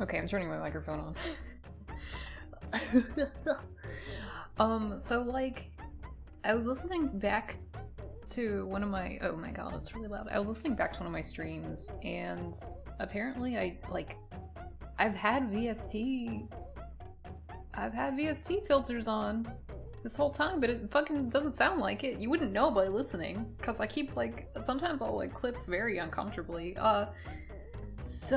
Okay, I'm turning my microphone on. So like, I was listening back to one of my, oh my god, it's really loud. I was listening back to one of my streams, and apparently I've had VST filters on this whole time, but it fucking doesn't sound like it. You wouldn't know by listening, because I keep, like, sometimes I'll, like, clip very uncomfortably. I'll just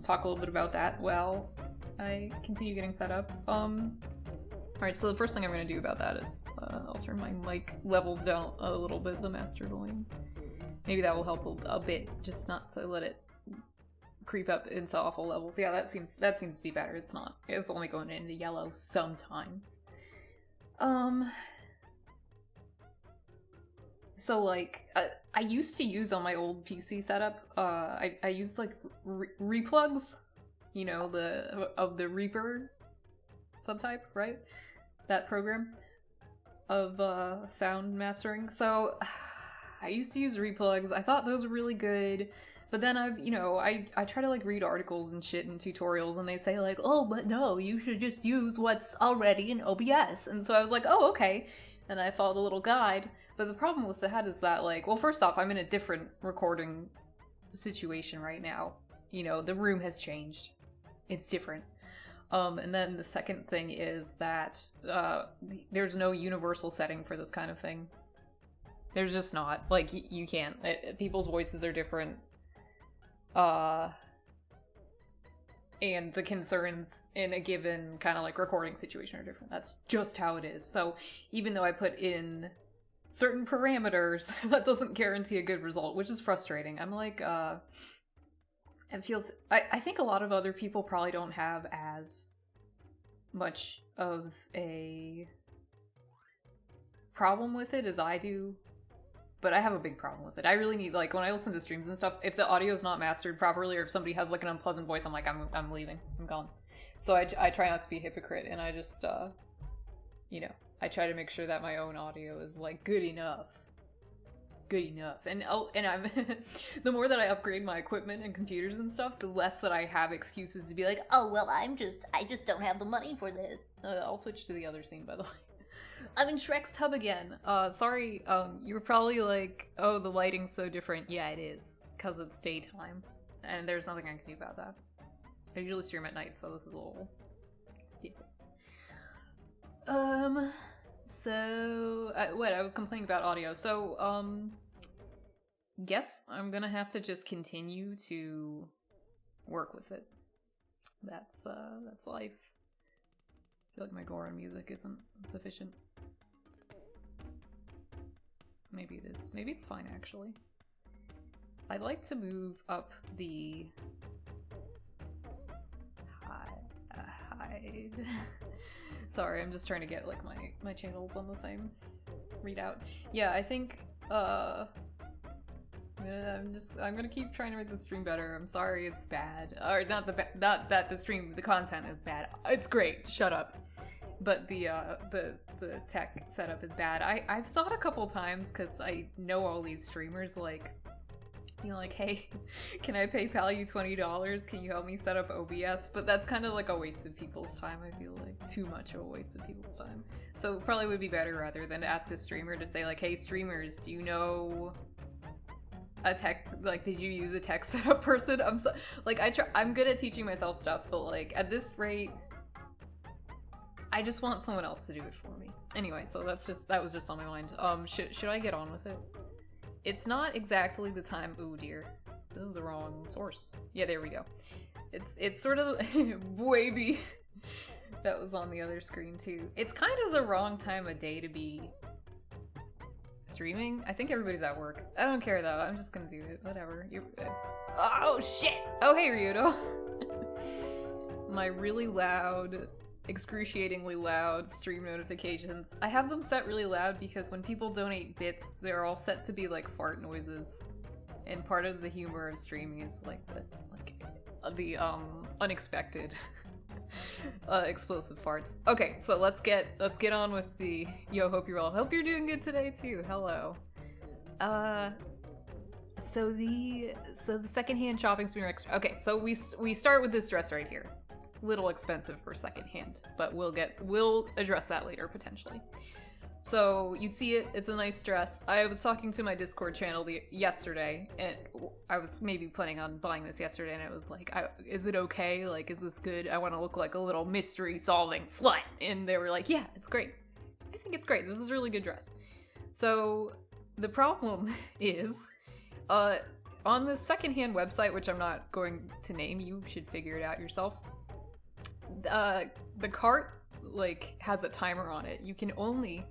talk a little bit about that while I continue getting set up. Alright, so the first thing I'm going to do about that is, I'll turn my mic levels down a little bit, the master volume. Maybe that will help a bit, just not to let it creep up into awful levels. Yeah, that seems to be better. It's not. It's only going into yellow sometimes. So like, I used to use on my old PC setup, I used like replugs, you know, of the Reaper subtype, right? That program of sound mastering. So I used to use replugs. I thought those were really good. But then I try to like read articles and shit and tutorials, and they say like, oh, but no, you should just use what's already in OBS. And so I was like, oh, okay. And I followed a little guide. But the problem with that is that, like, well, first off, I'm in a different recording situation right now. You know, the room has changed. It's different. And then the second thing is that there's no universal setting for this kind of thing. There's just not. Like, you can't. People's voices are different. And the concerns in a given kind of like recording situation are different. That's just how it is. So even though I put in certain parameters, that doesn't guarantee a good result, which is frustrating. I'm like, it feels, I think a lot of other people probably don't have as much of a problem with it as I do. But I have a big problem with it. I really need, like, when I listen to streams and stuff, if the audio is not mastered properly, or if somebody has, like, an unpleasant voice, I'm like, I'm leaving. I'm gone. So I try not to be a hypocrite, and I just, you know, I try to make sure that my own audio is, like, good enough. Good enough. And, I'm, the more that I upgrade my equipment and computers and stuff, the less that I have excuses to be like, oh, well, I just don't have the money for this. I'll switch to the other scene, by the way. I'm in Shrek's tub again. Sorry, you were probably like, oh, the lighting's so different. Yeah, it is. Because it's daytime. And there's nothing I can do about that. I usually stream at night, so this is a little different. I was complaining about audio. So, guess I'm gonna have to just continue to work with it. That's life. I feel like my Goron music isn't sufficient. Maybe it is. Maybe it's fine, actually. I'd like to move up the hide. Sorry, I'm just trying to get like my channels on the same readout. Yeah, I think I'm gonna keep trying to make the stream better. I'm sorry it's bad. Or not that the content is bad. It's great. Shut up. But the tech setup is bad. I've thought a couple times, because I know all these streamers, like, you know, like, hey, can I PayPal you $20? Can you help me set up OBS? But that's kind of like a waste of people's time, I feel like. Too much of a waste of people's time. So it probably would be better, rather than to ask a streamer to say, like, hey, streamers, do you know a tech, like, did you use a tech setup person? I'm good at teaching myself stuff, but, like, at this rate, I just want someone else to do it for me. Anyway, so that was just on my mind. Should I get on with it? It's not exactly the time. Ooh dear, this is the wrong source. Yeah, there we go. It's sort of baby. That was on the other screen too. It's kind of the wrong time of day to be streaming. I think everybody's at work. I don't care though. I'm just gonna do it. Whatever. Oh shit. Oh hey Ryudo. My really loud, excruciatingly loud stream notifications. I have them set really loud because when people donate bits, they're all set to be like fart noises. And part of the humor of streaming is like the unexpected explosive farts. Okay, so let's get on with the hope you're doing good today too. Hello. so the secondhand shopping stream extra. Okay, so we start with this dress right here. Little expensive for secondhand, but we'll address that later potentially. So you see it, it's a nice dress. I was talking to my Discord channel yesterday, and I was maybe planning on buying this yesterday, and it was like, is it okay? Like, is this good? I want to look like a little mystery solving slut. And they were like, yeah, it's great. I think it's great. This is a really good dress. So the problem is, on the secondhand website, which I'm not going to name, you should figure it out yourself. The cart, like, has a timer on it. You can only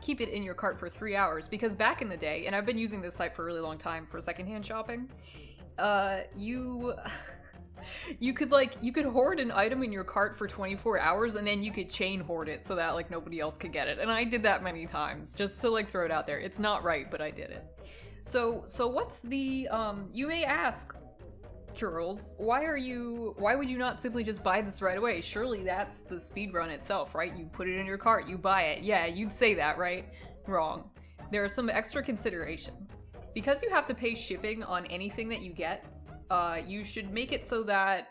keep it in your cart for 3 hours, because back in the day, and I've been using this site for a really long time for secondhand shopping, you could hoard an item in your cart for 24 hours, and then you could chain hoard it so that, like, nobody else could get it. And I did that many times, just to, like, throw it out there. It's not right, but I did it. So what's the, you may ask, Churls, why would you not simply just buy this right away? Surely that's the speedrun itself, right? You put it in your cart, you buy it. Yeah, you'd say that, right? Wrong. There are some extra considerations. Because you have to pay shipping on anything that you get, you should make it so that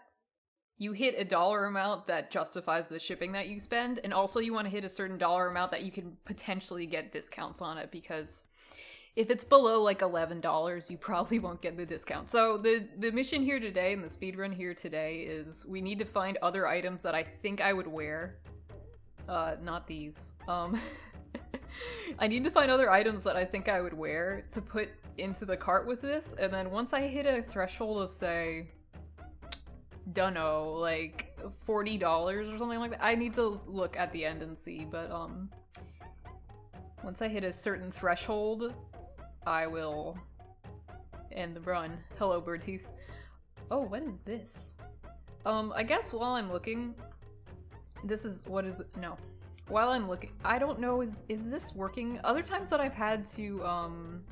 you hit a dollar amount that justifies the shipping that you spend, and also you want to hit a certain dollar amount that you can potentially get discounts on it, because if it's below like $11, you probably won't get the discount. So the mission here today and the speedrun here today is we need to find other items that I think I would wear. Not these. I need to find other items that I think I would wear to put into the cart with this, and then once I hit a threshold of, say, dunno, like $40 or something like that, I need to look at the end and see, but once I hit a certain threshold, I will end the run. Hello, Birdteeth. Oh, what is this? I guess while I'm looking, no. While I'm looking, I don't know, is this working? Other times that I've had to,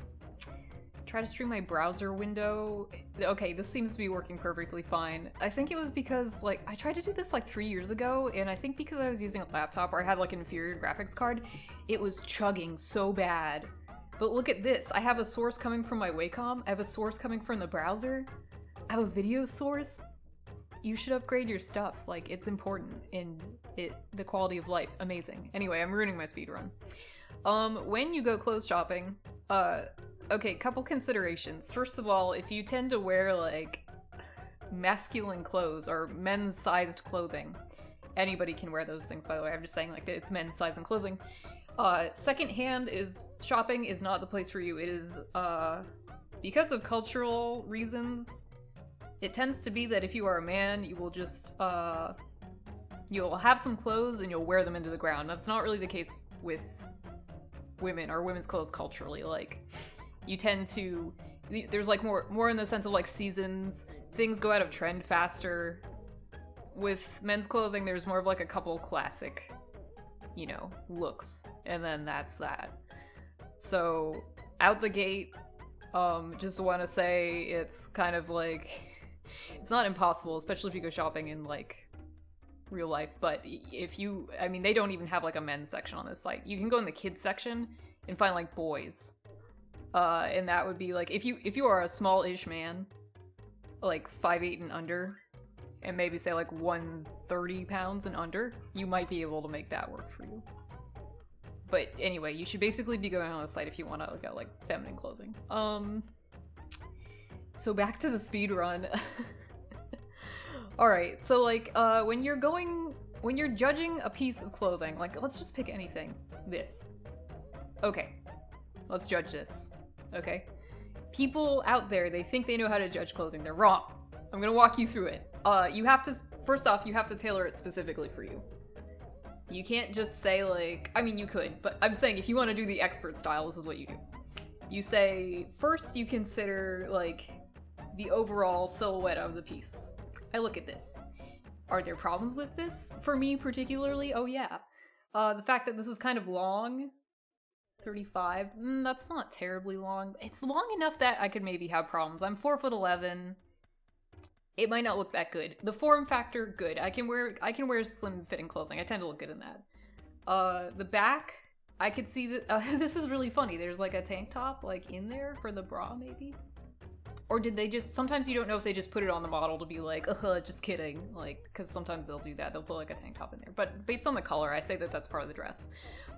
try to stream my browser window, okay, this seems to be working perfectly fine. I think it was because, like, I tried to do this like 3 years ago, and I think because I was using a laptop or I had like an inferior graphics card, it was chugging so bad. But look at this. I have a source coming from my Wacom. I have a source coming from the browser. I have a video source. You should upgrade your stuff. Like, it's important in the quality of life. Amazing. Anyway, I'm ruining my speedrun. When you go clothes shopping, okay, couple considerations. First of all, if you tend to wear, like, masculine clothes or men's sized clothing, anybody can wear those things, by the way. I'm just saying, like, it's men's size and clothing. Secondhand shopping is not the place for you. It is, because of cultural reasons, it tends to be that if you are a man, you will just, you'll have some clothes and you'll wear them into the ground. That's not really the case with women or women's clothes culturally. Like, you tend to, there's like more in the sense of like seasons, things go out of trend faster. With men's clothing, there's more of like a couple classic, you know, looks, and then that's that. So out the gate, just want to say it's kind of like, it's not impossible, especially if you go shopping in like real life, but if you, I mean, they don't even have like a men's section on this site. You can go in the kids section and find like boys, and that would be like, if you are a small-ish man, like 5'8" and under, and maybe say like 130 pounds and under, you might be able to make that work for you. But anyway, you should basically be going on the site if you want to get like feminine clothing. So back to the speed run. Alright, so like, when you're judging a piece of clothing, like, let's just pick anything. This. Okay. Let's judge this. Okay? People out there, they think they know how to judge clothing. They're wrong. I'm gonna walk you through it. You have to, first off, you have to tailor it specifically for you. You can't just say like, I mean you could, but I'm saying if you want to do the expert style, this is what you do. You say, first you consider like the overall silhouette of the piece. I look at this. Are there problems with this? For me particularly, oh yeah. The fact that this is kind of long, 35, that's not terribly long. It's long enough that I could maybe have problems. I'm 4'11". It might not look that good. The form factor, good. I can wear slim fitting clothing. I tend to look good in that. The back, I could see that, this is really funny. There's like a tank top like in there for the bra maybe. Or did they just, sometimes you don't know if they just put it on the model to be like, just kidding, like, because sometimes they'll do that, they'll put like a tank top in there. But based on the color, I say that that's part of the dress.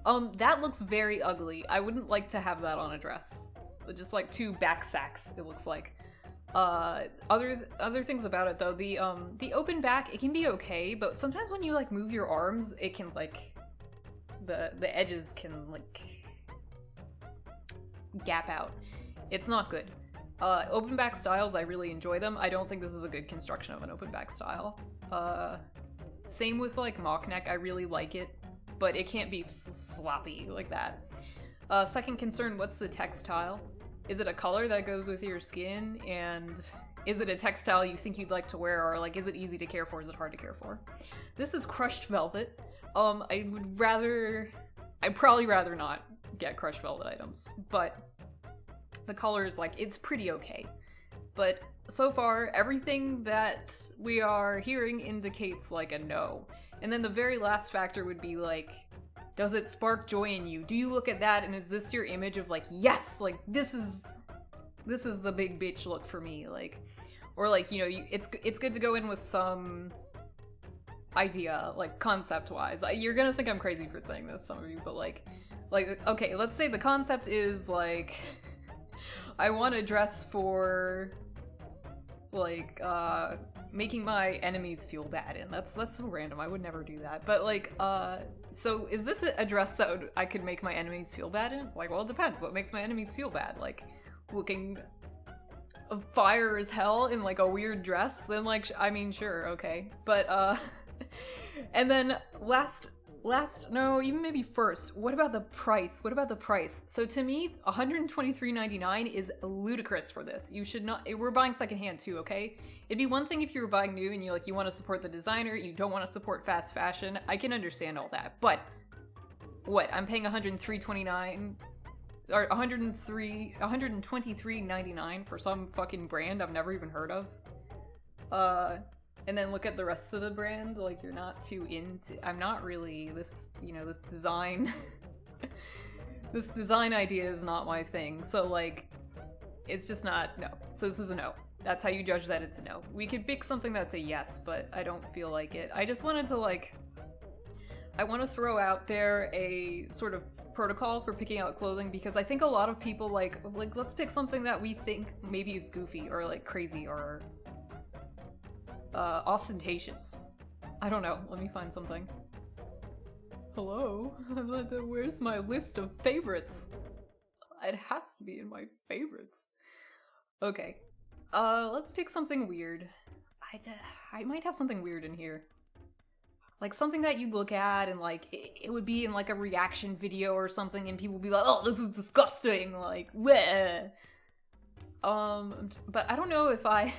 That looks very ugly. I wouldn't like to have that on a dress. Just like 2 back sacks, it looks like. Other things about it though, the open back, it can be okay, but sometimes when you like move your arms, it can like, the edges can like gap out. It's not good. Open back styles, I really enjoy them. I don't think this is a good construction of an open back style. Same with like mock neck, I really like it, but it can't be sloppy like that. Second concern, what's the textile? Is it a color that goes with your skin? And is it a textile you think you'd like to wear? Or like, is it easy to care for? Is it hard to care for? This is crushed velvet. I'd probably rather not get crushed velvet items, but the color is like, it's pretty okay. But so far, everything that we are hearing indicates like a no. And then the very last factor would be like, does it spark joy in you? Do you look at that and is this your image of like, yes, like this is the big bitch look for me, like, or like, you know, it's good to go in with some idea, like concept-wise. You're gonna think I'm crazy for saying this, some of you, but like, okay, let's say the concept is like, I want to dress for like making my enemies feel bad, and that's so random. I would never do that. But like, so is this a dress that I could make my enemies feel bad in? It's like, well, it depends. What makes my enemies feel bad? Like looking fire as hell in like a weird dress? Then like, I mean, sure, okay. But and then last, no, even maybe first, what about the price? So to me, $123.99 is ludicrous for this. You should not, we're buying secondhand too, okay? It'd be one thing if you were buying new and you want to support the designer, you don't want to support fast fashion. I can understand all that, but what? I'm paying $123.99 or $123.99 for some fucking brand I've never even heard of. And then look at the rest of the brand, like you're not too into, I'm not really, this, you know, this design, this design idea is not my thing, so like, it's just not, no. So this is a no. That's how you judge that it's a no. We could pick something that's a yes, but I don't feel like it. I just wanted to like, I want to throw out there a sort of protocol for picking out clothing, because I think a lot of people like let's pick something that we think maybe is goofy or like crazy or ostentatious. I don't know. Let me find something. Hello? Where's my list of favorites? It has to be in my favorites. Okay. Let's pick something weird. I might have something weird in here. Like something that you look at and like, it would be in like a reaction video or something and people would be like, oh, this is disgusting, like, bleh. But I don't know if my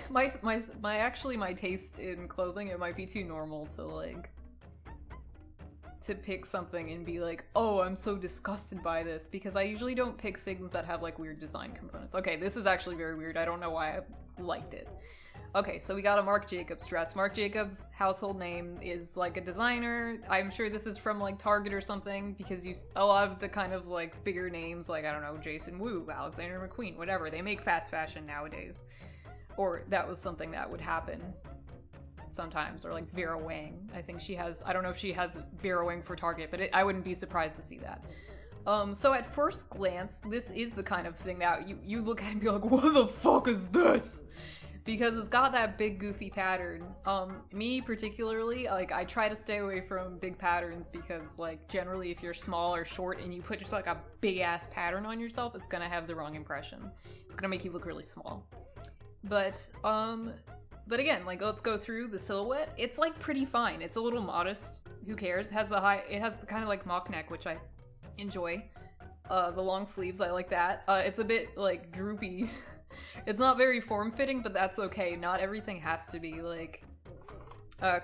taste in clothing, it might be too normal to like, to pick something and be like, oh, I'm so disgusted by this, because I usually don't pick things that have like weird design components. Okay, this is actually very weird. I don't know why I liked it. Okay, so we got a Marc Jacobs dress. Marc Jacobs' household name is like a designer. I'm sure this is from like Target or something, because a lot of the kind of like bigger names, like, I don't know, Jason Wu, Alexander McQueen, whatever, they make fast fashion nowadays. Or that was something that would happen sometimes. Or like Vera Wang. I think she has, I don't know if she has Vera Wang for Target, but I wouldn't be surprised to see that. So at first glance, this is the kind of thing that you look at and be like, what the fuck is this? Because it's got that big goofy pattern. Me particularly, like, I try to stay away from big patterns because, like, generally if you're small or short and you put just like a big ass pattern on yourself, it's gonna have the wrong impression. It's gonna make you look really small. But again, like, let's go through the silhouette. It's like pretty fine. It's a little modest. Who cares? It has the kind of like mock neck, which I enjoy. The long sleeves, I like that. It's a bit like droopy. It's not very form-fitting, but that's okay. Not everything has to be like,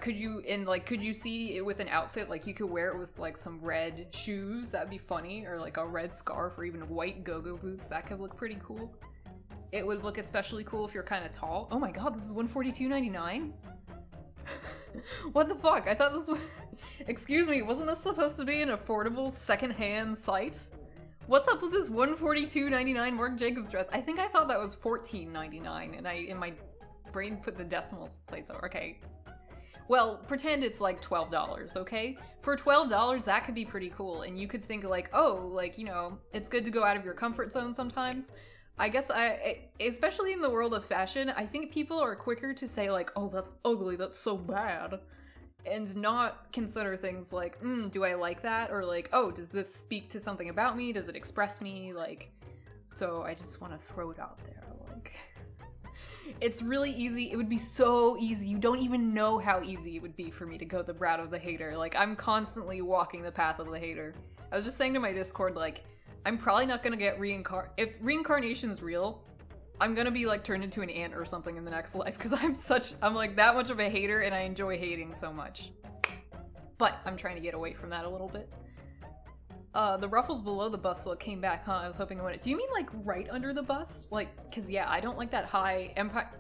could you see it with an outfit? Like, you could wear it with like some red shoes, that'd be funny, or like a red scarf, or even white go-go boots. That could look pretty cool. It would look especially cool if you're kind of tall. Oh my god, this is $142.99? What the fuck? I thought this was excuse me, wasn't this supposed to be an affordable secondhand site? What's up with this $142.99 Marc Jacobs dress? I think I thought that was $14.99, and I, in my brain, put the decimals place over. Okay. Well, pretend it's like $12, okay? For $12, that could be pretty cool, and you could think like, oh, like, you know, it's good to go out of your comfort zone sometimes. I guess especially in the world of fashion, I think people are quicker to say like, oh, that's ugly, that's so bad. And not consider things like, do I like that? Or like, oh, does this speak to something about me? Does it express me? Like, so I just want to throw it out there. Like, it's really easy. It would be so easy. You don't even know how easy it would be for me to go the route of the hater. Like, I'm constantly walking the path of the hater. I was just saying to my Discord, like, I'm probably not gonna get if reincarnation's real, I'm gonna be like turned into an ant or something in the next life, because I'm like that much of a hater and I enjoy hating so much. But I'm trying to get away from that a little bit. The ruffles below the bust look came back, huh? I was hoping to win it. Do you mean like right under the bust? Like, cause yeah, I don't like that high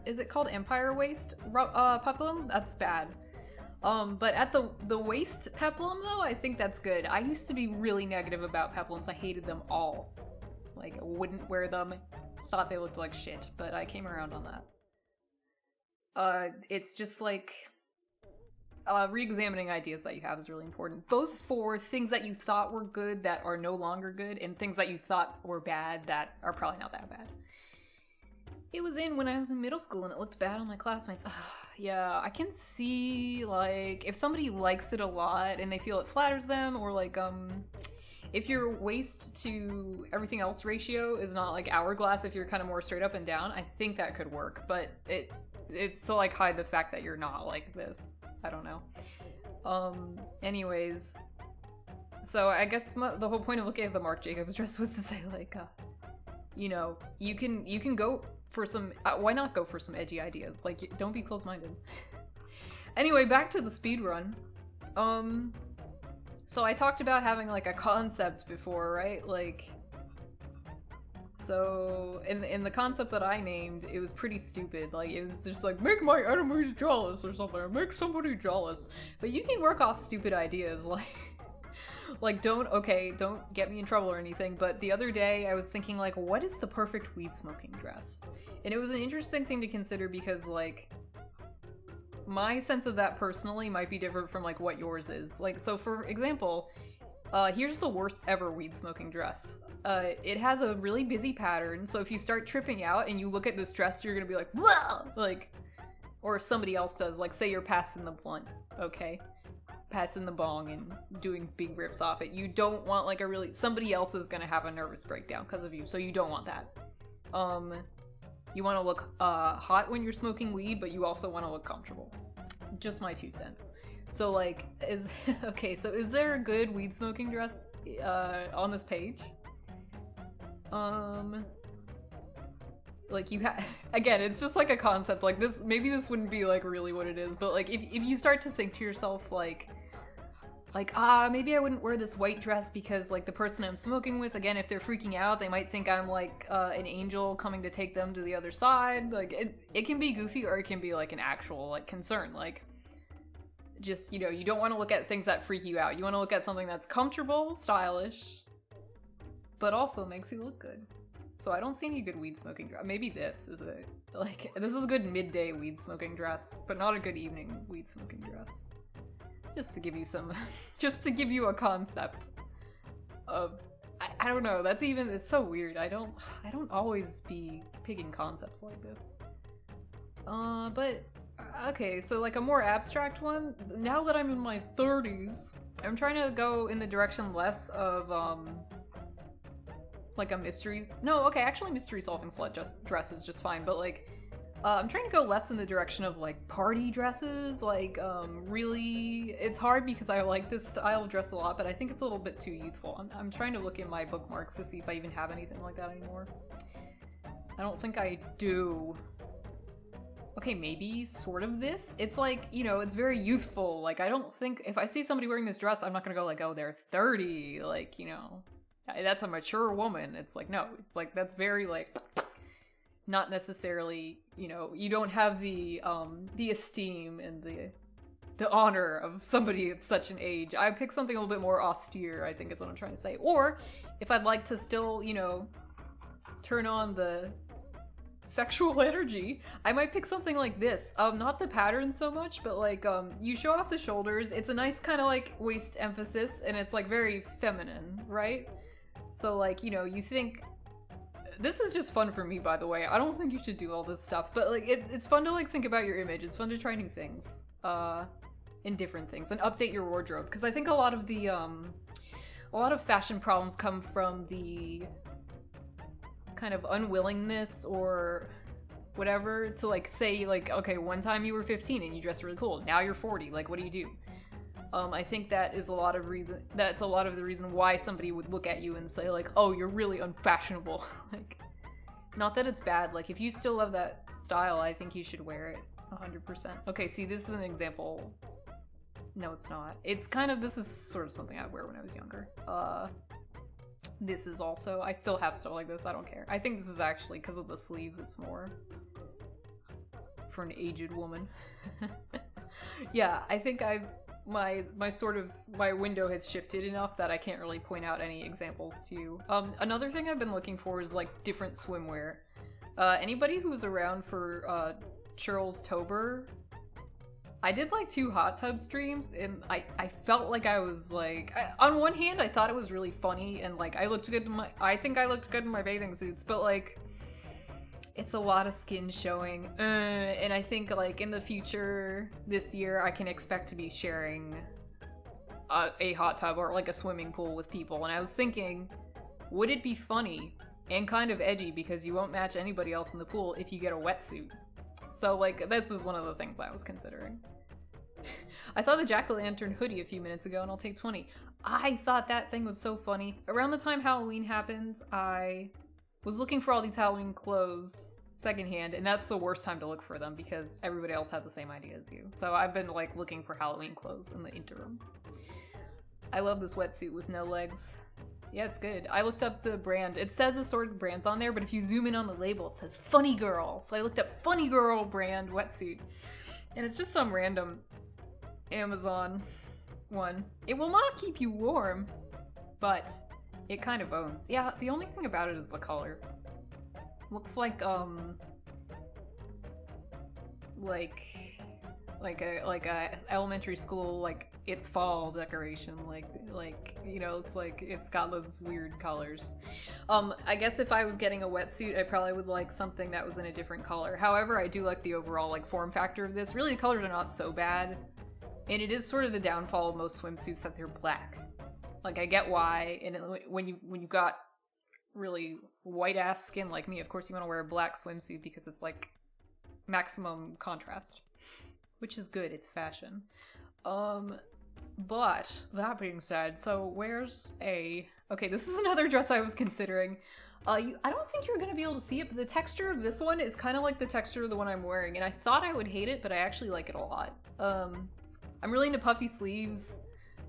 is it called empire waist peplum? That's bad. But at the waist peplum though, I think that's good. I used to be really negative about peplums. I hated them all. Like, I wouldn't wear them. Thought they looked like shit, but I came around on that. It's just like, re-examining ideas that you have is really important. Both for things that you thought were good that are no longer good, and things that you thought were bad that are probably not that bad. It was in when I was in middle school and it looked bad on my classmates. Yeah, I can see, like, if somebody likes it a lot and they feel it flatters them, or like, if your waist to everything else ratio is not like hourglass, if you're kind of more straight up and down, I think that could work, but it's to like hide the fact that you're not like this. I don't know. Anyways, so I guess the whole point of looking at the Marc Jacobs dress was to say like, you know, you can go for some, why not go for some edgy ideas? Like, don't be close-minded. Anyway, back to the speed run. So I talked about having like a concept before, right? Like, so in the concept that I named, it was pretty stupid. Like, it was just like, make my enemies jealous or something, or make somebody jealous. But you can work off stupid ideas, like don't get me in trouble or anything, but the other day I was thinking like, what is the perfect weed smoking dress? And it was an interesting thing to consider because like, my sense of that personally might be different from like what yours is. Like, so for example, here's the worst ever weed smoking dress. It has a really busy pattern, so if you start tripping out and you look at this dress, you're gonna be like, whoa! Like, or if somebody else does, like say you're passing the blunt, okay? Passing the bong and doing big rips off it. You don't want like somebody else is gonna have a nervous breakdown because of you, so you don't want that. You want to look hot when you're smoking weed, but you also want to look comfortable. Just my 2 cents. So like, okay, so is there a good weed smoking dress on this page? Like you again, it's just like a concept like this. Maybe this wouldn't be like really what it is, but like if you start to think to yourself like, maybe I wouldn't wear this white dress because like the person I'm smoking with, again, if they're freaking out, they might think I'm like an angel coming to take them to the other side. Like it can be goofy, or it can be like an actual like concern. Like, just, you know, you don't want to look at things that freak you out. You want to look at something that's comfortable, stylish, but also makes you look good. So I don't see any good weed smoking dress. Maybe this is a good midday weed smoking dress, but not a good evening weed smoking dress. Just to give you just to give you a concept of, I don't know, it's so weird. I don't always be picking concepts like this. But, okay, so like a more abstract one, now that I'm in my 30s, I'm trying to go in the direction less of, like a mystery solving slut dress is just fine, but like, I'm trying to go less in the direction of like party dresses, like really, it's hard because I like this style of dress a lot, but I think it's a little bit too youthful. I'm trying to look in my bookmarks to see if I even have anything like that anymore. I don't think I do. Okay, maybe sort of this. It's like, you know, it's very youthful. Like, I don't think, if I see somebody wearing this dress, I'm not gonna go like, oh, they're 30, like, you know, that's a mature woman. It's like, no, it's like, that's very like, not necessarily, you know, you don't have the esteem and the honor of somebody of such an age. I pick something a little bit more austere, I think is what I'm trying to say. Or if I'd like to still, you know, turn on the sexual energy, I might pick something like this. Not the pattern so much, but like, you show off the shoulders. It's a nice kind of like waist emphasis, and it's like very feminine, right? So like, you know, you think, this is just fun for me, by the way. I don't think you should do all this stuff, but like, it's fun to like think about your image. It's fun to try new things, in different things, and update your wardrobe. Because I think a lot of the, a lot of fashion problems come from the kind of unwillingness or whatever to like say like, okay, one time you were 15 and you dressed really cool, now you're 40, like what do you do? I think that is a lot of the reason why somebody would look at you and say like, oh, you're really unfashionable. Like, not that it's bad, like if you still love that style, I think you should wear it 100%. Okay, see, this is an example. No, it's not. It's kind of, this is sort of something I'd wear when I was younger. This is also, I still have stuff like this, I don't care. I think this is actually, because of the sleeves, it's more for an aged woman. Yeah, I think my window has shifted enough that I can't really point out any examples to you. Another thing I've been looking for is like different swimwear. Anybody who's around for Charles Tober, I did like 2 hot tub streams, and I felt like I was like, on one hand I thought it was really funny, and like I think I looked good in my bathing suits, but like it's a lot of skin showing, and I think like in the future this year I can expect to be sharing a hot tub or like a swimming pool with people, and I was thinking, would it be funny and kind of edgy because you won't match anybody else in the pool if you get a wetsuit? So like, this is one of the things I was considering. I saw the jack-o'-lantern hoodie a few minutes ago and I'll take 20. I thought that thing was so funny. Around the time Halloween happened, I was looking for all these Halloween clothes secondhand, and that's the worst time to look for them because everybody else had the same idea as you. So I've been like looking for Halloween clothes in the interim. I love this wetsuit with no legs. Yeah, it's good. I looked up the brand. It says assorted brands on there, but if you zoom in on the label, it says Funny Girl. So I looked up Funny Girl brand wetsuit. And it's just some random Amazon one. It will not keep you warm, but it kind of owns. Yeah, the only thing about it is the color. Looks like a elementary school, like it's fall decoration, like you know, it's like it's got those weird colors. I guess if I was getting a wetsuit, I probably would like something that was in a different color. However, I do like the overall like form factor of this. Really, the colors are not so bad, and it is sort of the downfall of most swimsuits that they're black. Like I get why, and when you got really white ass skin like me, of course you want to wear a black swimsuit because it's like maximum contrast, which is good. It's fashion. But that being said, so where's okay, this is another dress I was considering. I don't think you're gonna be able to see it, but the texture of this one is kind of like the texture of the one I'm wearing, and I thought I would hate it, but I actually like it a lot. I'm really into puffy sleeves,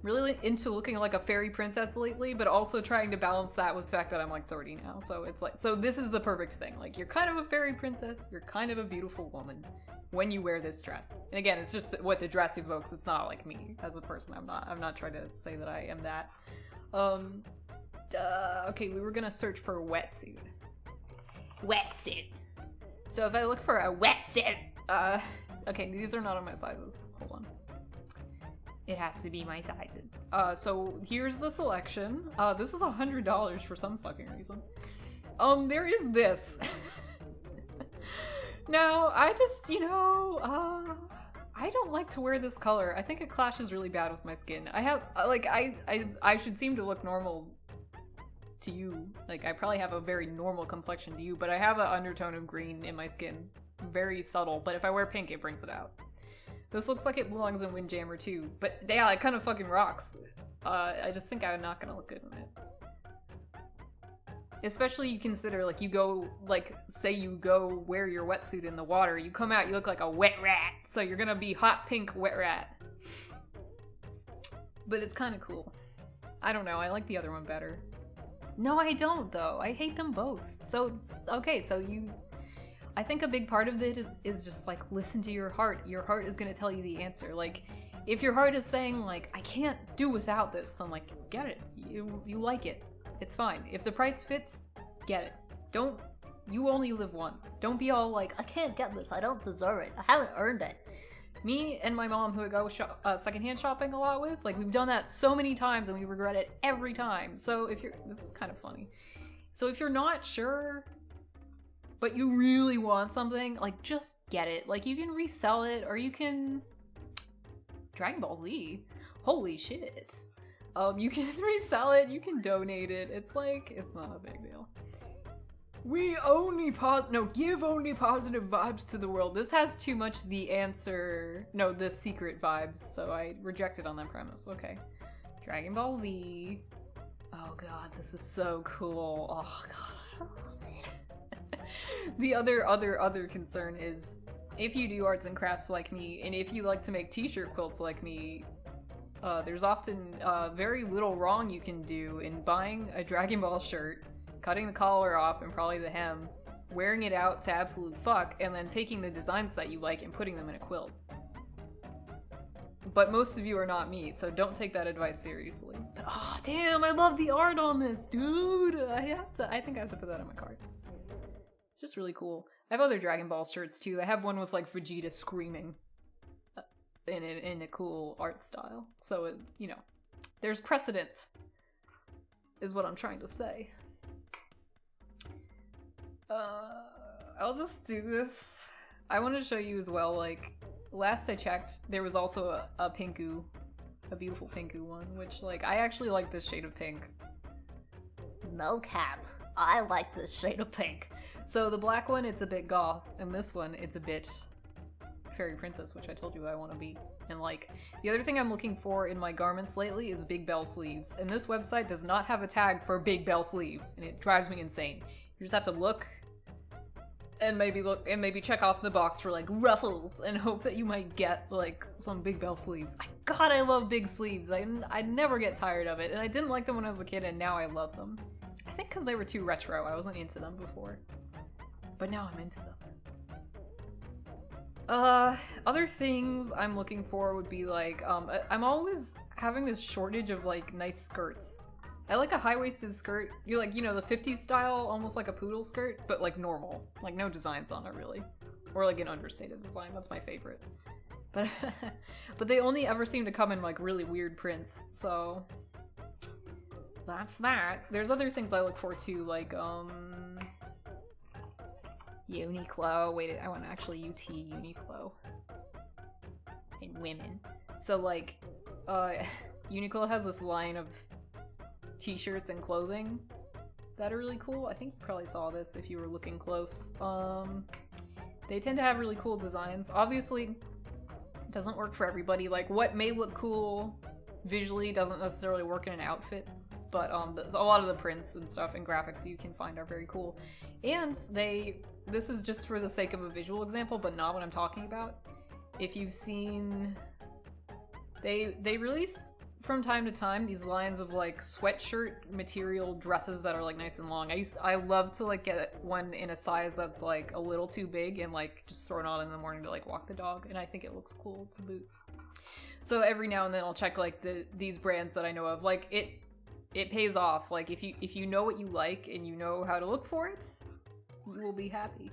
really into looking like a fairy princess lately, but also trying to balance that with the fact that I'm like 30 now, so it's like, so this is the perfect thing. Like, you're kind of a fairy princess, you're kind of a beautiful woman when you wear this dress. And again, it's just what the dress evokes. It's not like me as a person. I'm not trying to say that I am that. Okay, we were gonna search for a wetsuit. Wetsuit. So if I look for a wetsuit, okay, these are not on my sizes. Hold on. It has to be my sizes. So here's the selection. This is $100 for some fucking reason. There is this. Now, I just, you know, I don't like to wear this color. I think it clashes really bad with my skin. I have, like, I should seem to look normal to you. Like, I probably have a very normal complexion to you, but I have an undertone of green in my skin. Very subtle, but if I wear pink, it brings it out. This looks like it belongs in Windjammer too, but yeah, it kind of fucking rocks. I just think I'm not gonna look good in it. Especially you consider, like, you go, like, say you go wear your wetsuit in the water, you come out, you look like a wet rat, so you're gonna be hot pink wet rat. But it's kind of cool. I don't know, I like the other one better. No, I don't, though. I hate them both. So, okay, so I think a big part of it is just, like, listen to your heart. Your heart is gonna tell you the answer. Like, If your heart is saying, like, I can't do without this, then, like, get it. You like it. It's fine. If the price fits, get it. You only live once. Don't be all like, I can't get this, I don't deserve it, I haven't earned it. Me and my mom, who I go secondhand shopping a lot with, like, we've done that so many times and we regret it every time. So if you're, this is kind of funny. So if you're not sure, but you really want something, like, just get it. Like, you can resell it, or you can... Dragon Ball Z? Holy shit. You can resell it, you can donate it. It's like, it's not a big deal. Give only positive vibes to the world. This has too much the secret vibes, so I rejected on that premise. Okay. Dragon Ball Z. Oh god, this is so cool. Oh god, I love it. The other concern is, if you do arts and crafts like me, and if you like to make t-shirt quilts like me, there's often very little wrong you can do in buying a Dragon Ball shirt, cutting the collar off and probably the hem, wearing it out to absolute fuck, and then taking the designs that you like and putting them in a quilt. But most of you are not me, so don't take that advice seriously. But oh damn, I love the art on this, dude! I think I have to put that on my card. It's just really cool. I have other Dragon Ball shirts too. I have one with like Vegeta screaming in a cool art style. So, you know, there's precedent, is what I'm trying to say. I'll just do this. I want to show you as well, like, last I checked, there was also a Pinku, a beautiful Pinku one, which, like, I actually like this shade of pink. No cap. I like this shade of pink. So the black one, it's a bit goth, and this one, it's a bit fairy princess, which I told you I want to be. And, like, the other thing I'm looking for in my garments lately is big bell sleeves, and this website does not have a tag for big bell sleeves, and it drives me insane. You just have to look and maybe check off the box for like ruffles and hope that you might get like some big bell sleeves. God, I love big sleeves. I never get tired of it, and I didn't like them when I was a kid, and now I love them. I think because they were too retro. I wasn't into them before, but now I'm into them. Other things I'm looking for would be like, I'm always having this shortage of like nice skirts. I like a high-waisted skirt. You like, you know, the 50s style, almost like a poodle skirt, but like normal. Like no designs on it really. Or like an understated design, that's my favorite. But but they only ever seem to come in like really weird prints, so that's that. There's other things I look for too, like Uniqlo. Wait, I want actually UT Uniqlo. And women. So like Uniqlo has this line of t-shirts and clothing that are really cool. I think you probably saw this if you were looking close. They tend to have really cool designs. Obviously, it doesn't work for everybody. Like, what may look cool visually doesn't necessarily work in an outfit, but a lot of the prints and stuff and graphics you can find are very cool. And this is just for the sake of a visual example, but not what I'm talking about. If you've seen, they release from time to time these lines of like sweatshirt material dresses that are like nice and long. I love to like get one in a size that's like a little too big and like just throw it on in the morning to like walk the dog, and I think it looks cool to boot. So every now and then I'll check like these brands that I know of. Like it pays off. Like if you know what you like and you know how to look for it, you will be happy.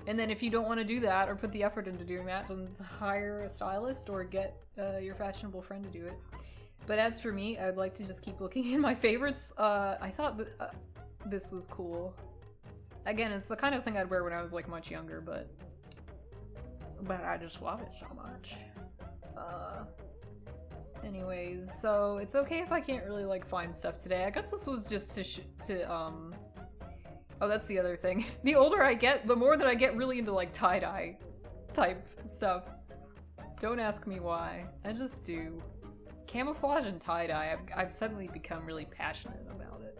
And then if you don't want to do that or put the effort into doing that, then hire a stylist or get your fashionable friend to do it. But as for me, I'd like to just keep looking in my favorites. I thought this was cool. Again, it's the kind of thing I'd wear when I was like much younger, but I just love it so much. Anyways, so it's okay if I can't really like find stuff today. I guess this was just oh, that's the other thing. The older I get, the more that I get really into like tie-dye type stuff. Don't ask me why. I just do. Camouflage and tie-dye, I've suddenly become really passionate about it.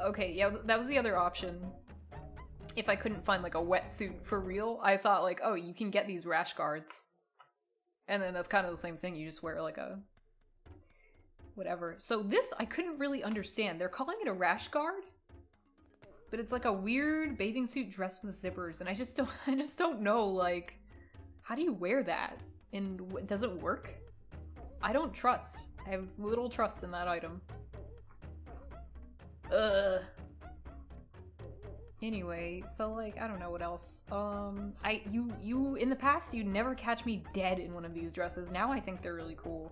Okay, yeah, that was the other option. If I couldn't find like a wetsuit for real, I thought like, oh, you can get these rash guards. And then that's kind of the same thing, you just wear like a whatever. So this, I couldn't really understand. They're calling it a rash guard, but it's like a weird bathing suit dress with zippers, and I just don't know like How do you wear that? And does it work? I don't trust. I have little trust in that item. Ugh. Anyway, so like, I don't know what else. You in the past, you'd never catch me dead in one of these dresses. Now I think they're really cool.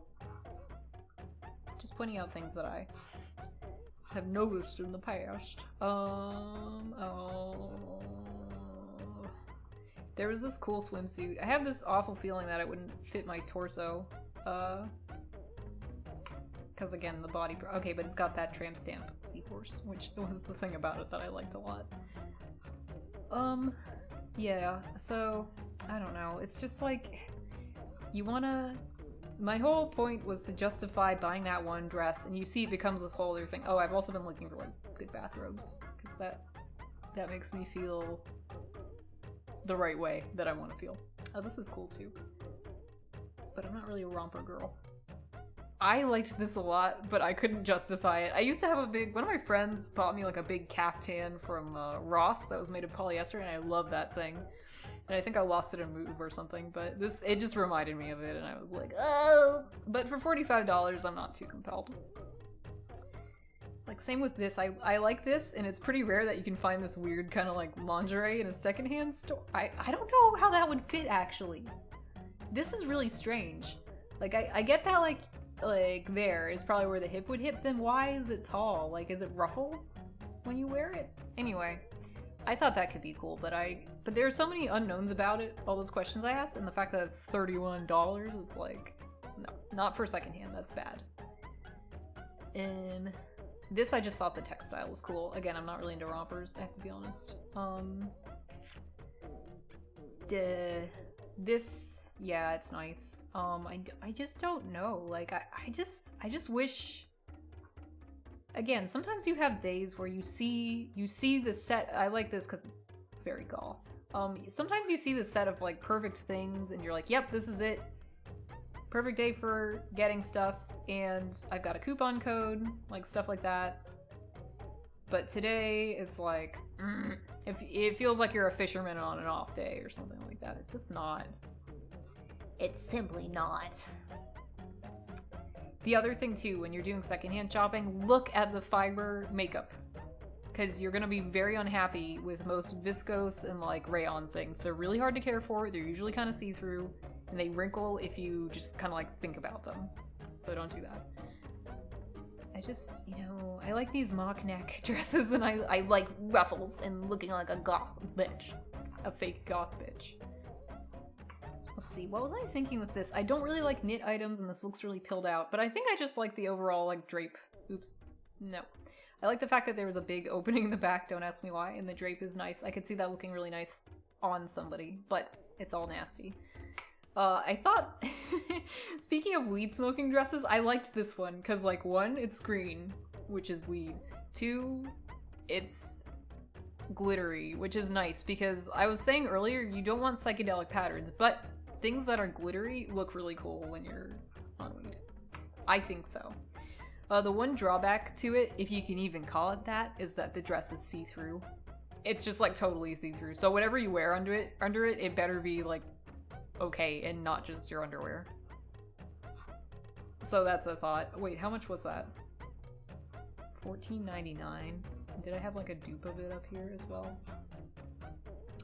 Just pointing out things that I have noticed in the past. There was this cool swimsuit. I have this awful feeling that it wouldn't fit my torso. Because again, the body... Okay, but it's got that tramp stamp seahorse, which was the thing about it that I liked a lot. Yeah, so, I don't know. It's just like, you wanna... My whole point was to justify buying that one dress, and you see it becomes this whole other thing. Oh, I've also been looking for, like, good bathrobes, because that makes me feel the right way that I want to feel. Oh, this is cool too. But I'm not really a romper girl. I liked this a lot, but I couldn't justify it. I used to have one of my friends bought me like a big caftan from Ross that was made of polyester, and I love that thing. And I think I lost it in a move or something, but it just reminded me of it, and I was like, oh! But for $45, I'm not too compelled. Like, same with this. I like this, and it's pretty rare that you can find this weird kind of like lingerie in a secondhand store. I don't know how that would fit, actually. This is really strange. Like, I get that, like there is probably where the hip would hit, then why is it tall? Like, is it ruffled when you wear it? Anyway, I thought that could be cool, but there are so many unknowns about it, all those questions I asked, and the fact that it's $31, it's like, no, not for secondhand, that's bad. This, I just thought the textile was cool. Again, I'm not really into rompers, I have to be honest. This, yeah, it's nice. I just don't know. Like, I just wish... Again, sometimes you have days where you see the set... I like this because it's very goth. Sometimes you see the set of, like, perfect things, and you're like, yep, this is it. Perfect day for getting stuff. And I've got a coupon code, like stuff like that. But today, it's like, it feels like you're a fisherman on an off day or something like that. It's just not. It's simply not. The other thing too, when you're doing secondhand shopping, look at the fiber makeup. Because you're gonna be very unhappy with most viscose and like rayon things. They're really hard to care for, they're usually kind of see-through, and they wrinkle if you just kind of like think about them. So don't do that. I just, you know, I like these mock neck dresses, and I like ruffles and looking like a goth bitch. A fake goth bitch. Let's see, what was I thinking with this? I don't really like knit items, and this looks really pilled out, but I think I just like the overall, like, drape. Oops. No. I like the fact that there was a big opening in the back, don't ask me why, and the drape is nice. I could see that looking really nice on somebody, but it's all nasty. I thought, speaking of weed smoking dresses, I liked this one, because, like, 1, it's green, which is weed. 2, it's glittery, which is nice, because I was saying earlier, you don't want psychedelic patterns, but things that are glittery look really cool when you're on weed. I think so. The one drawback to it, if you can even call it that, is that the dress is see-through. It's just, like, totally see-through, so whatever you wear under it, it better be, like, okay, and not just your underwear. So that's a thought. Wait, how much was that? $14.99. Did I have like a dupe of it up here as well?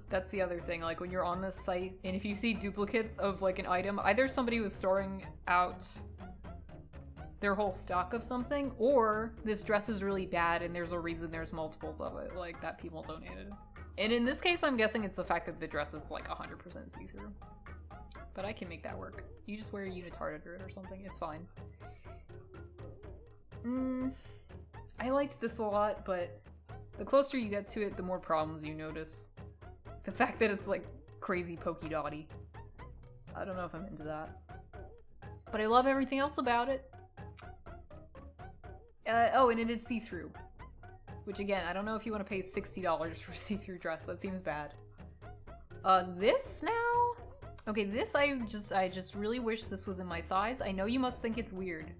That's the other thing, like when you're on this site, and if you see duplicates of like an item, either somebody was storing out their whole stock of something, or this dress is really bad and there's a reason there's multiples of it, like that people donated. And in this case, I'm guessing it's the fact that the dress is like 100% see-through. But I can make that work. You just wear a unitard under it or something, it's fine. I liked this a lot, but the closer you get to it, the more problems you notice. The fact that it's like crazy polka dotty. I don't know if I'm into that. But I love everything else about it. Oh, and it is see-through. Which again, I don't know if you want to pay $60 for a see-through dress, that seems bad. This now? Okay, this I just really wish this was in my size. I know you must think it's weird.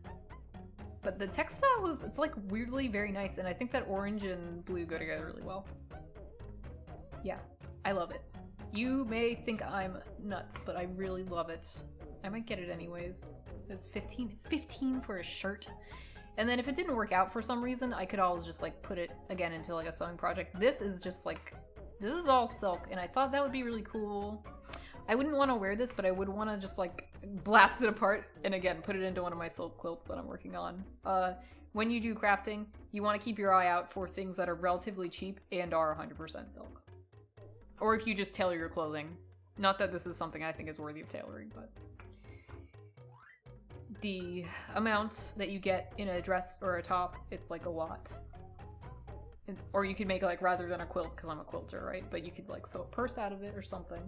But the textile it's like weirdly very nice, and I think that orange and blue go together really well. Yeah, I love it. You may think I'm nuts, but I really love it. I might get it anyways. It's 15 for a shirt. And then if it didn't work out for some reason, I could always just like put it again into like a sewing project. This is just like, this is all silk, and I thought that would be really cool. I wouldn't want to wear this, but I would want to just like blast it apart and again put it into one of my silk quilts that I'm working on. When you do crafting, you want to keep your eye out for things that are relatively cheap and are 100% silk. Or if you just tailor your clothing. Not that this is something I think is worthy of tailoring, but the amount that you get in a dress or a top, it's like a lot. Or you could make like, rather than a quilt, because I'm a quilter, right? But you could like sew a purse out of it or something.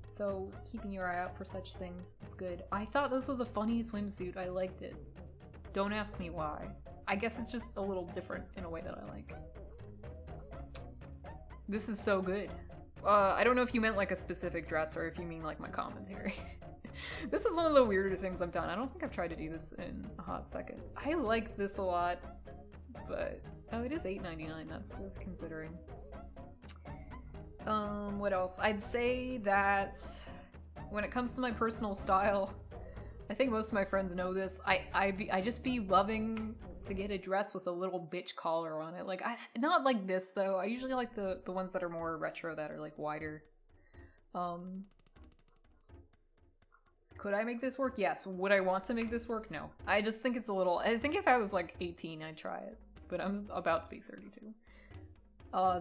So keeping your eye out for such things, it's good. I thought this was a funny swimsuit. I liked it. Don't ask me why. I guess it's just a little different in a way that I like. This is so good. I don't know if you meant like a specific dress or if you mean like my commentary. This is one of the weirder things I've done. I don't think I've tried to do this in a hot second. I like this a lot, but oh, it is $8.99. That's worth considering. What else? I'd say that when it comes to my personal style, I think most of my friends know this. I just be loving to get a dress with a little bitch collar on it. Like, not like this though. I usually like the ones that are more retro, that are like wider. Could I make this work? Yes. Would I want to make this work? No. I just think it's a little... I think if I was like 18, I'd try it. But I'm about to be 32.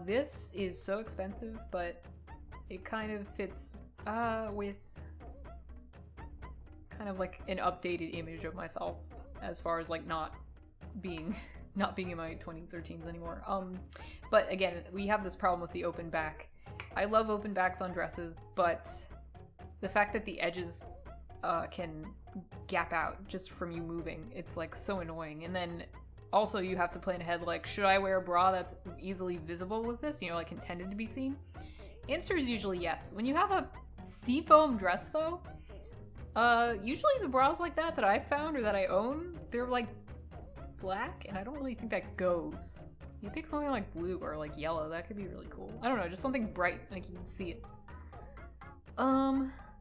This is so expensive, but it kind of fits with kind of like an updated image of myself as far as like not being in my 20s or teens anymore. But again, we have this problem with the open back. I love open backs on dresses, but the fact that the edges can gap out just from you moving, it's like so annoying. And then also you have to plan ahead, like, should I wear a bra that's easily visible with this, you know, like intended to be seen? Answer is usually yes. When you have a seafoam dress though, usually the bras like that I've found or that I own, they're like black, and I don't really think that goes. You pick something like blue or like yellow, that could be really cool. I don't know, just something bright, like you can see it.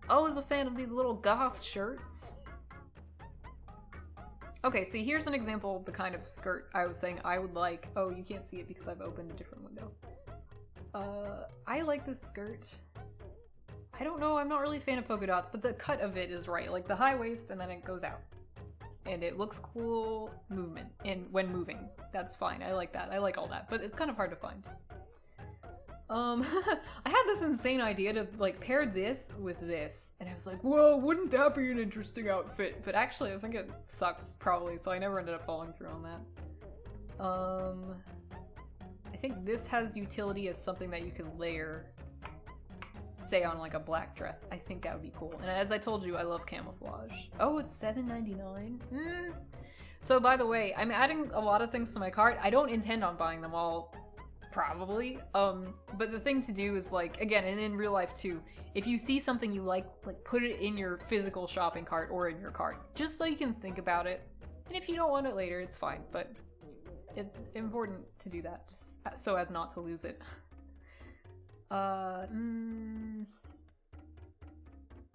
Always a fan of these little goth shirts. Okay, see, here's an example of the kind of skirt I was saying I would like. Oh, you can't see it because I've opened a different window. I like this skirt. I don't know, I'm not really a fan of polka dots, but the cut of it is right. Like the high waist and then it goes out. And it looks cool movement when moving. That's fine, I like that. I like all that, but it's kind of hard to find. I had this insane idea to like pair this with this, and I was like, whoa, wouldn't that be an interesting outfit? But actually, I think it sucks probably, so I never ended up following through on that. I think this has utility as something that you can layer, say on like a black dress. I think that would be cool. And as I told you, I love camouflage. Oh, it's $7.99. So by the way, I'm adding a lot of things to my cart. I don't intend on buying them all. Probably. But the thing to do is like, again, and in real life too, if you see something you like put it in your physical shopping cart or in your cart, just so you can think about it. And if you don't want it later, it's fine, but it's important to do that just so as not to lose it.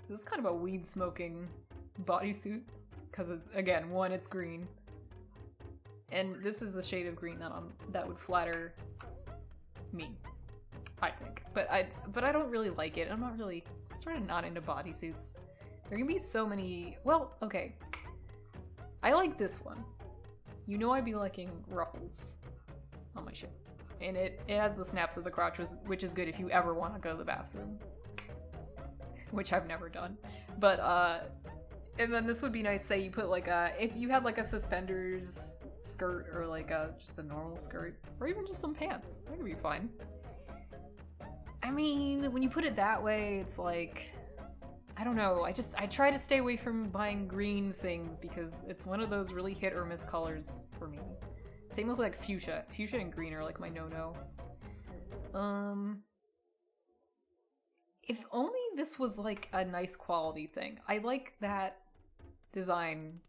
This is kind of a weed smoking bodysuit because it's, again, one, it's green. And this is a shade of green that would flatter me, I think. But I don't really like it. I'm sort of not into bodysuits. There can be so many. Well, okay. I like this one. You know I'd be liking ruffles on my shit. And it has the snaps of the crotch, which is good if you ever want to go to the bathroom. Which I've never done. But, and then this would be nice, say you put like if you had like a suspenders skirt or like just a normal skirt, or even just some pants, that could be fine. I mean, when you put it that way, it's like, I don't know, I try to stay away from buying green things because it's one of those really hit or miss colors for me. Same with like fuchsia. Fuchsia and green are like my no-no. If only this was like a nice quality thing. I like that design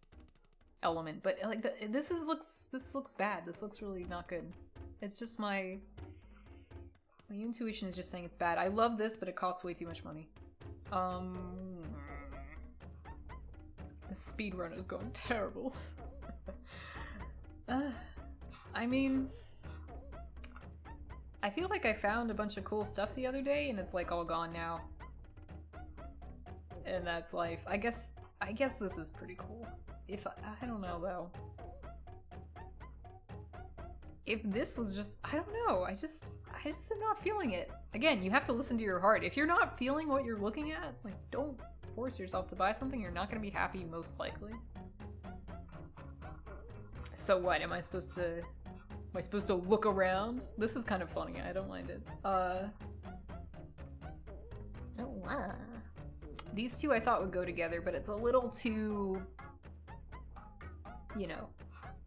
element, but like this looks bad. This looks really not good. It's just my My intuition is just saying it's bad. I love this, but it costs way too much money. The speedrun is going terrible. I mean, I feel like I found a bunch of cool stuff the other day and it's like all gone now. And that's life. I guess this is pretty cool. If I don't know though. If this was just, I don't know, I just am not feeling it. Again, you have to listen to your heart. If you're not feeling what you're looking at, like, don't force yourself to buy something you're not gonna be happy most likely. So what, am I supposed to look around? This is kind of funny, I don't mind it. Oh, wow. These two I thought would go together, but it's a little too, you know,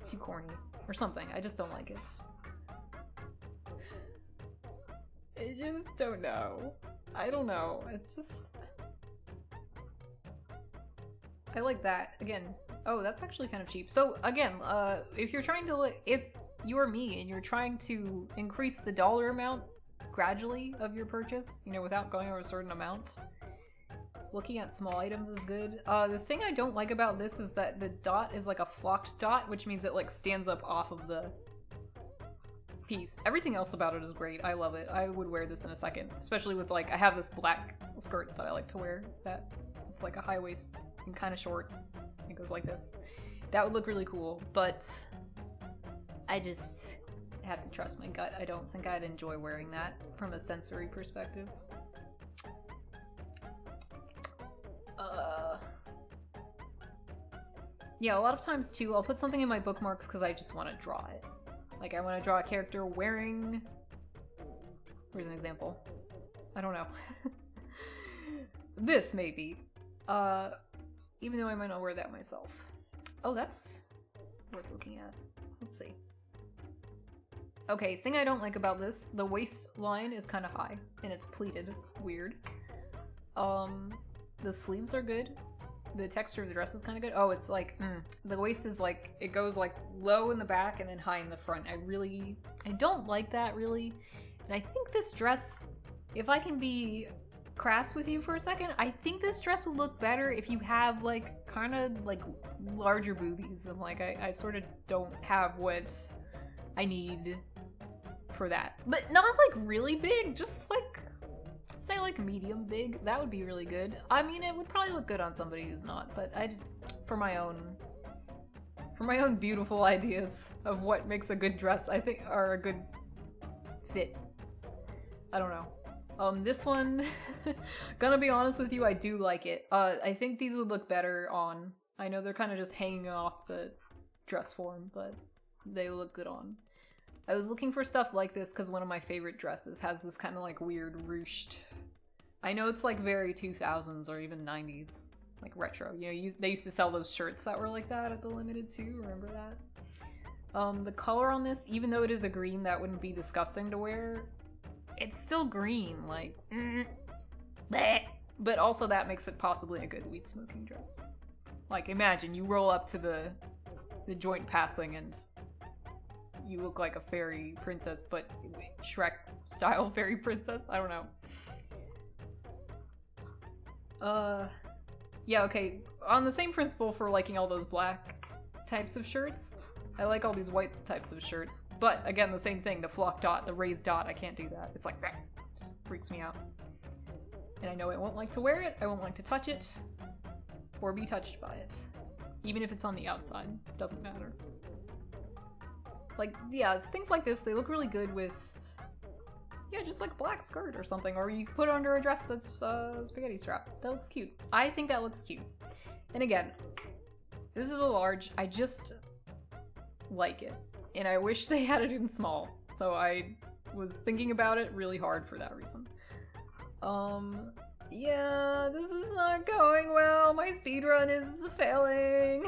it's too corny. Or something. I just don't like it. I just don't know. I don't know. It's just... I like that. Again. Oh, that's actually kind of cheap. So, again, if you're trying to... If you're me and you're trying to increase the dollar amount gradually of your purchase, you know, without going over a certain amount, looking at small items is good. The thing I don't like about this is that the dot is like a flocked dot, which means it like stands up off of the piece. Everything else about it is great. I love it. I would wear this in a second, especially with like, I have this black skirt that I like to wear that it's like a high waist and kind of short. It goes like this. That would look really cool, but I just have to trust my gut. I don't think I'd enjoy wearing that from a sensory perspective. Yeah, a lot of times too, I'll put something in my bookmarks because I just want to draw it. Like, I want to draw a character wearing... Where's an example? I don't know. This, maybe. Even though I might not wear that myself. Oh, that's worth looking at. Let's see. Okay, thing I don't like about this, the waistline is kind of high, and it's pleated. Weird. The sleeves are good. The texture of the dress is kind of good. Oh, it's like, the waist is like, it goes like low in the back and then high in the front. I don't like that really. And I think this dress, if I can be crass with you for a second, I think this dress would look better if you have like, kind of like larger boobies. And like, I sort of don't have what I need for that. But not like really big, just like, say like medium big. That would be really good. I mean, it would probably look good on somebody who's not, but I just, for my own beautiful ideas of what makes a good dress, I think, are a good fit. I don't know. This one, gonna be honest with you, I do like it. I think these would look better on, I know they're kind of just hanging off the dress form, but they look good on. I was looking for stuff like this because one of my favorite dresses has this kind of like weird ruched. I know it's like very 2000s or even 90s, like retro. You know, they used to sell those shirts that were like that at the Limited too. Remember that? The color on this, even though it is a green that wouldn't be disgusting to wear, it's still green. Like, bleh. But also that makes it possibly a good weed smoking dress. Like, imagine you roll up to the joint passing and you look like a fairy princess, but Shrek style fairy princess? I don't know. Yeah, okay. On the same principle for liking all those black types of shirts, I like all these white types of shirts. But again, the same thing, the flock dot, the raised dot, I can't do that. It's like, just freaks me out. And I know I won't like to wear it, I won't like to touch it, or be touched by it. Even if it's on the outside, doesn't matter. Like, yeah, it's things like this, they look really good with, yeah, just like a black skirt or something, or you put it under a dress that's spaghetti strap. That looks cute. I think that looks cute. And again, this is a large, I just like it. And I wish they had it in small, so I was thinking about it really hard for that reason. Yeah, this is not going well. My speedrun is failing.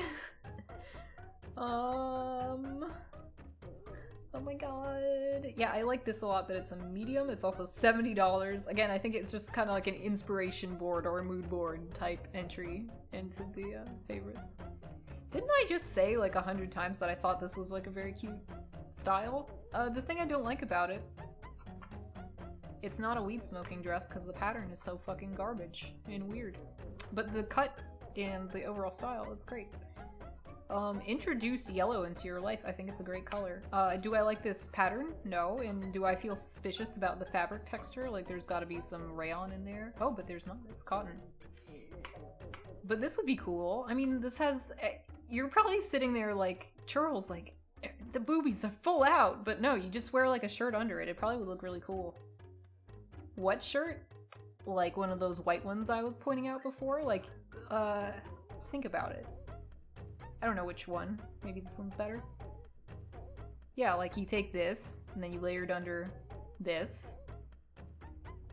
Oh my god. Yeah, I like this a lot, but it's a medium. It's also $70. Again, I think it's just kind of like an inspiration board or a mood board type entry into the favorites. Didn't I just say like 100 times that I thought this was like a very cute style? The thing I don't like about it it's not a weed smoking dress because the pattern is so fucking garbage and weird. But the cut and the overall style, it's great. Introduce yellow into your life. I think it's a great color. Do I like this pattern? No. And do I feel suspicious about the fabric texture? Like there's gotta be some rayon in there. Oh, but there's not. It's cotton. But this would be cool. I mean, this has... You're probably sitting there like, Churls, like, the boobies are full out. But no, you just wear like a shirt under it. It probably would look really cool. What shirt? Like one of those white ones I was pointing out before? Like, think about it. I don't know which one. Maybe this one's better. Yeah, like you take this, and then you layer it under this.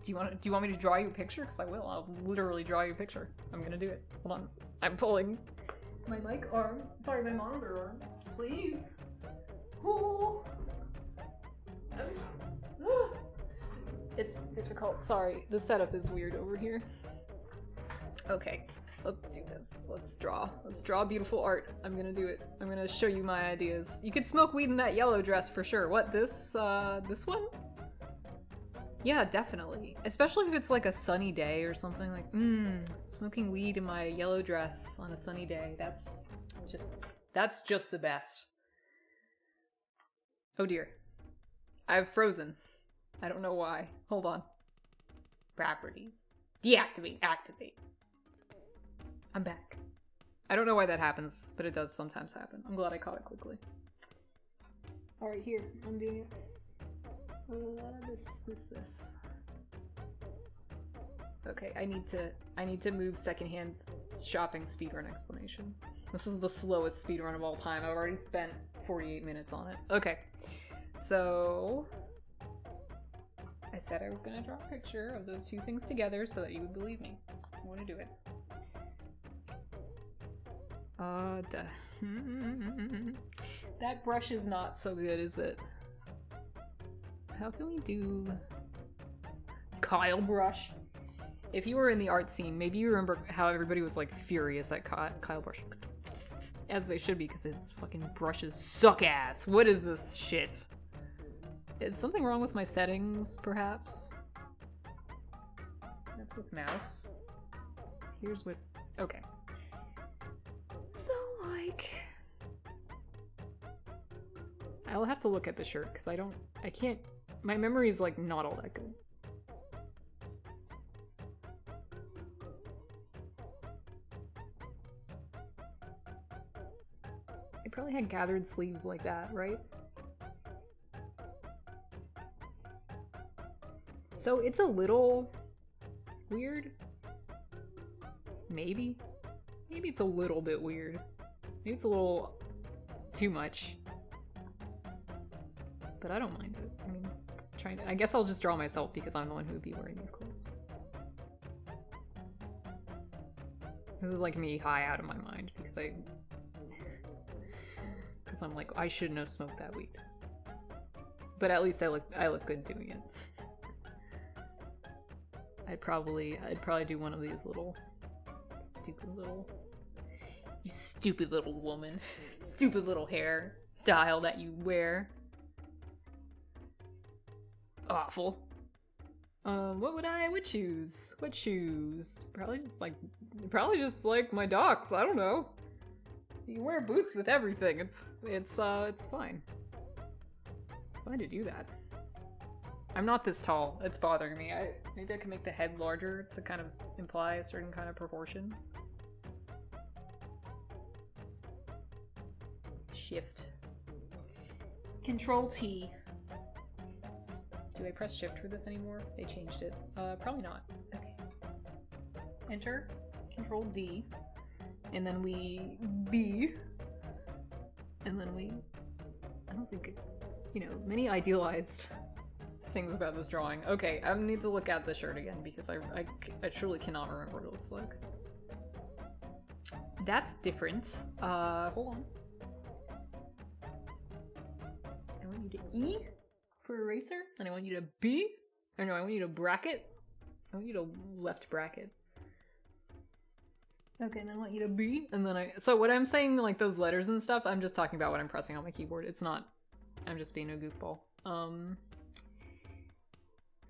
Do you want me to draw you a picture? Because I will. I'll literally draw you a picture. I'm gonna do it. Hold on. I'm pulling my mic arm. Sorry, my monitor arm. Please. Ooh. It's difficult. Sorry. The setup is weird over here. Okay. Let's do this. Let's draw. Let's draw beautiful art. I'm gonna do it. I'm gonna show you my ideas. You could smoke weed in that yellow dress for sure. What, this one? Yeah, definitely. Especially if it's like a sunny day or something like, smoking weed in my yellow dress on a sunny day. That's just the best. Oh dear. I've frozen. I don't know why. Hold on. Properties. Deactivate. Activate. I'm back. I don't know why that happens, but it does sometimes happen. I'm glad I caught it quickly. Alright, here. I'm doing it. This. Okay, I need to move secondhand shopping speedrun explanation. This is the slowest speedrun of all time. I've already spent 48 minutes on it. Okay, so I said I was gonna draw a picture of those two things together so that you would believe me. So I'm gonna do it. That brush is not so good, is it? How can we do Kyle brush? If you were in the art scene, maybe you remember how everybody was like furious at Kyle brush. As they should be, because his fucking brushes suck ass. What is this shit? Is something wrong with my settings, perhaps? That's with mouse. Here's with... Okay. So, like... I'll have to look at the shirt, because I can't... My memory is, like, not all that good. I probably had gathered sleeves like that, right? So it's a little weird. Maybe. Maybe it's a little bit weird. Maybe it's a little too much. But I don't mind it. I mean, I guess I'll just draw myself because I'm the one who would be wearing these clothes. This is like me high out of my mind because I'm like, I shouldn't have smoked that weed. But at least I look good doing it. I'd probably do one of these little you stupid little woman. Stupid little hair style that you wear. Awful. What would I choose? What shoes? Probably just like my docs. I don't know. You wear boots with everything. It's fine. It's fine to do that. I'm not this tall. It's bothering me. Maybe I can make the head larger to kind of imply a certain kind of proportion. Shift. Control T. Do I press shift for this anymore? They changed it. Probably not. Okay. Enter. Control D. And then we B. And then we... I don't think... many idealized things about this drawing. Okay, I need to look at the shirt again because I truly cannot remember what it looks like. That's different. Hold on. I want you to E for eraser, and I want you to B. Or no, I want you to bracket. I want you to left bracket. Okay, and then I want you to B, and then so when I'm saying like those letters and stuff, I'm just talking about what I'm pressing on my keyboard. It's not, I'm just being a goofball.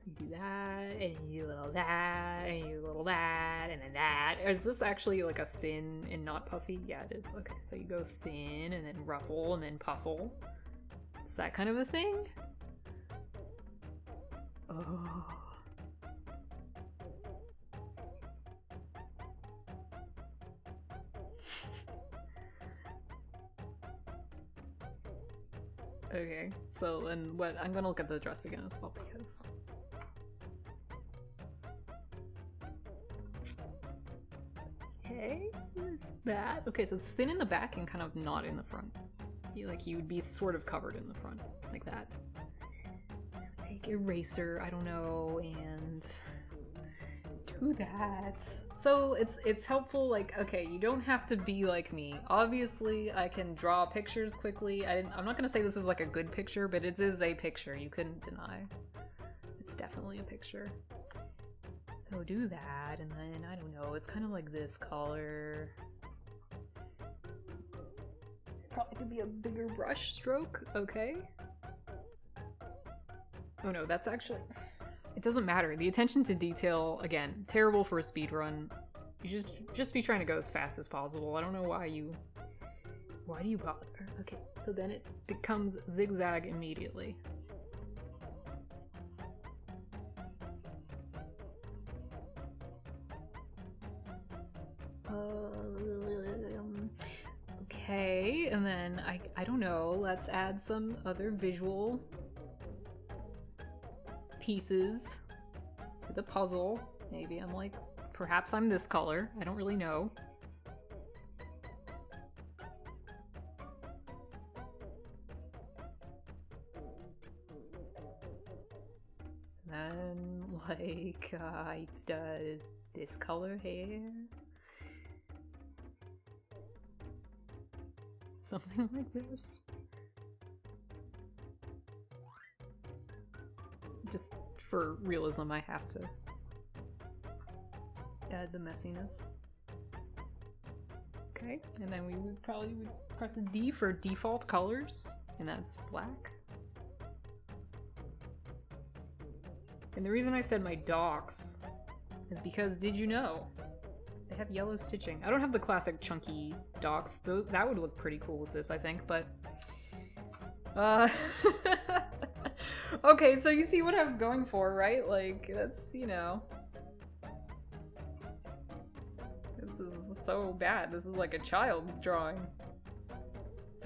So you do that, and you do a little that, and you do a little that, and then that. Is this actually like a thin and not puffy? Yeah, it is. Okay, so you go thin, and then ruffle, and then puffle. It's that kind of a thing? Oh. Okay, so and what I'm gonna look at the dress again as well because okay, is that okay? So it's thin in the back and kind of not in the front. You would be sort of covered in the front like that. Take eraser, I don't know, and do that. So it's helpful, like, okay, you don't have to be like me. Obviously, I can draw pictures quickly. I'm not gonna say this is like a good picture, but it is a picture. You couldn't deny. It's definitely a picture. So do that, and then, I don't know, it's kind of like this color. Probably could be a bigger brush stroke, okay. Oh no, that's actually... It doesn't matter. The attention to detail, again, terrible for a speedrun. You should just be trying to go as fast as possible. I don't know why do you bother? Okay, so then it becomes zigzag immediately. Okay, and then I don't know, let's add some other visual pieces to the puzzle. Maybe I'm like, perhaps I'm this color. I don't really know. Then, like, does this color here? Something like this. Just for realism, I have to add the messiness. Okay, and then we would probably press a D for default colors, and that's black. And the reason I said my docs is because, did you know? They have yellow stitching. I don't have the classic chunky docs. That would look pretty cool with this, I think, but... Okay, so you see what I was going for, right? Like, that's, you know... This is so bad. This is like a child's drawing.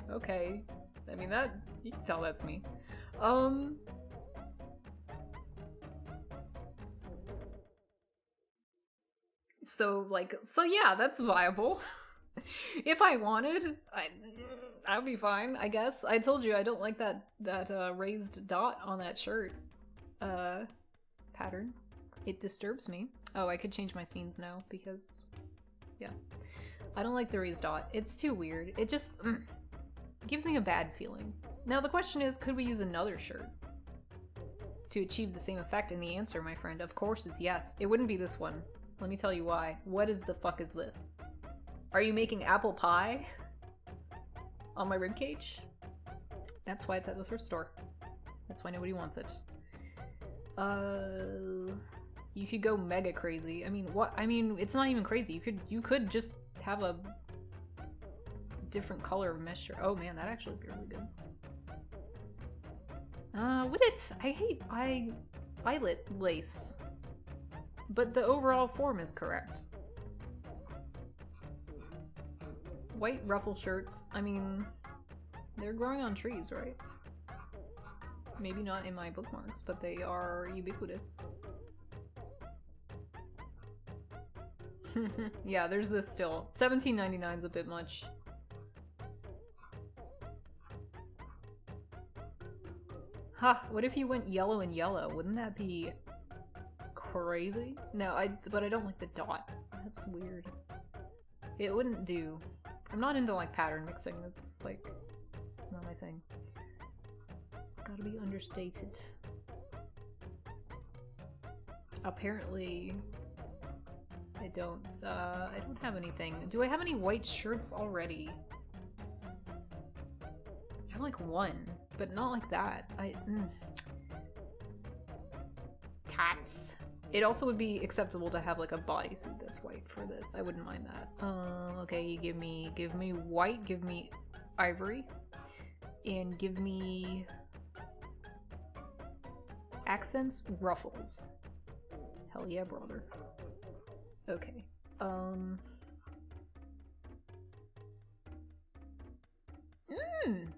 Okay. I mean, that... You can tell that's me. So yeah, that's viable. If I wanted, I'd be fine, I guess. I told you I don't like that raised dot on that shirt pattern. It disturbs me. Oh, I could change my scenes now because, yeah. I don't like the raised dot. It's too weird. It just gives me a bad feeling. Now the question is, could we use another shirt to achieve the same effect? And the answer, my friend, of course it's yes. It wouldn't be this one. Let me tell you why. What is the fuck is this? Are you making apple pie on my ribcage? That's why it's at the thrift store. That's why nobody wants it. You could go mega crazy. I mean, what? I mean, it's not even crazy. You could just have a different color of mesh shirt. Oh man, that actually would be really good. Would it? I hate violet lace. But the overall form is correct. White ruffle shirts, I mean, they're growing on trees, right? Maybe not in my bookmarks, but they are ubiquitous. Yeah, there's this still. $17.99 is a bit much. Ha! What if you went yellow and yellow? Wouldn't that be crazy? No, but I don't like the dot. That's weird. It wouldn't do. I'm not into like pattern mixing. That's like, it's not my thing. It's gotta be understated. Apparently, I don't have anything. Do I have any white shirts already? I have like one, but not like that. tops. It also would be acceptable to have like a bodysuit that's white for this. I wouldn't mind that. Okay, give me white, give me ivory, and give me accents, ruffles. Hell yeah, brother. Okay.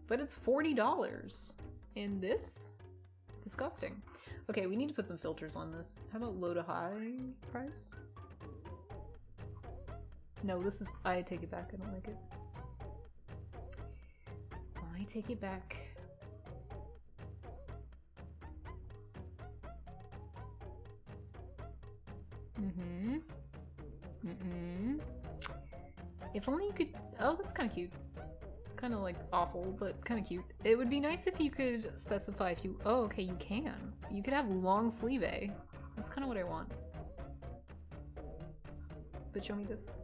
But it's $40. And this? Disgusting. Okay, we need to put some filters on this. How about low to high price? No, this is... I take it back. I don't like it. I take it back. If only you could... Oh, that's kind of cute. It's kind of like awful, but kind of cute. It would be nice if you could specify if you... Oh, okay, you can. You could have long sleeve A. That's kind of what I want. But show me this.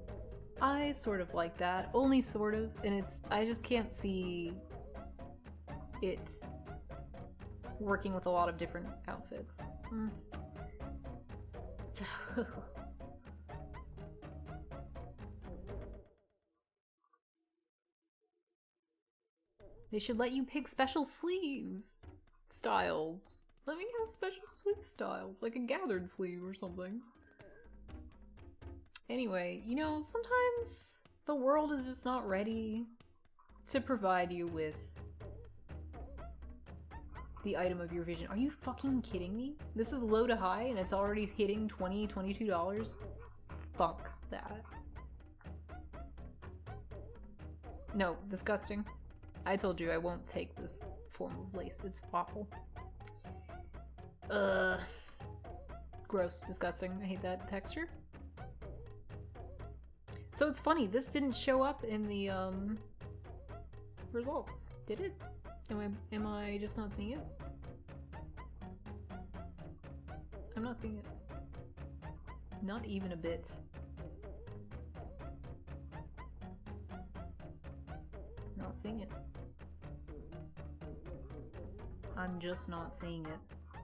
I sort of like that. Only sort of. And it's... I just can't see it working with a lot of different outfits. They should let you pick special sleeves styles. Let me have special sleeve styles, like a gathered sleeve or something. Anyway, you know, sometimes the world is just not ready to provide you with the item of your vision. Are you fucking kidding me? This is low to high and it's already hitting $20, $22? Fuck that. No, disgusting. I told you I won't take this form of lace. It's awful. Gross, disgusting. I hate that texture. So it's funny, this didn't show up in the results, did it? Am I just not seeing it? I'm not seeing it. Not even a bit. Not seeing it. I'm just not seeing it.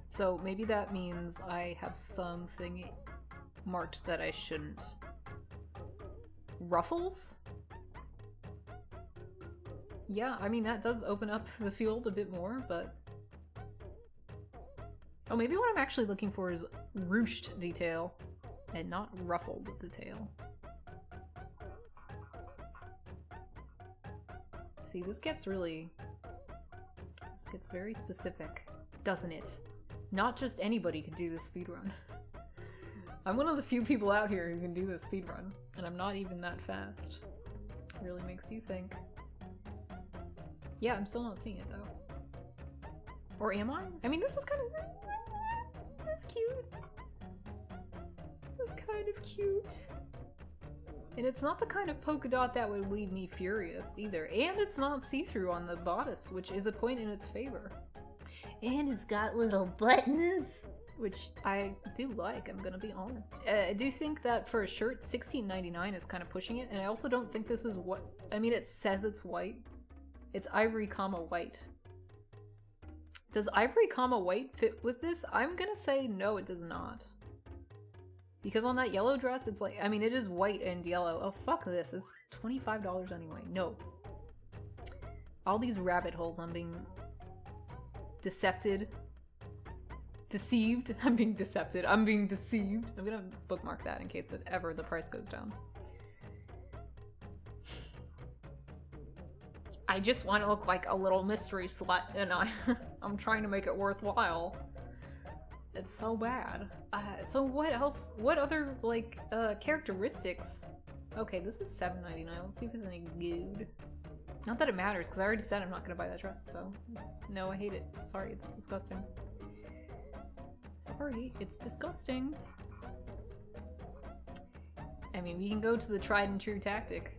So maybe that means I have something marked that I shouldn't. Ruffles? Yeah, I mean that does open up the field a bit more, but... Oh, maybe what I'm actually looking for is ruched detail, and not ruffled detail. See, this gets really... This gets very specific, doesn't it? Not just anybody can do this speedrun. I'm one of the few people out here who can do this speedrun, and I'm not even that fast. It really makes you think. Yeah, I'm still not seeing it though. Or am I? I mean, this is kind of... This is cute. This is kind of cute. And it's not the kind of polka dot that would leave me furious either. And it's not see-through on the bodice, which is a point in its favor. And it's got little buttons, which I do like, I'm gonna be honest. I do think that for a shirt, $16.99 is kind of pushing it, and I also don't think this is what... I mean, it says it's white. It's ivory comma white. Does ivory comma white fit with this? I'm gonna say no, it does not. Because on that yellow dress, it's like... I mean, it is white and yellow. Oh, fuck this. It's $25 anyway. No. All these rabbit holes I'm being... Decepted. Deceived. I'm being decepted. I'm being deceived. I'm gonna bookmark that in case that ever the price goes down. I just want to look like a little mystery slut, and I'm trying to make it worthwhile. It's so bad. So what else? What other, like, characteristics? Okay, this is $7.99. Let's see if it's any good. Not that it matters, because I already said I'm not gonna buy that dress, so... No, I hate it. Sorry, it's disgusting. Sorry, it's disgusting. I mean, we can go to the tried and true tactic.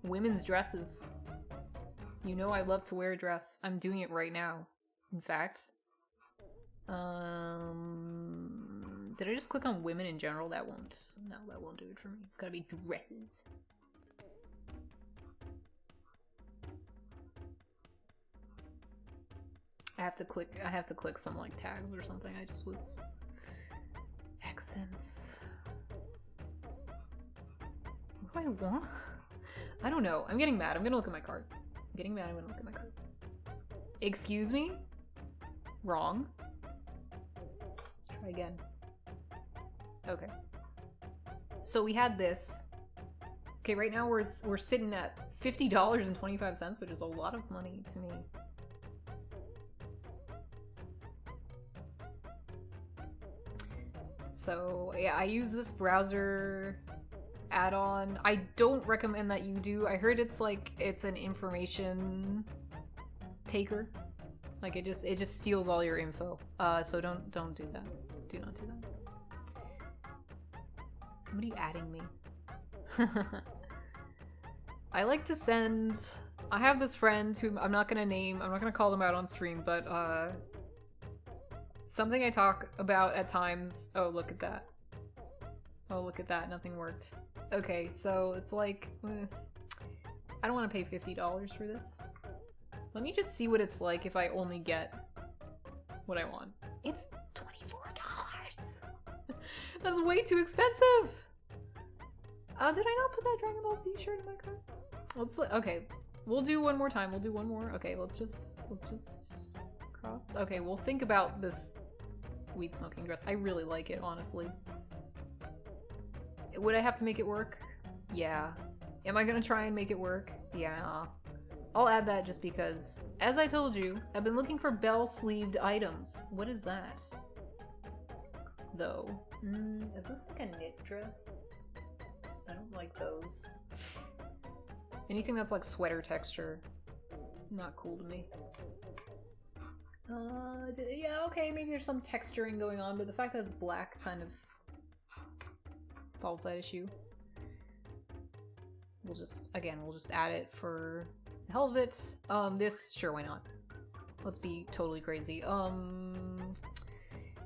Women's dresses. You know I love to wear a dress. I'm doing it right now, in fact. Did I just click on women in general? That won't... No, that won't do it for me. It's gotta be dresses. I have to click some like tags or something. I just was accents. What do I want? I don't know. I'm getting mad. I'm gonna look at my card. I'm getting mad. I'm gonna look at my card. Excuse me? Wrong. Try again. Okay. So we had this. Okay, right now we're sitting at $50.25, which is a lot of money to me. So yeah, I use this browser add-on. I don't recommend that you do. I heard it's like it's an information taker. Like it just steals all your info. So don't do that. Do not do that. Somebody adding me. I like to send. I have this friend who I'm not gonna name. I'm not gonna call them out on stream, but something I talk about at times. Oh, look at that. Oh, look at that. Nothing worked. Okay, so it's like I don't want to pay $50 for this. Let me just see what it's like if I only get what I want. It's $24. That's way too expensive. Did I not put that Dragon Ball Z shirt in my cart? Okay, we'll do one more time. We'll do one more. Okay, let's just cross. Okay, we'll think about this weed smoking dress. I really like it, honestly. Would I have to make it work? Yeah. Am I gonna try and make it work? Yeah. I'll add that just because, as I told you, I've been looking for bell-sleeved items. What is that? Though. Is this like a knit dress? I don't like those. Anything that's like sweater texture, not cool to me. Yeah, okay, maybe there's some texturing going on, but the fact that it's black kind of solves that issue. We'll just add it for the hell of it. This, sure, why not? Let's be totally crazy.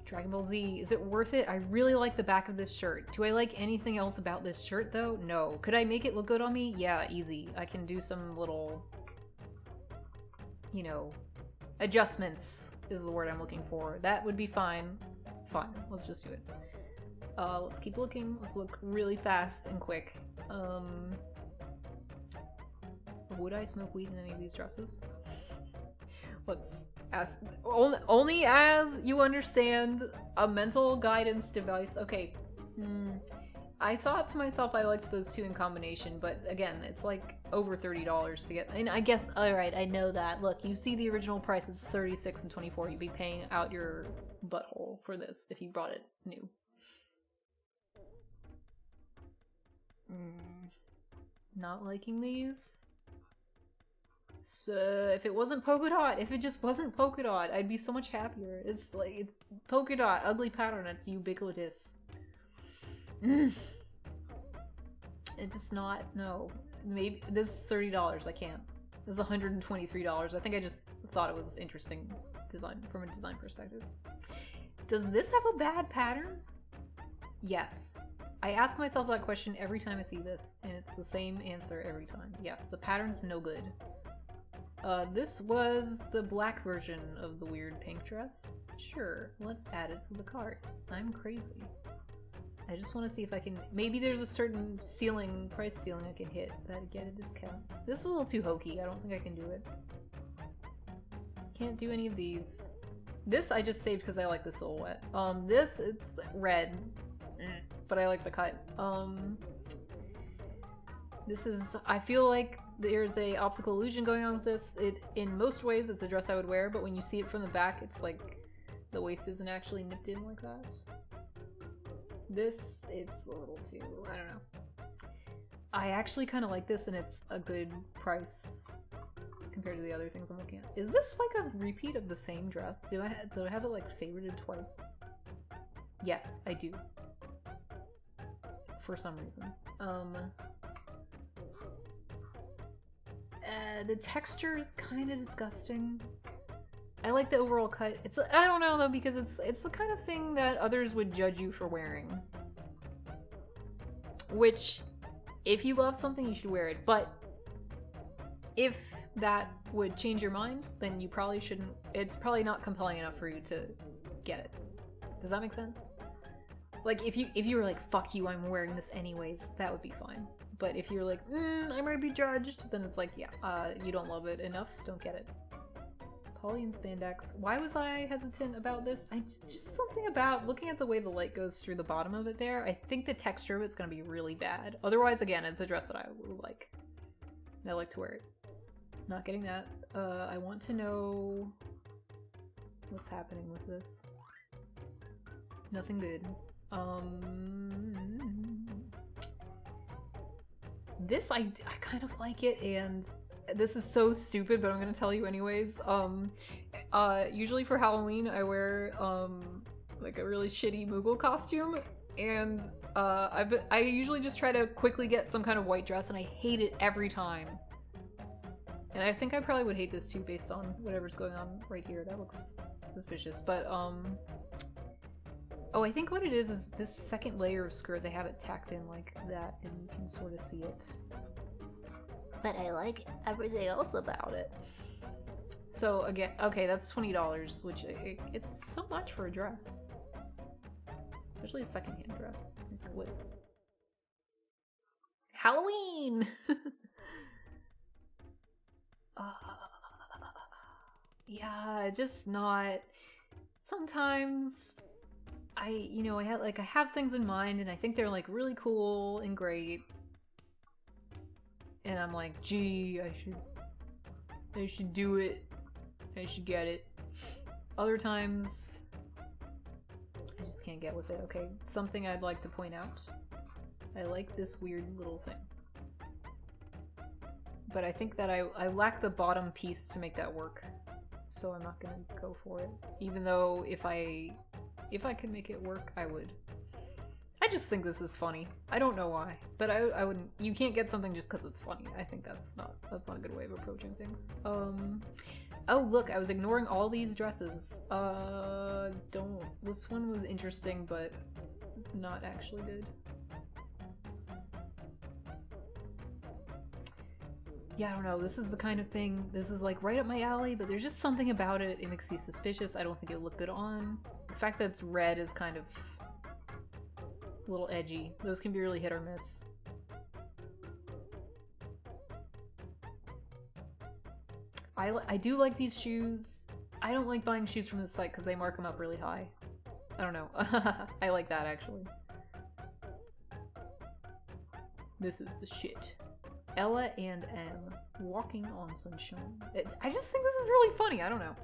Dragon Ball Z, is it worth it? I really like the back of this shirt. Do I like anything else about this shirt though? No. Could I make it look good on me? Yeah, easy. I can do some little, you know, adjustments is the word I'm looking for. That would be fine. Fine, let's just do it. Let's keep looking. Let's look really fast and quick. Would I smoke weed in any of these dresses? Let's ask. Only as you understand a mental guidance device. Okay. I thought to myself I liked those two in combination, but again, it's like over $30 to get. And I guess, alright, I know that. Look, you see the original price is $36 and $24. You'd be paying out your butthole for this if you bought it new. Not liking these? So, if it wasn't polka dot, if it just wasn't polka dot, I'd be so much happier. It's like, it's polka dot, ugly pattern, it's ubiquitous. It's just not, no. Maybe, this is $30, I can't. This is $123, I think I just thought it was interesting design, from a design perspective. Does this have a bad pattern? Yes. I ask myself that question every time I see this, and it's the same answer every time. Yes, the pattern's no good. This was the black version of the weird pink dress. Sure, let's add it to the cart. I'm crazy. I just want to see if I can... Maybe there's a certain ceiling, price ceiling I can hit that get a discount. This is a little too hokey. I don't think I can do it. Can't do any of these. This I just saved because I like the silhouette. This, it's red. But I like the cut. This is, I feel like there's a optical illusion going on with this. In most ways, it's a dress I would wear, but when you see it from the back, it's like the waist isn't actually nipped in like that. This, it's a little too, I don't know. I actually kind of like this, and it's a good price compared to the other things I'm looking at. Is this like a repeat of the same dress? Do I have it like favorited twice? Yes, I do. For some reason. The texture is kind of disgusting. I like the overall cut. It's, I don't know though, because it's the kind of thing that others would judge you for wearing. Which, if you love something, you should wear it. But if that would change your mind, then you probably shouldn't. It's probably not compelling enough for you to get it. Does that make sense? Like, if you were like, fuck you, I'm wearing this anyways, that would be fine. But if you're like, I might be judged, then it's like, yeah, you don't love it enough, don't get it. Poly and spandex. Why was I hesitant about this? Just something about looking at the way the light goes through the bottom of it there. I think the texture of it's gonna be really bad. Otherwise, again, it's a dress that I would like. I like to wear it. Not getting that. I want to know what's happening with this. Nothing good. This, I kind of like it, and this is so stupid, but I'm gonna tell you anyways. Usually for Halloween, I wear, like a really shitty Moogle costume, and, I usually just try to quickly get some kind of white dress, and I hate it every time. And I think I probably would hate this too, based on whatever's going on right here. That looks suspicious, but, oh, I think what it is this second layer of skirt, they have it tacked in like that, and you can sort of see it. But I like everything else about it. So again, okay, that's $20, which it's so much for a dress. Especially a secondhand dress. What? Halloween! Yeah, just not... Sometimes... I have things in mind and I think they're like really cool and great. And I'm like, gee, I should do it. I should get it. Other times, I just can't get with it. Okay, something I'd like to point out. I like this weird little thing. But I think that I lack the bottom piece to make that work. So I'm not gonna go for it. Even though if I could make it work, I would. I just think this is funny. I don't know why, but I wouldn't. You can't get something just because it's funny. I think that's not a good way of approaching things. Oh look, I was ignoring all these dresses. Don't. This one was interesting, but not actually good. Yeah, I don't know. This is the kind of thing. This is like right up my alley, but there's just something about it. It makes me suspicious. I don't think it'll look good on. The fact that it's red is kind of a little edgy. Those can be really hit or miss. I do like these shoes. I don't like buying shoes from this site because they mark them up really high. I don't know. I like that actually. This is the shit. Ella and M walking on sunshine. I just think this is really funny. I don't know.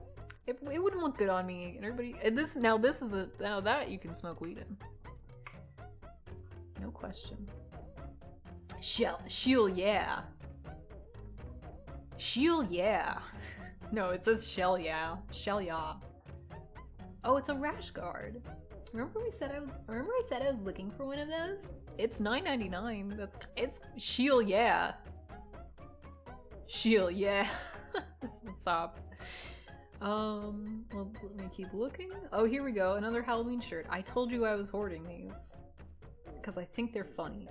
It wouldn't look good on me and everybody. And now that you can smoke weed in. No question. Shell, yeah. Shell, yeah. No, it says shell, yeah. Shell, yeah. Oh, it's a rash guard. Remember I said I was looking for one of those? It's $9.99. It's Shell, yeah. Shell, yeah. Stop. Well, let me keep looking. Oh, here we go. Another Halloween shirt. I told you I was hoarding these. Because I think they're funny.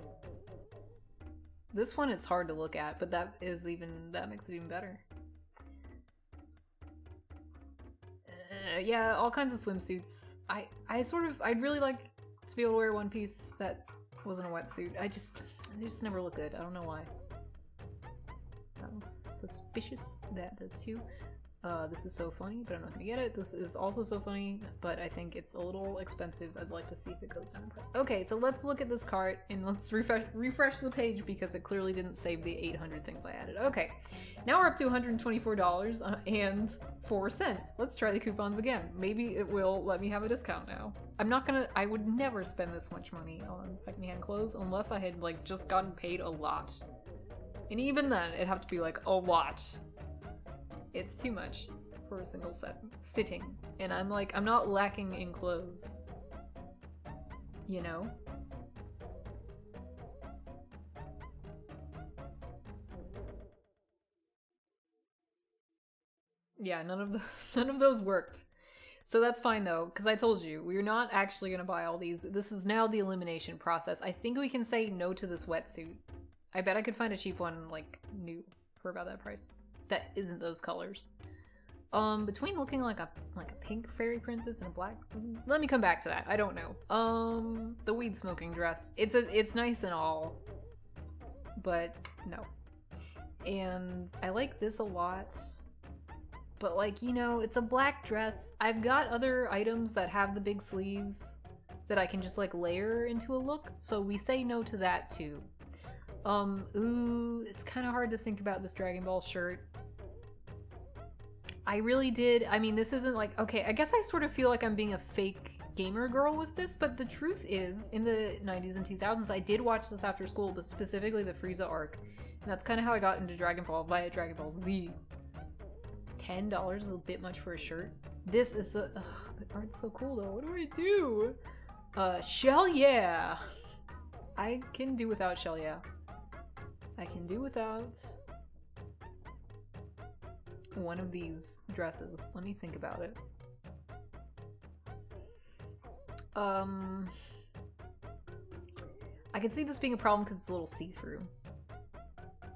This one is hard to look at, but that makes it even better. Yeah, all kinds of swimsuits. I'd really like to be able to wear one piece that wasn't a wetsuit. They just never look good. I don't know why. That looks suspicious. That does too. This is so funny, but I'm not gonna get it. This is also so funny, but I think it's a little expensive. I'd like to see if it goes down in price. Okay, so let's look at this cart and let's refresh the page because it clearly didn't save the 800 things I added. Okay, now we're up to $124 and 4 cents. Let's try the coupons again. Maybe it will let me have a discount now. I would never spend this much money on secondhand clothes unless I had like just gotten paid a lot. And even then, it'd have to be like a lot. It's too much for a single sitting. And I'm not lacking in clothes. You know? Yeah, none of those worked. So that's fine though, because I told you, we're not actually gonna buy all these. This is now the elimination process. I think we can say no to this wetsuit. I bet I could find a cheap one, like, new, for about that price. That isn't those colors. Between looking like a pink fairy princess and a black, let me come back to that. I don't know. The weed smoking dress. It's nice and all, but no. And I like this a lot, but like, you know, it's a black dress. I've got other items that have the big sleeves that I can just like layer into a look, so we say no to that too. Ooh, it's kind of hard to think about this Dragon Ball shirt. I really did. I mean, this isn't like, okay, I guess I sort of feel like I'm being a fake gamer girl with this, but the truth is, in the 90s and 2000s, I did watch this after school, but specifically the Frieza arc. And that's kind of how I got into Dragon Ball via Dragon Ball Z. $10 is a bit much for a shirt. This is the art's so cool though. What do I do? Shell yeah! I can do without Shell yeah. I can do without one of these dresses. Let me think about it. I can see this being a problem because it's a little see-through.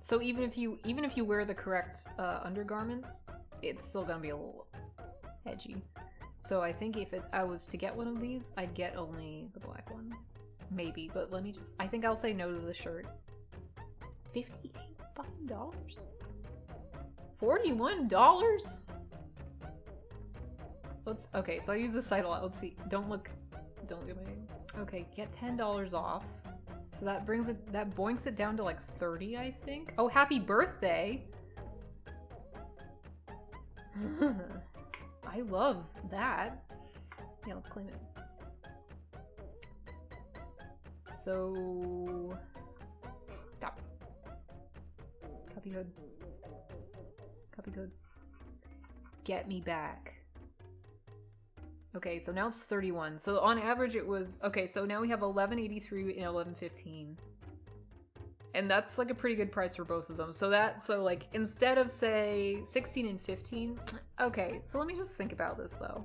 So even if you wear the correct undergarments, it's still gonna be a little edgy. So I think if I was to get one of these, I'd get only the black one. Maybe, but let me just, I think I'll say no to the shirt. $58 fucking dollars? $41? Okay, so I use this site a lot. Let's see. Don't look at my name. Okay, get $10 off. So that boinks it down to like 30, I think. Oh, happy birthday! I love that. Yeah, let's claim it. So... Stop. Copy code. Copy code. Get me back. Okay, so now it's 31. So on average it was... Okay, so now we have 1183 and 1115. And that's like a pretty good price for both of them. So like instead of say 16 and 15... Okay, so let me just think about this though.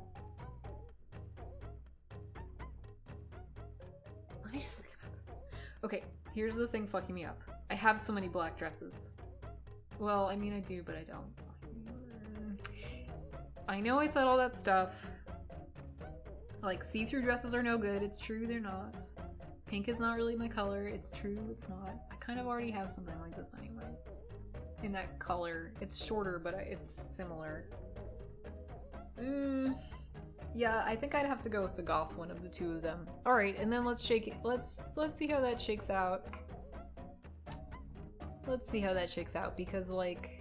Let me just think about this. Okay, here's the thing fucking me up. I have so many black dresses. Well, I mean I do, but I don't. I know I said all that stuff. Like, see-through dresses are no good. It's true, they're not. Pink is not really my color. It's true, it's not. I kind of already have something like this anyways. In that color. It's shorter, but it's similar. Yeah, I think I'd have to go with the goth one of the two of them. Alright, and then let's shake it. Let's see how that shakes out. Let's see how that shakes out, because like...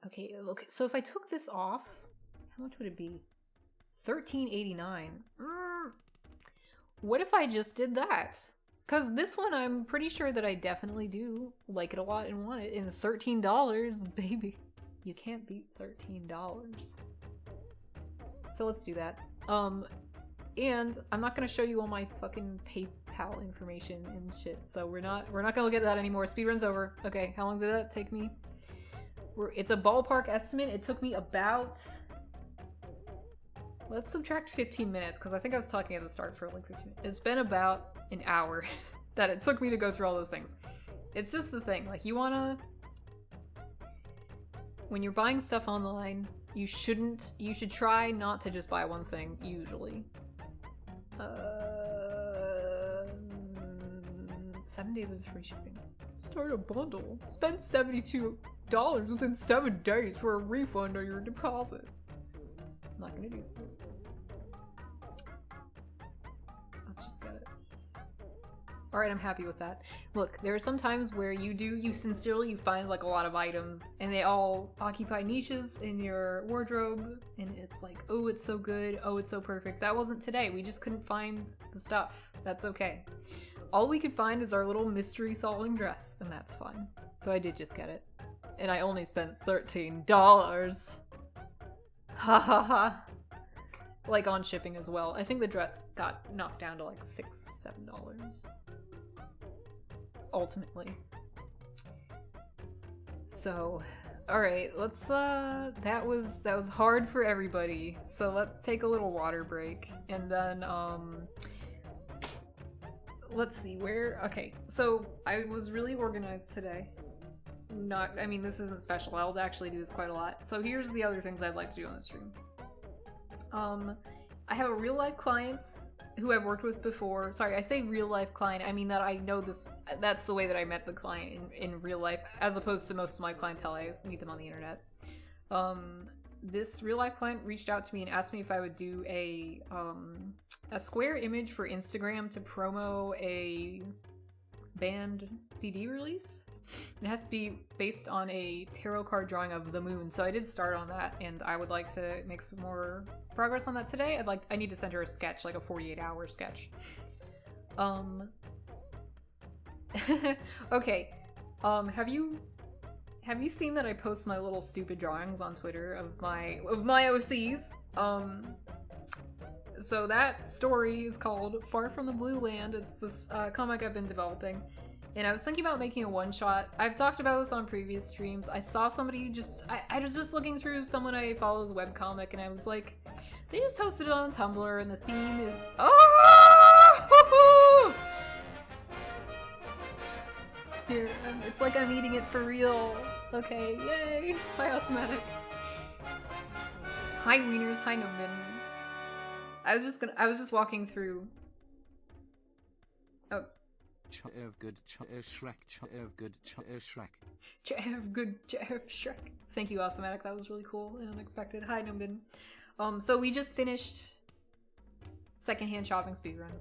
Okay, so if I took this off, how much would it be? $13.89. What if I just did that? Because this one I'm pretty sure that I definitely do like it a lot and want it. And $13, baby. You can't beat $13. So let's do that. And I'm not gonna show you all my fucking PayPal information and shit. So we're not gonna look at that anymore. Speedrun's over. Okay, how long did that take me? It's a ballpark estimate. It took me about... Let's subtract 15 minutes, because I think I was talking at the start for like 15 minutes. It's been about an hour that it took me to go through all those things. It's just the thing, like you wanna... When you're buying stuff online, you should try not to just buy one thing, usually. 7 days of free shipping. Start a bundle. Spend $72 within 7 days for a refund on your deposit. I'm not gonna do that. Let's just get it. Alright, I'm happy with that. Look, there are some times where you sincerely find like a lot of items and they all occupy niches in your wardrobe and it's like, oh, it's so good, oh, it's so perfect. That wasn't today. We just couldn't find the stuff. That's okay. All we could find is our little mystery solving dress, and that's fun. So I did just get it. And I only spent $13. Ha ha ha. Like on shipping as well. I think the dress got knocked down to like $6, $7. Ultimately. So, alright, let's that was hard for everybody. So let's take a little water break and then let's see, okay, so I was really organized today. not, I mean, this isn't special. I'll actually do this quite a lot. So here's the other things I'd like to do on the stream. I have a real life client who I've worked with before. Sorry, I say real life client. I mean that I know this, that's the way that I met the client in real life, as opposed to most of my clientele. I meet them on the internet. This real life client reached out to me and asked me if I would do a Square image for Instagram to promo a band CD release. It has to be based on a tarot card drawing of the moon, so I did start on that, and I would like to make some more progress on that today. I need to send her a sketch, like a 48-hour sketch. Okay. Have you seen that I post my little stupid drawings on Twitter of my OCs? So that story is called Far from the Blue Land. It's this comic I've been developing. And I was thinking about making a one-shot. I've talked about this on previous streams. I saw somebody I was just looking through someone I follow's webcomic, and I was like, they just posted it on Tumblr, and the theme is... Oh! Here, it's like I'm eating it for real. Okay, yay! Hi, Osmatic. Hi, Wieners. Hi, Nomin. I was just walking through... Oh. Good Shrek. Shrek. Thank you, Awesomatic. That was really cool and unexpected. Hi, Numbin. So we just finished secondhand shopping speedrun,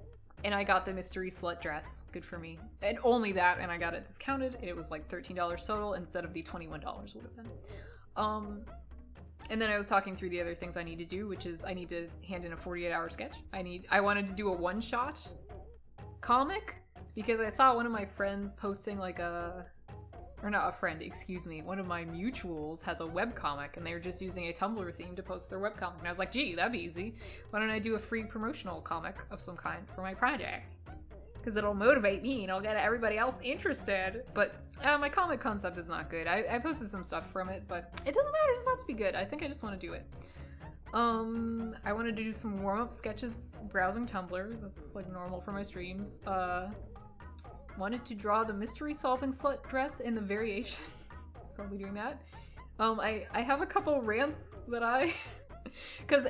and I got the mystery slut dress. Good for me. And only that, and I got it discounted. It was like $13 total instead of the $21 would have been. And then I was talking through the other things I need to do, which is I need to hand in a 48-hour sketch. I wanted to do a one-shot comic, because I saw one of my friends posting like or not a friend, excuse me, one of my mutuals has a webcomic, and they were just using a Tumblr theme to post their webcomic. And I was like, gee, that'd be easy. Why don't I do a free promotional comic of some kind for my project? Because it'll motivate me and I'll get everybody else interested. But my comic concept is not good. I posted some stuff from it, but it doesn't matter, it doesn't have to be good. I think I just want to do it. I wanted to do some warm-up sketches browsing Tumblr. That's like normal for my streams. Wanted to draw the mystery solving slut dress in the variation. So I'll be doing that. I have a couple rants that I... Because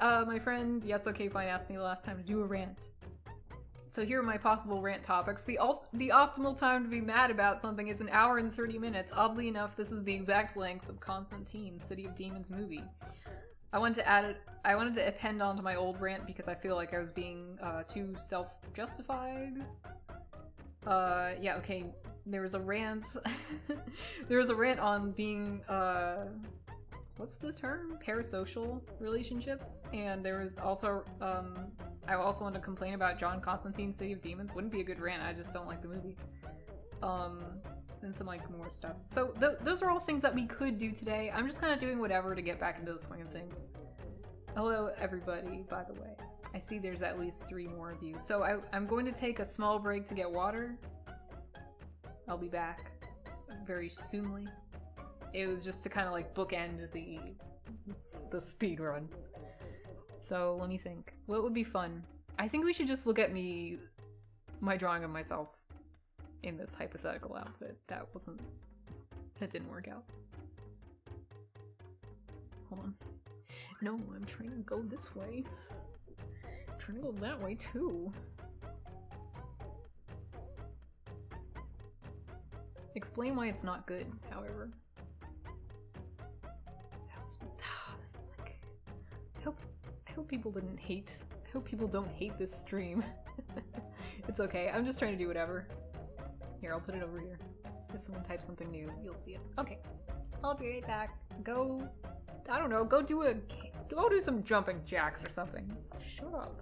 my friend Yes Okay Fine asked me last time to do a rant. So here are my possible rant topics. The optimal time to be mad about something is 1 hour and 30 minutes. Oddly enough, this is the exact length of Constantine, City of Demons movie. I wanted to append onto my old rant because I feel like I was being too self-justified. Yeah, okay. There was a rant. There was a rant on being, what's the term? Parasocial relationships. And there was also, I also wanted to complain about John Constantine's City of Demons. Wouldn't be a good rant, I just don't like the movie. And some, like, more stuff. So, those are all things that we could do today. I'm just kind of doing whatever to get back into the swing of things. Hello, everybody, by the way. I see there's at least 3 more of you. So I'm going to take a small break to get water. I'll be back very soonly. It was just to kind of like bookend the speed run. So let me think. What would be fun? I think we should just look at my drawing of myself in this hypothetical outfit. That didn't work out. Hold on. No, I'm trying to go this way. I'm trying to go that way too. Explain why it's not good, however. This is like, I hope people didn't hate. I hope people don't hate this stream. It's okay, I'm just trying to do whatever. Here, I'll put it over here. If someone types something new, you'll see it. Okay, I'll be right back. Go, I don't know, go do some jumping jacks or something. Shut up.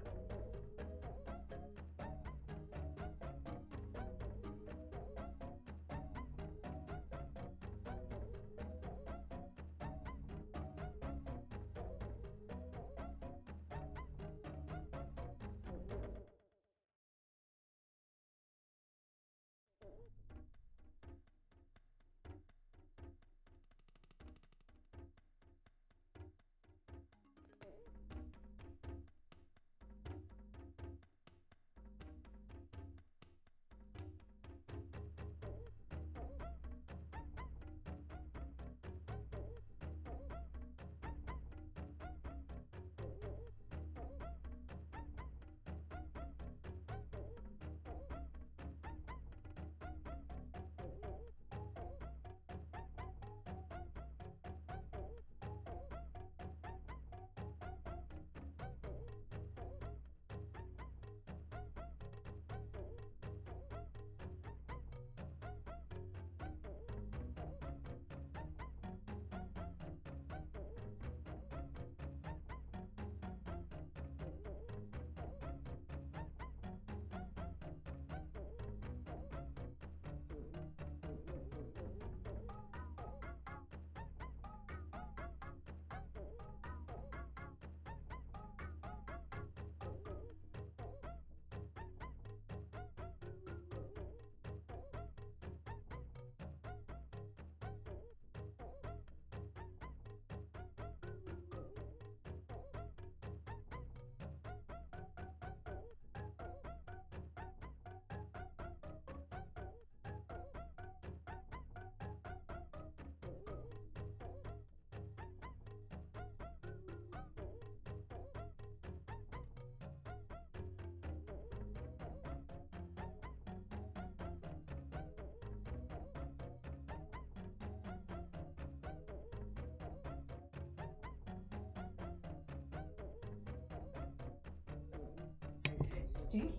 Stinky.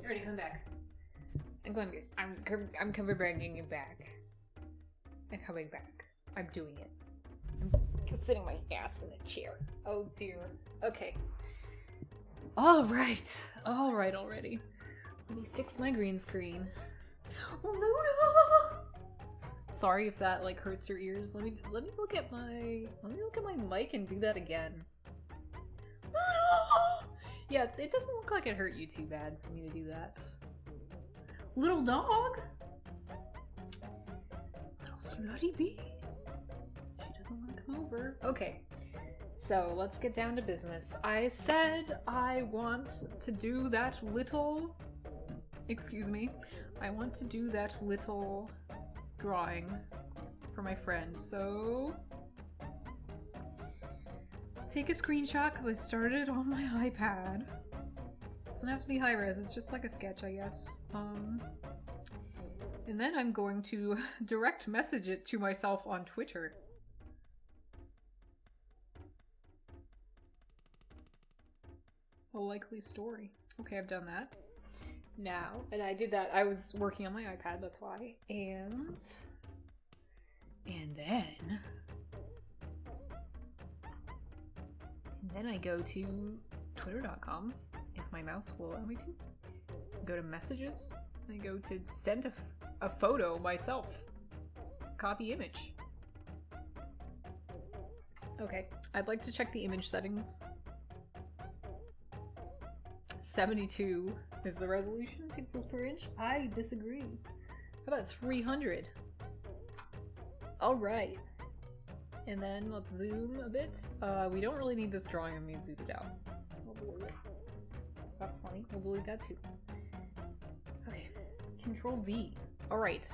Already come back. I'm going. I'm coming bringing you back. I'm coming back. I'm doing it. I'm sitting my ass in the chair. Oh dear. Okay. All right. All right already. Let me fix my green screen. Luna! Sorry if that like hurts your ears. Let me look at my mic and do that again. Luna! Yeah, it doesn't look like it hurt you too bad for me to do that. Little dog? Little slutty bee? She doesn't want to come over. Okay, so let's get down to business. I said I want to do that little... Excuse me. I want to do that little drawing for my friend, so... Take a screenshot because I started it on my iPad. Doesn't have to be high res, it's just like a sketch, I guess. And then I'm going to direct message it to myself on Twitter. A likely story. Okay, I've done that. Now, and I did that, I was working on my iPad, that's why. And then I go to twitter.com, if my mouse will allow me to. Go to messages, I go to send a photo myself. Copy image. Okay, I'd like to check the image settings. 72 is the resolution, pixels per inch? I disagree. How about 300? Alright. And then let's zoom a bit. We don't really need this drawing of me zoomed out. I'll delete it. That's funny. We'll delete that too. Okay. Control V. Alright.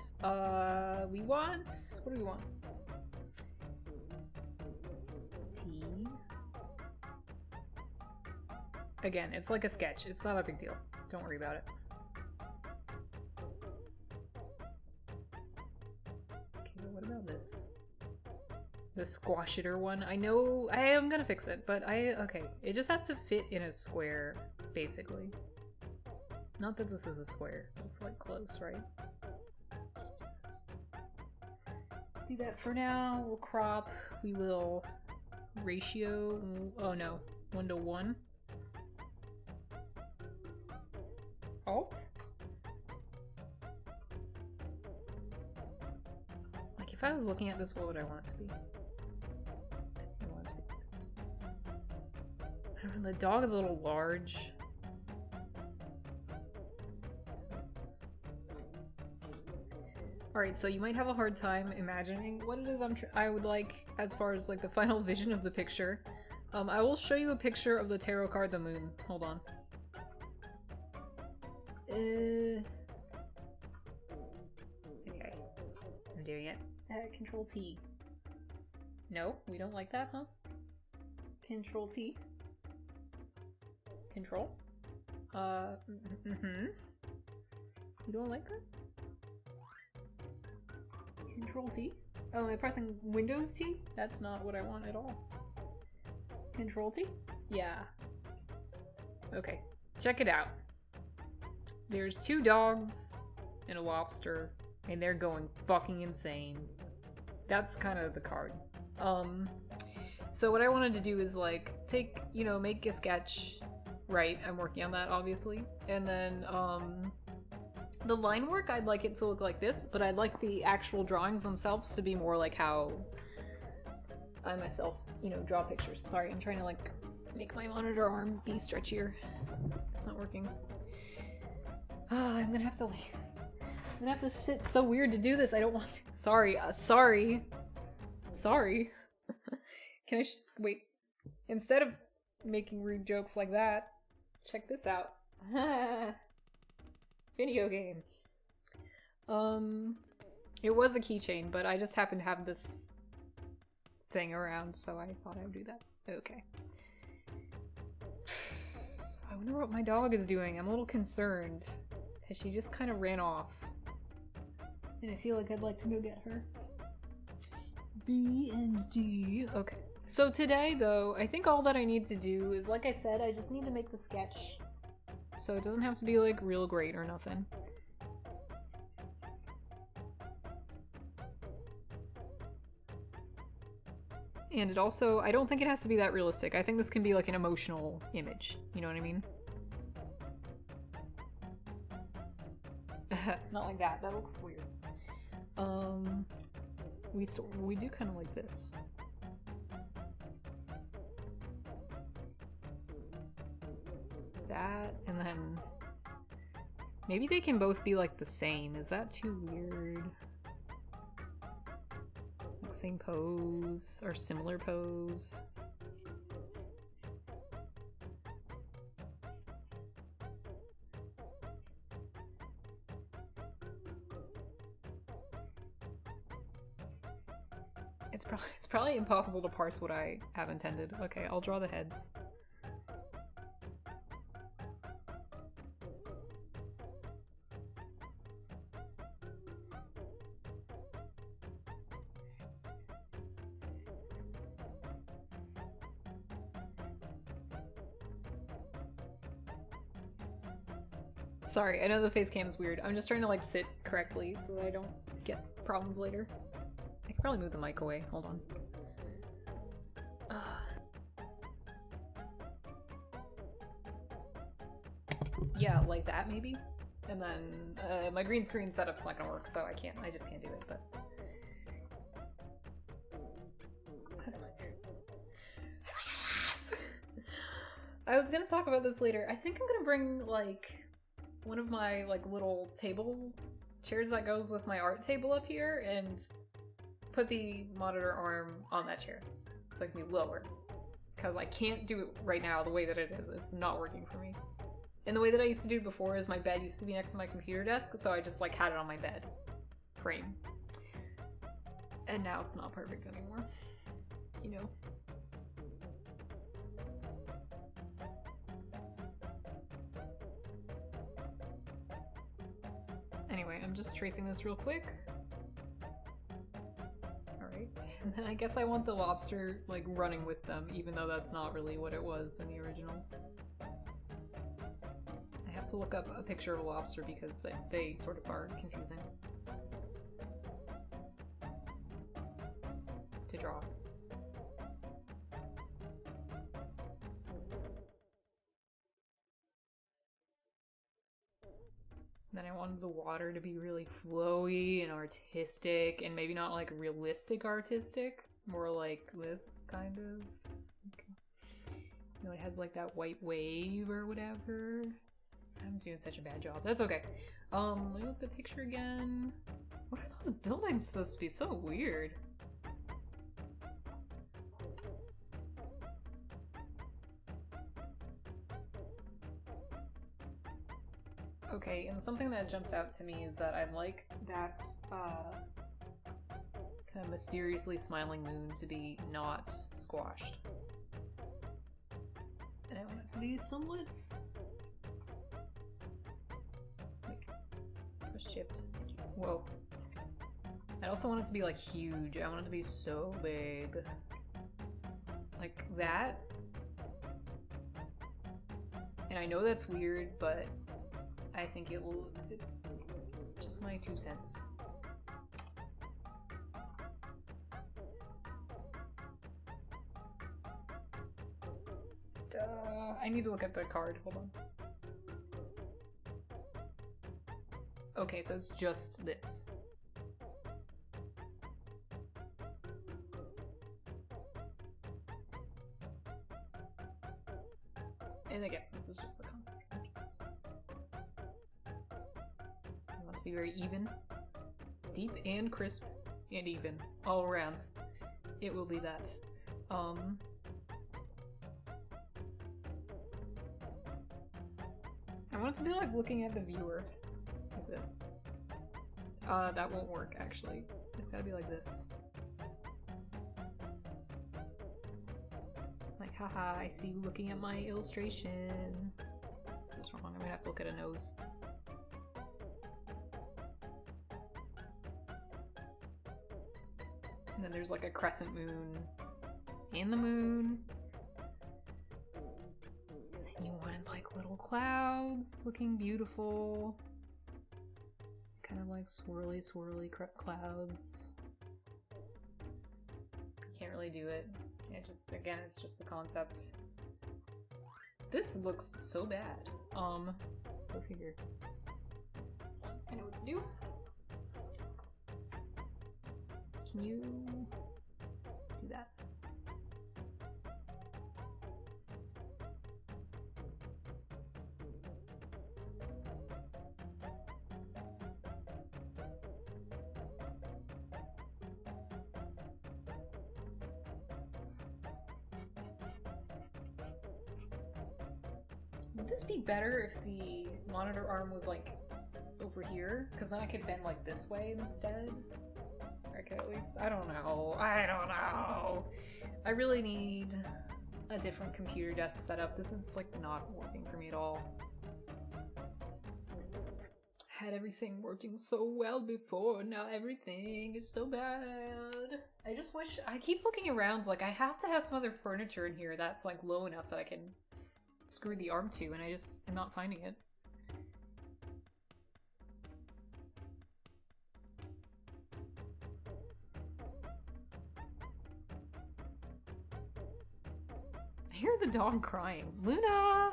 We want... What do we want? T. Again, it's like a sketch. It's not a big deal. Don't worry about it. Okay, what about this? The squash-iter one. I know I am gonna fix it, but okay. It just has to fit in a square, basically. Not that this is a square. It's like close, right? Let's just do this. Do that for now. We'll crop. We will ratio. Oh no. 1:1. Alt? Like if I was looking at this, what would I want it to be? I want it to be this. I don't know, the dog is a little large. Alright, so you might have a hard time imagining what it is I would like as far as like the final vision of the picture. I will show you a picture of the tarot card, the moon. Hold on. Okay. I'm doing it. Control T. No, we don't like that, huh? Control T. Control? You don't like that? Control T? Oh, am I pressing Windows T? That's not what I want at all. Control T? Yeah. Okay. Check it out. There's 2 dogs and a lobster, and they're going fucking insane. That's kind of the card. So what I wanted to do is like take, you know, make a sketch. Right, I'm working on that obviously. And then the line work, I'd like it to look like this, but I'd like the actual drawings themselves to be more like how I myself, you know, draw pictures. Sorry, I'm trying to like make my monitor arm be stretchier. It's not working. I'm gonna have to like, I'm gonna have to sit so weird to do this. I don't want to. Sorry, sorry. Can I wait? Instead of making rude jokes like that, check this out. Video game. It was a keychain, but I just happened to have this thing around, so I thought I'd do that. Okay. I wonder what my dog is doing. I'm a little concerned. Because she just kind of ran off. And I feel like I'd like to go get her. B and D. Okay. So today, though, I think all that I need to do is, like I said, I just need to make the sketch. So it doesn't have to be, like, real great or nothing. And it also, I don't think it has to be that realistic. I think this can be, like, an emotional image. You know what I mean? Not like that. That looks weird. We do kind of like this. That, and then maybe they can both be like the same. Is that too weird? Like same pose or similar pose. It's probably impossible to parse what I have intended. Okay, I'll draw the heads. Sorry, I know the face cam is weird. I'm just trying to like sit correctly so that I don't get problems later. I can probably move the mic away. Hold on. Yeah, like that maybe? And then my green screen setup's not gonna work, so I just can't do it, but... I was gonna talk about this later. I think I'm gonna bring, like, one of my, like, little table chairs that goes with my art table up here and put the monitor arm on that chair so it can be lower. Because I can't do it right now the way that it is. It's not working for me. And the way that I used to do it before is my bed used to be next to my computer desk, so I just, like, had it on my bed frame. And now it's not perfect anymore. You know? Anyway, I'm just tracing this real quick. Alright. And then I guess I want the lobster, like, running with them, even though that's not really what it was in the original. I have to look up a picture of a lobster because they sort of are confusing to draw. Then I wanted the water to be really flowy and artistic, and maybe not like realistic artistic, more like this kind of. You know, it has like that white wave or whatever. I'm doing such a bad job. That's okay. Let me look at the picture again. What are those buildings supposed to be? So weird. Okay, and something that jumps out to me is that I like that kind of mysteriously smiling moon to be not squashed. And I want it to be somewhat like push chipped. Whoa. I also want it to be like huge. I want it to be so big. Like that. And I know that's weird, but I think it will... just my 2 cents. I need to look at the card. Hold on. Okay, so it's just this. And again, this is just the concept. Be very even, deep and crisp, and even all around. It will be that. I want it to be like looking at the viewer, like this. That won't work actually. It's gotta be like this. Like, haha, I see you looking at my illustration. Hold on, I'm gonna have to look at a nose. And then there's like a crescent moon in the moon. And you want like little clouds looking beautiful. Kind of like swirly, swirly clouds. Can't really do it. Again, it's just a concept. This looks so bad. Go figure. I know what to do. Can you do that? Would this be better if the monitor arm was like over here? Because then I could bend like this way instead. Or I could at least, I don't know. I really need a different computer desk setup. This is like not working for me at all. Had everything working so well before, now everything is so bad. I just wish, I keep looking around like I have to have some other furniture in here that's like low enough that I can screw the arm to, and I just am not finding it. I hear the dog crying. Luna! I'm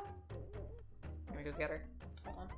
gonna go get her. Hold on.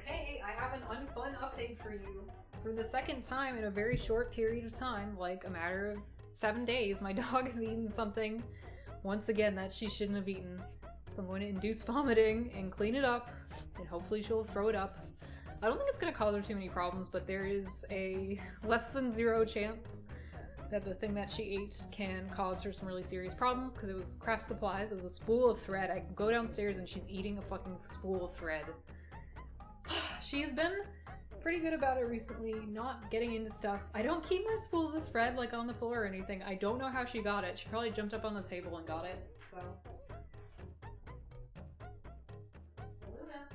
Okay, I have an unfun update for you. For the second time in a very short period of time, like a matter of 7 days, my dog has eaten something, once again, that she shouldn't have eaten. So I'm going to induce vomiting and clean it up, and hopefully she'll throw it up. I don't think it's going to cause her too many problems, but there is a less than 0 chance that the thing that she ate can cause her some really serious problems, because it was craft supplies. It was a spool of thread. I go downstairs and she's eating a fucking spool of thread. She's been pretty good about it recently, not getting into stuff. I don't keep my spools of thread like on the floor or anything. I don't know how she got it. She probably jumped up on the table and got it, so. Luna.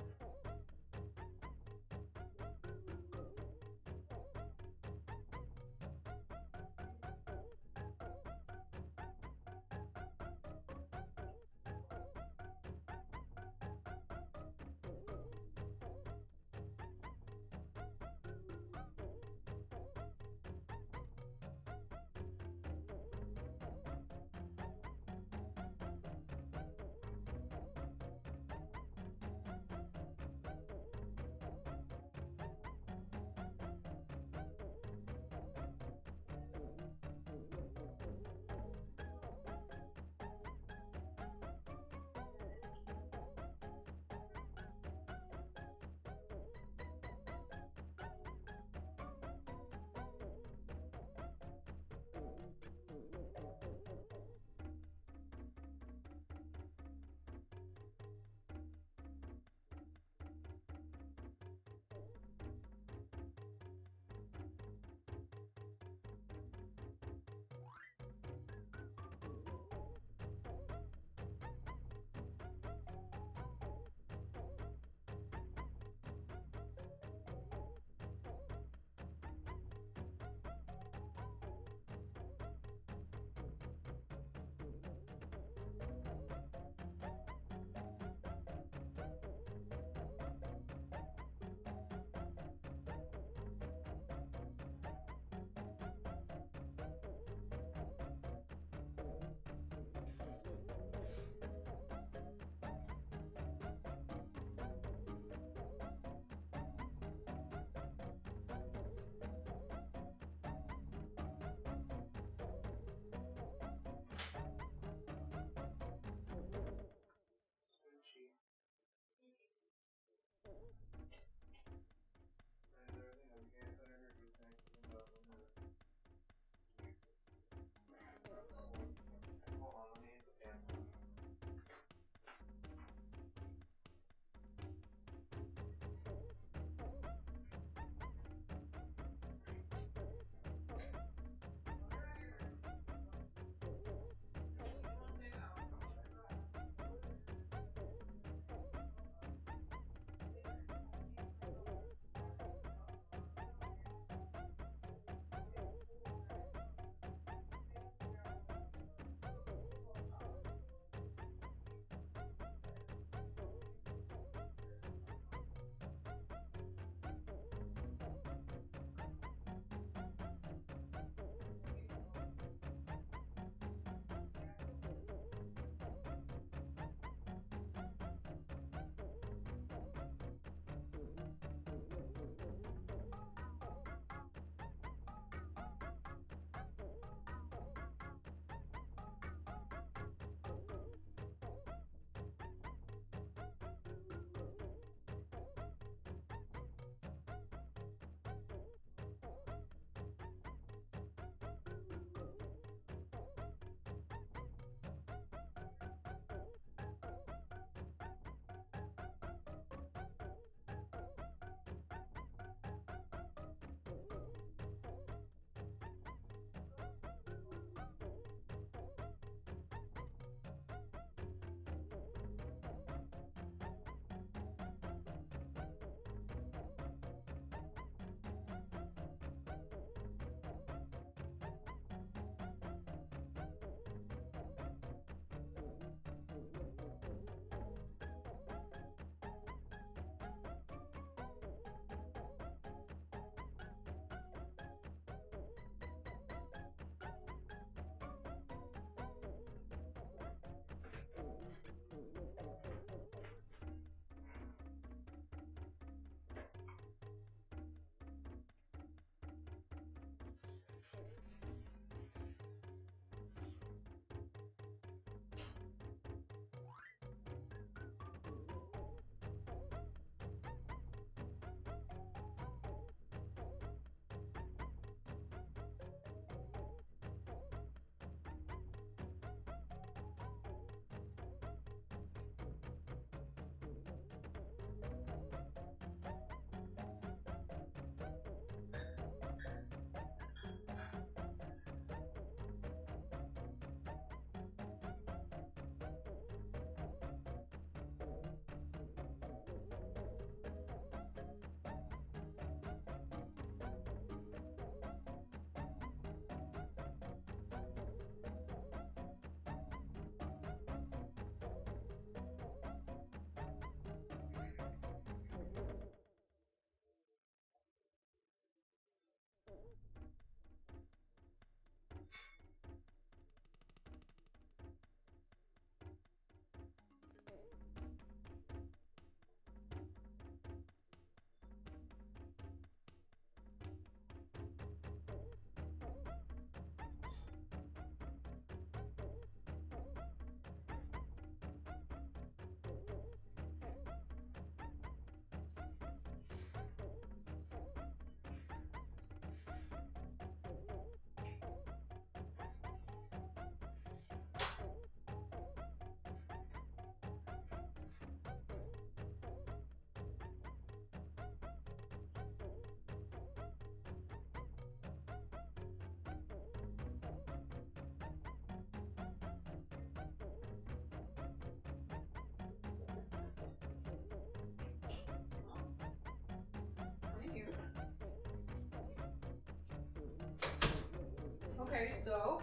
Okay, so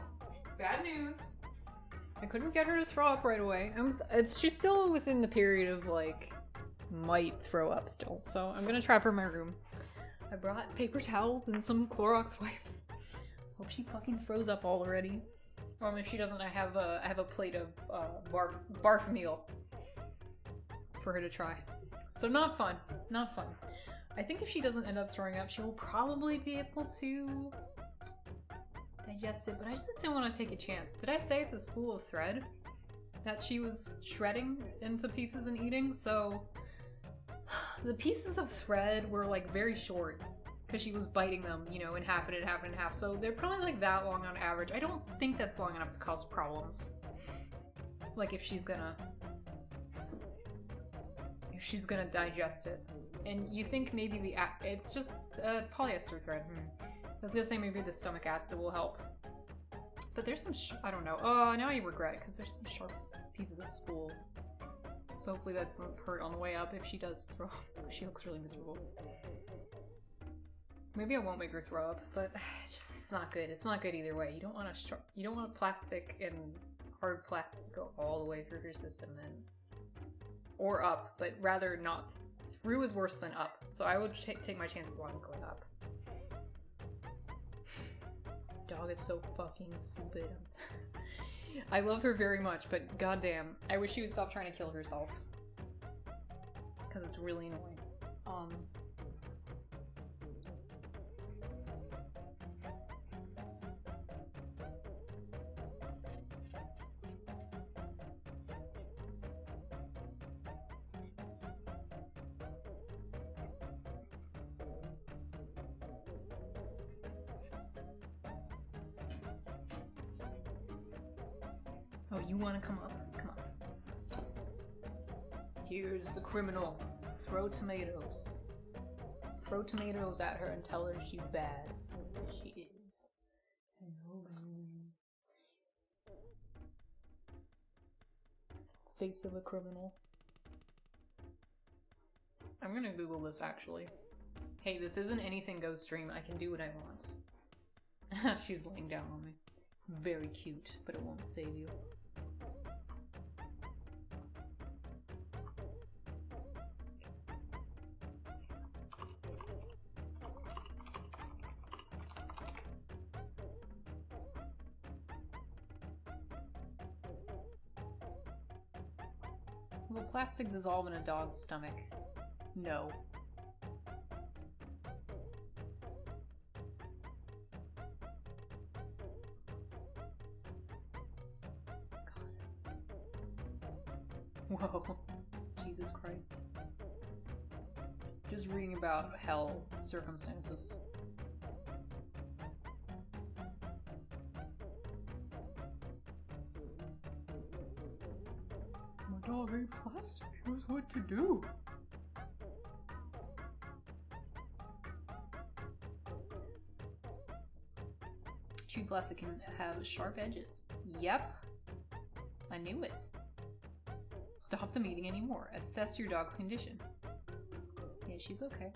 bad news. I couldn't get her to throw up right away. She's still within the period of like might throw up still, so I'm gonna trap her in my room. I brought paper towels and some Clorox wipes. Hope she fucking throws up already. Or if she doesn't, I have a plate of barf meal for her to try. So not fun, not fun. I think if she doesn't end up throwing up, she will probably be able to digest it, but I just didn't want to take a chance. Did I say it's a spool of thread that she was shredding into pieces and eating? So the pieces of thread were like very short because she was biting them, you know, in half and in half and in half. So they're probably like that long on average. I don't think that's long enough to cause problems. Like if she's gonna digest it. And you think maybe it's just, it's polyester thread. I was gonna say maybe the stomach acid will help. But there's some, I don't know. Oh, now I regret it because there's some sharp pieces of spool. So hopefully that doesn't hurt on the way up if she does throw up. She looks really miserable. Maybe I won't make her throw up, but it's not good. It's not good either way. You don't want plastic and hard plastic go all the way through your system then. Or up, but rather not. Through is worse than up, so I would take my chances on going up. Dog is so fucking stupid. I love her very much, but goddamn, I wish she would stop trying to kill herself. Because it's really annoying. Oh, you want to come up? Come on. Here's the criminal. Throw tomatoes. Throw tomatoes at her and tell her she's bad. She is. Hello. Face of a criminal. I'm gonna Google this actually. Hey, this isn't anything goes stream. I can do what I want. She's laying down on me. Very cute, but it won't save you. Will plastic dissolve in a dog's stomach? No. Whoa. Jesus Christ. Just reading about hell circumstances. My dog ate plastic. Here's what you do. Chewed plastic can have sharp edges. Yep. I knew it. Stop them eating anymore. Assess your dog's condition. Yeah, she's okay.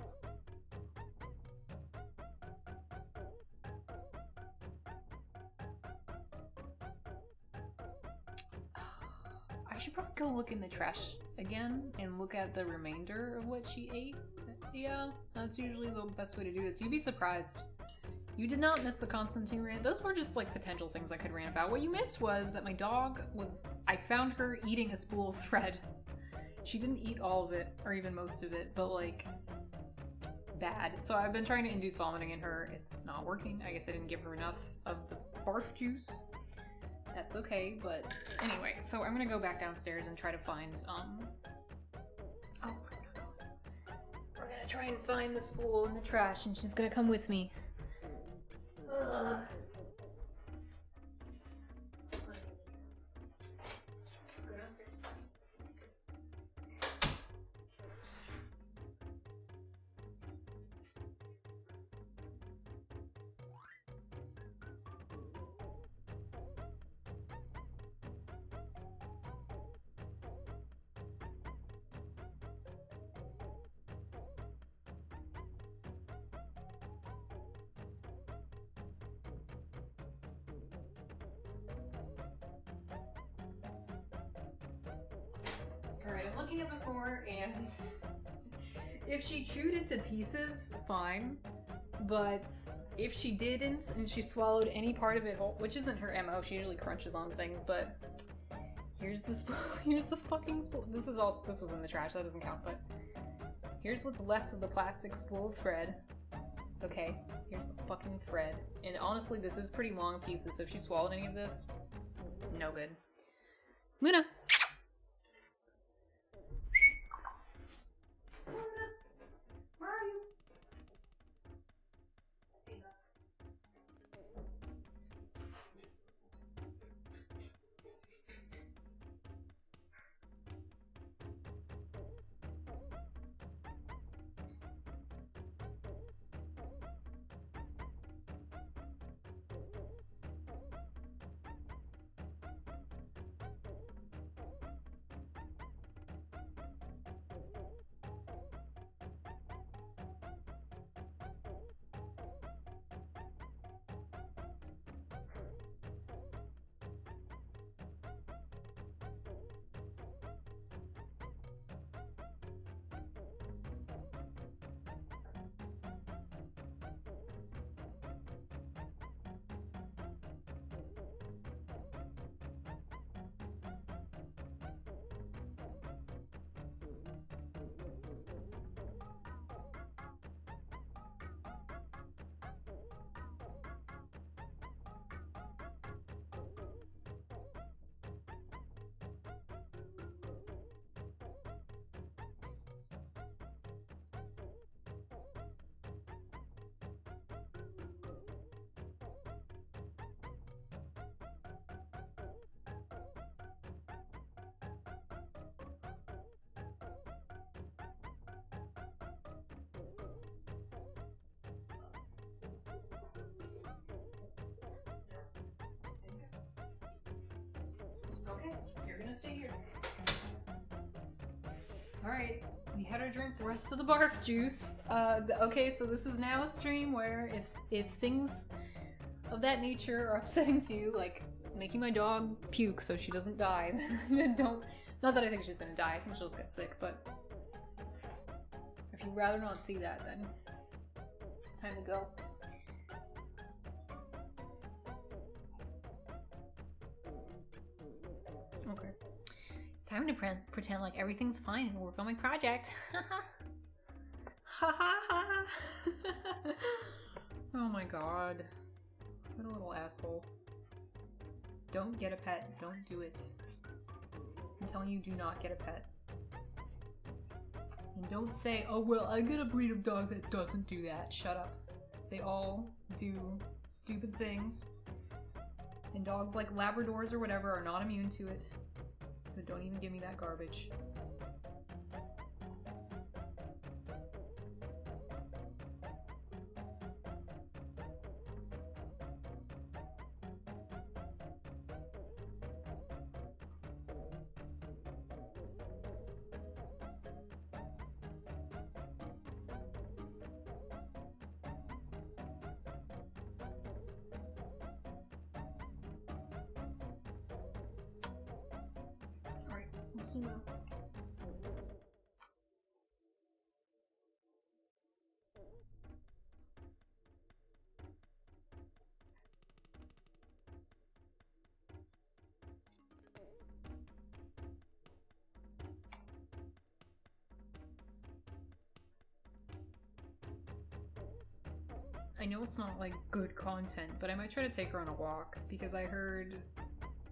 I should probably go look in the trash again and look at the remainder of what she ate. Yeah, that's usually the best way to do this. You'd be surprised. You did not miss the Constantine rant. Those were just like potential things I could rant about. What you missed was that my dog was, I found her eating a spool of thread. She didn't eat all of it, or even most of it, but like, bad. So I've been trying to induce vomiting in her. It's not working. I guess I didn't give her enough of the barf juice. That's okay, but anyway, so I'm gonna go back downstairs and try to find, we're gonna try and find the spool in the trash, and she's gonna come with me. Ugh. looking at this more, and if she chewed it to pieces, fine. But if she didn't, and she swallowed any part of it whole, which isn't her MO, she usually crunches on things, but here's the here's the fucking spool. This was in the trash, that doesn't count, but here's what's left of the plastic spool of thread. Okay, here's the fucking thread. And honestly, this is pretty long pieces, so if she swallowed any of this, no good. Luna! Where are you? Okay, you're gonna stay here. Alright, we had her drink the rest of the barf juice. Okay, so this is now a stream where if things of that nature are upsetting to you, like making my dog puke so she doesn't die, then don't. Not that I think she's gonna die, I think she'll just get sick, but if you'd rather not see that, then time to go. Okay. Time to pretend like everything's fine and work on my project. Ha ha ha. Oh my god. What a little asshole. Don't get a pet. Don't do it. I'm telling you, do not get a pet. And don't say, oh well, I get a breed of dog that doesn't do that. Shut up. They all do stupid things. And dogs like Labradors or whatever are not immune to it. So don't even give me that garbage. I know it's not like good content, but I might try to take her on a walk because I heard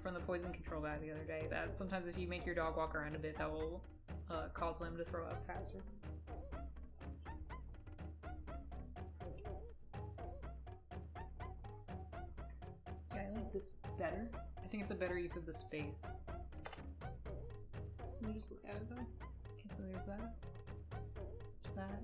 from the poison control guy the other day that sometimes if you make your dog walk around a bit, that will cause them to throw up faster. Yeah, I like this better. I think it's a better use of the space. Let me just look at it though. Okay, so there's that. There's that.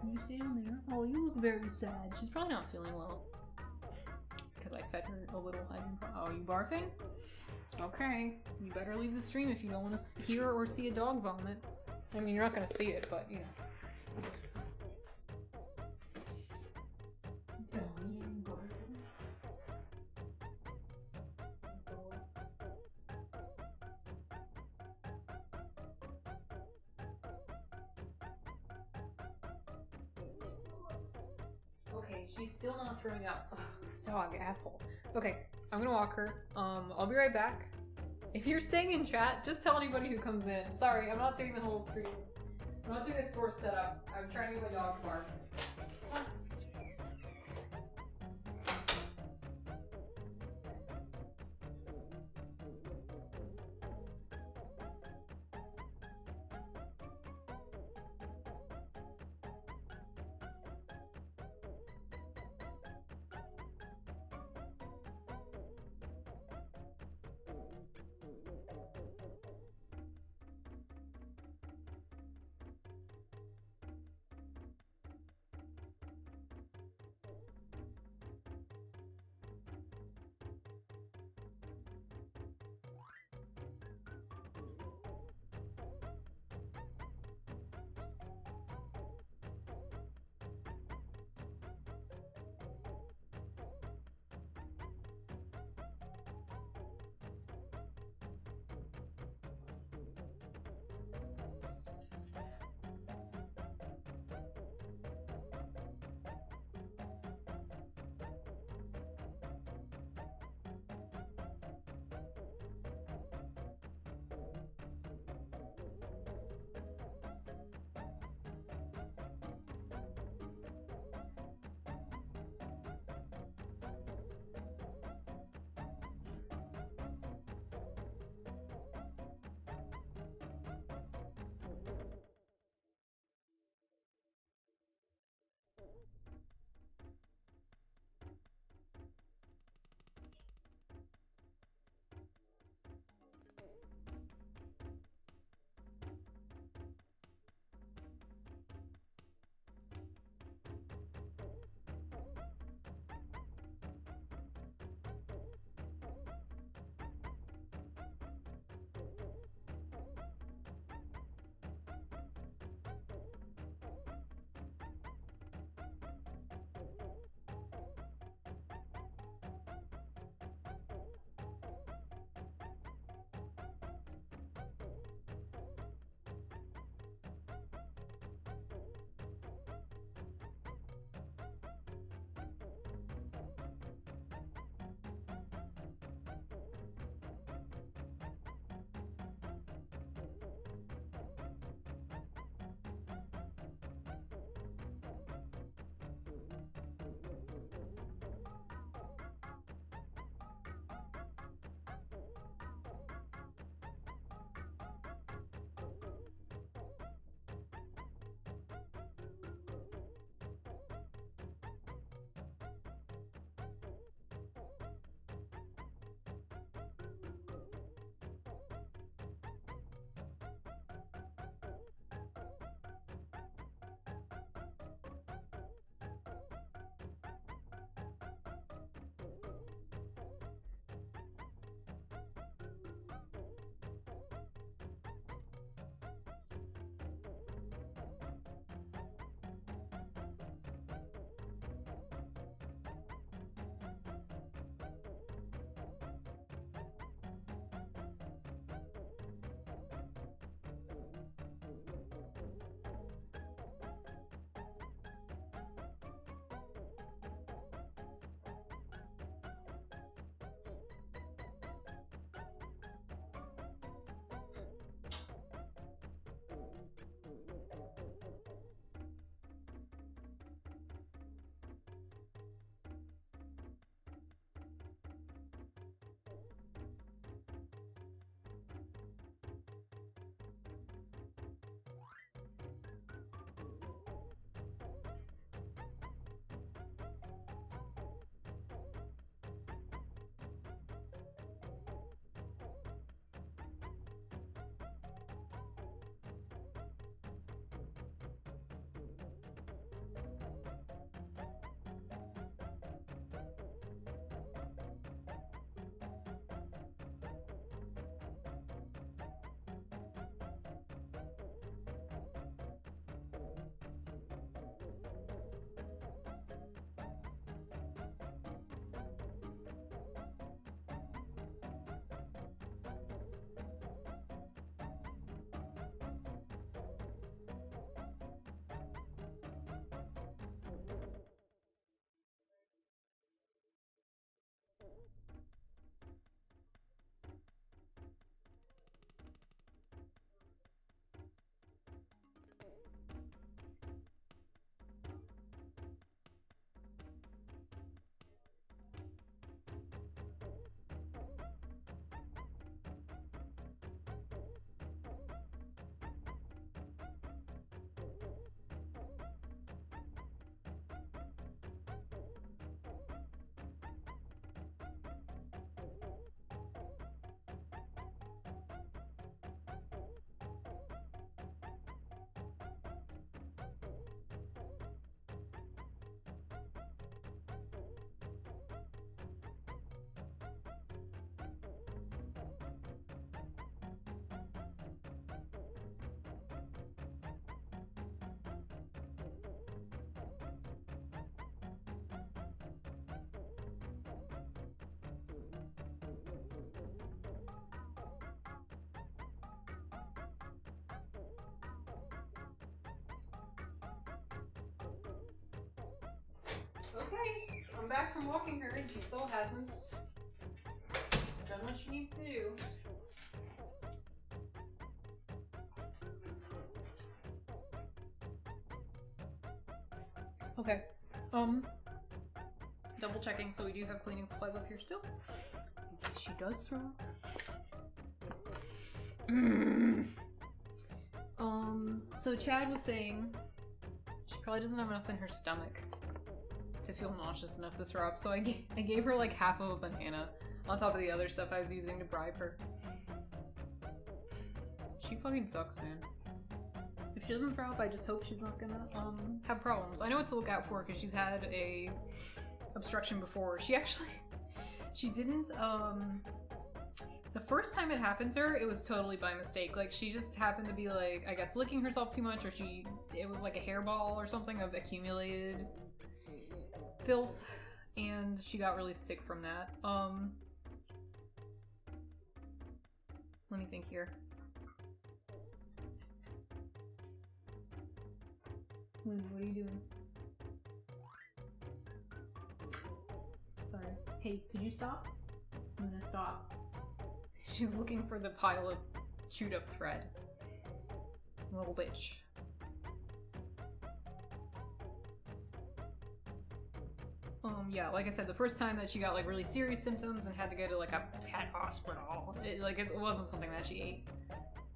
Can you stay down there? Oh, you look very sad. She's probably not feeling well. Because I fed her a little hydrogen. Oh, you barfing? Okay, you better leave the stream if you don't want to hear or see a dog vomit. I mean, you're not gonna see it, but you know. Okay, she's still not throwing up. Ugh, this dog, asshole. Okay, I'm gonna walk her. I'll be right back. If you're staying in chat, just tell anybody who comes in. Sorry, I'm not doing the whole stream. I'm not doing a source setup. I'm trying to get my dog to bark. Okay, I'm back from walking her and she still hasn't done what she needs to do. Okay, double checking, so we do have cleaning supplies up here still. In case she does throw up. So Chad was saying she probably doesn't have enough in her stomach to feel nauseous enough to throw up, so I gave her like half of a banana on top of the other stuff I was using to bribe her. She fucking sucks, man. If she doesn't throw up, I just hope she's not gonna have problems. I know what to look out for because she's had a obstruction before. She didn't the first time it happened to her, it was totally by mistake. Like, she just happened to be, like, I guess licking herself too much, or it was like a hairball or something of accumulated filth, and she got really sick from that. Let me think here. Lily, what are you doing? Sorry. Hey, could you stop? I'm gonna stop. She's looking for the pile of chewed up thread. Little bitch. Yeah, like I said, the first time that she got like really serious symptoms and had to go to like a pet hospital, it wasn't something that she ate.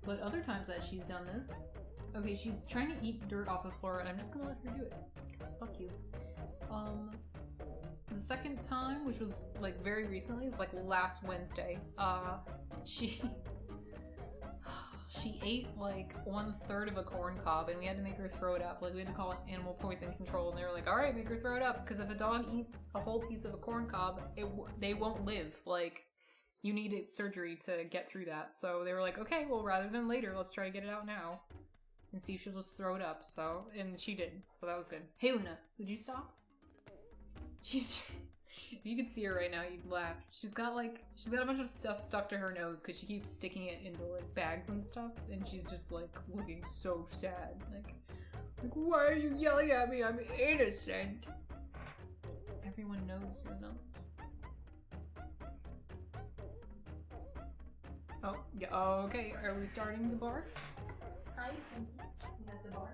But other times that she's done this, okay, she's trying to eat dirt off the floor and I'm just gonna let her do it. Cause fuck you. The second time, which was like very recently, it was like last Wednesday, she ate like 1/3 of a corn cob and we had to make her throw it up. Like, we had to call it animal poison control and they were like, all right, make her throw it up, because if a dog eats a whole piece of a corn cob, they won't live. Like, you need surgery to get through that. So they were like, okay, well, rather than later, let's try to get it out now and see if she'll just throw it up. So, and she did, so that was good. Hey Luna, would you stop? She's just, if you could see her right now, you'd laugh. She's got a bunch of stuff stuck to her nose because she keeps sticking it into like bags and stuff, and she's just like looking so sad. Like, why are you yelling at me? I'm innocent. Everyone knows you're not. Oh, yeah, oh, okay. Are we starting the bar? Hi, Stinky. We have the bar.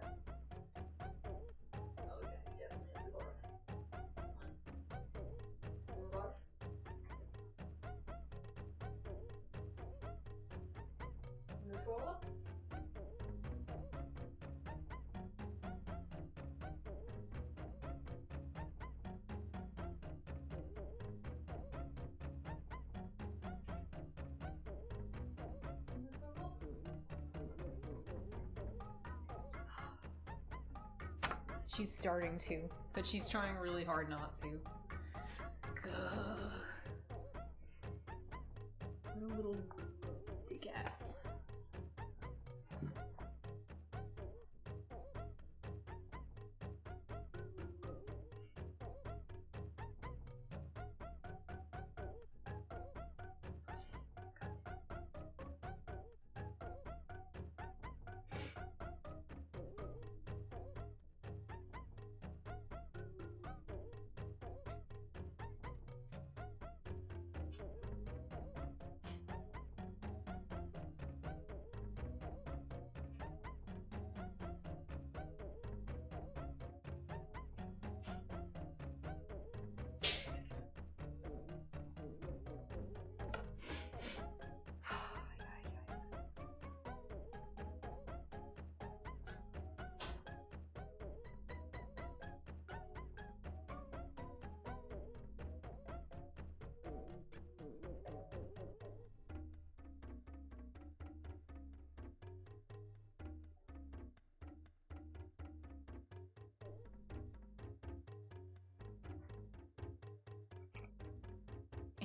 She's starting to, but she's trying really hard not to. What a little dick ass.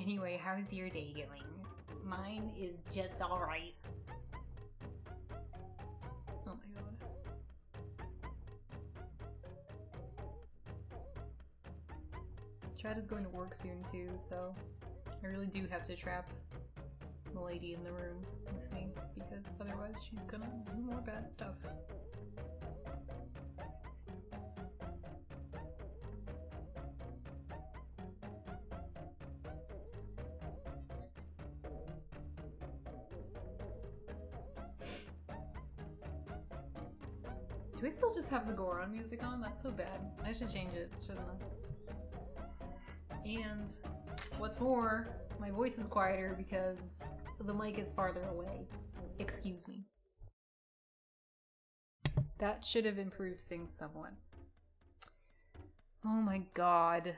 Anyway, how's your day going? Mine is just alright. Oh my god. Chad is going to work soon too, so I really do have to trap the lady in the room with me, because otherwise she's gonna do more bad stuff. Do we still just have the Goron music on? That's so bad. I should change it, shouldn't I? And what's more, my voice is quieter because the mic is farther away. Excuse me. That should have improved things somewhat. Oh my god.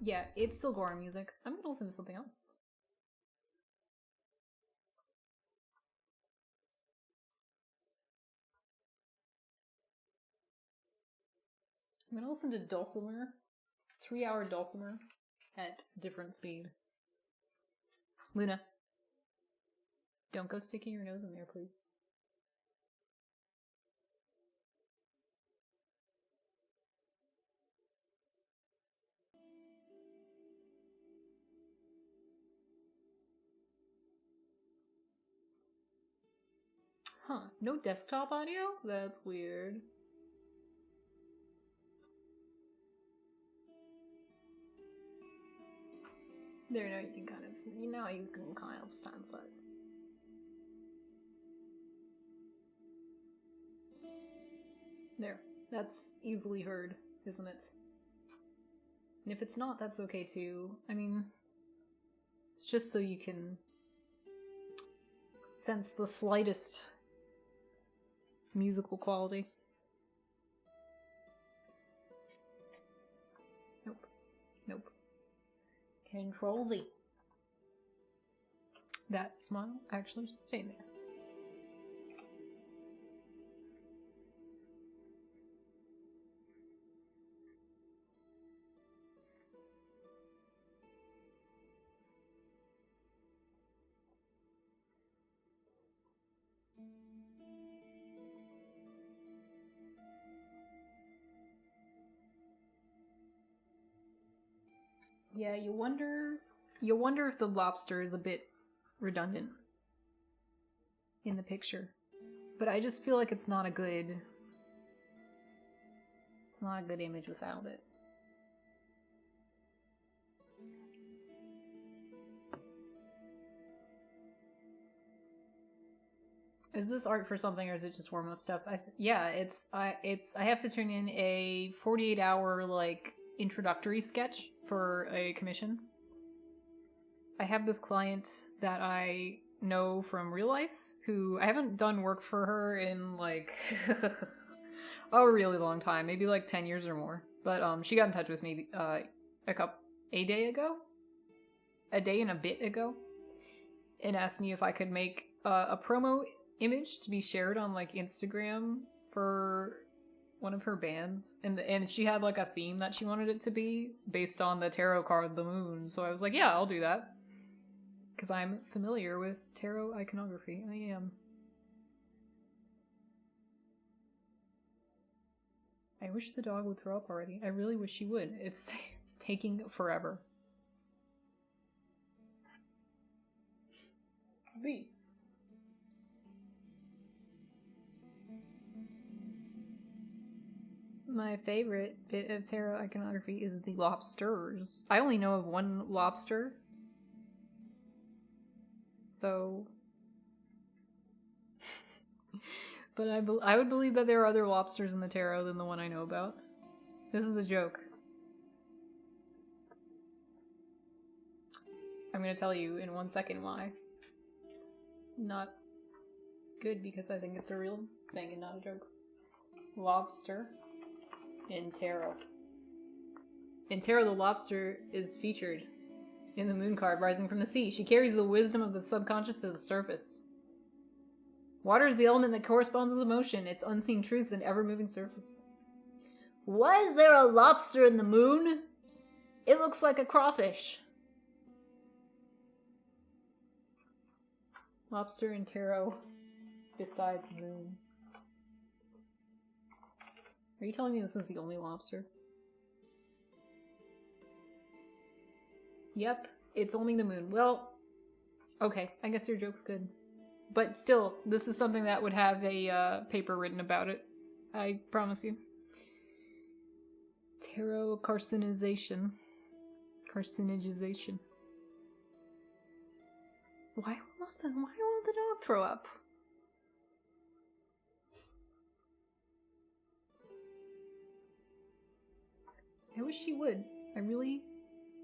Yeah, it's still Goron music. I'm gonna listen to something else. I'm gonna listen to Dulcimer. 3-hour Dulcimer at different speed. Luna, don't go sticking your nose in there, please. Huh, no desktop audio? That's weird. There, now you can kind of sense it. There, that's easily heard, isn't it? And if it's not, that's okay too. I mean, it's just so you can sense the slightest musical quality. Nope. Nope. Control Z. That smile actually should stay there. Yeah, you wonder if the lobster is a bit redundant in the picture. But I just feel like it's not a good image without it. Is this art for something or is it just warm-up stuff? I have to turn in a 48-hour like introductory sketch for a commission. I have this client that I know from real life who I haven't done work for her in like a really long time, maybe like 10 years or more. But she got in touch with me a day and a bit ago, and asked me if I could make a promo image to be shared on like Instagram for one of her bands, and she had like a theme that she wanted it to be based on the tarot card, the moon. So I was like, yeah, I'll do that. Because I'm familiar with tarot iconography. I am. I wish the dog would throw up already. I really wish she would. It's taking forever. B. My favorite bit of tarot iconography is the lobsters. I only know of one lobster. So... but I would believe that there are other lobsters in the tarot than the one I know about. This is a joke. I'm gonna tell you in 1 second why. It's not good because I think it's a real thing and not a joke. Lobster in tarot. In tarot, the lobster is featured in the moon card rising from the sea. She carries the wisdom of the subconscious to the surface. Water is the element that corresponds with emotion, its unseen truths and ever-moving surface. Why is there a lobster in the moon? It looks like a crawfish. Lobster in tarot besides moon. Are you telling me this is the only lobster? Yep, it's only the moon. Well, okay, I guess your joke's good. But still, this is something that would have a paper written about it. I promise you. Tarot carcinization. Carcinization. Why will not Why won't the dog throw up? I wish she would. I really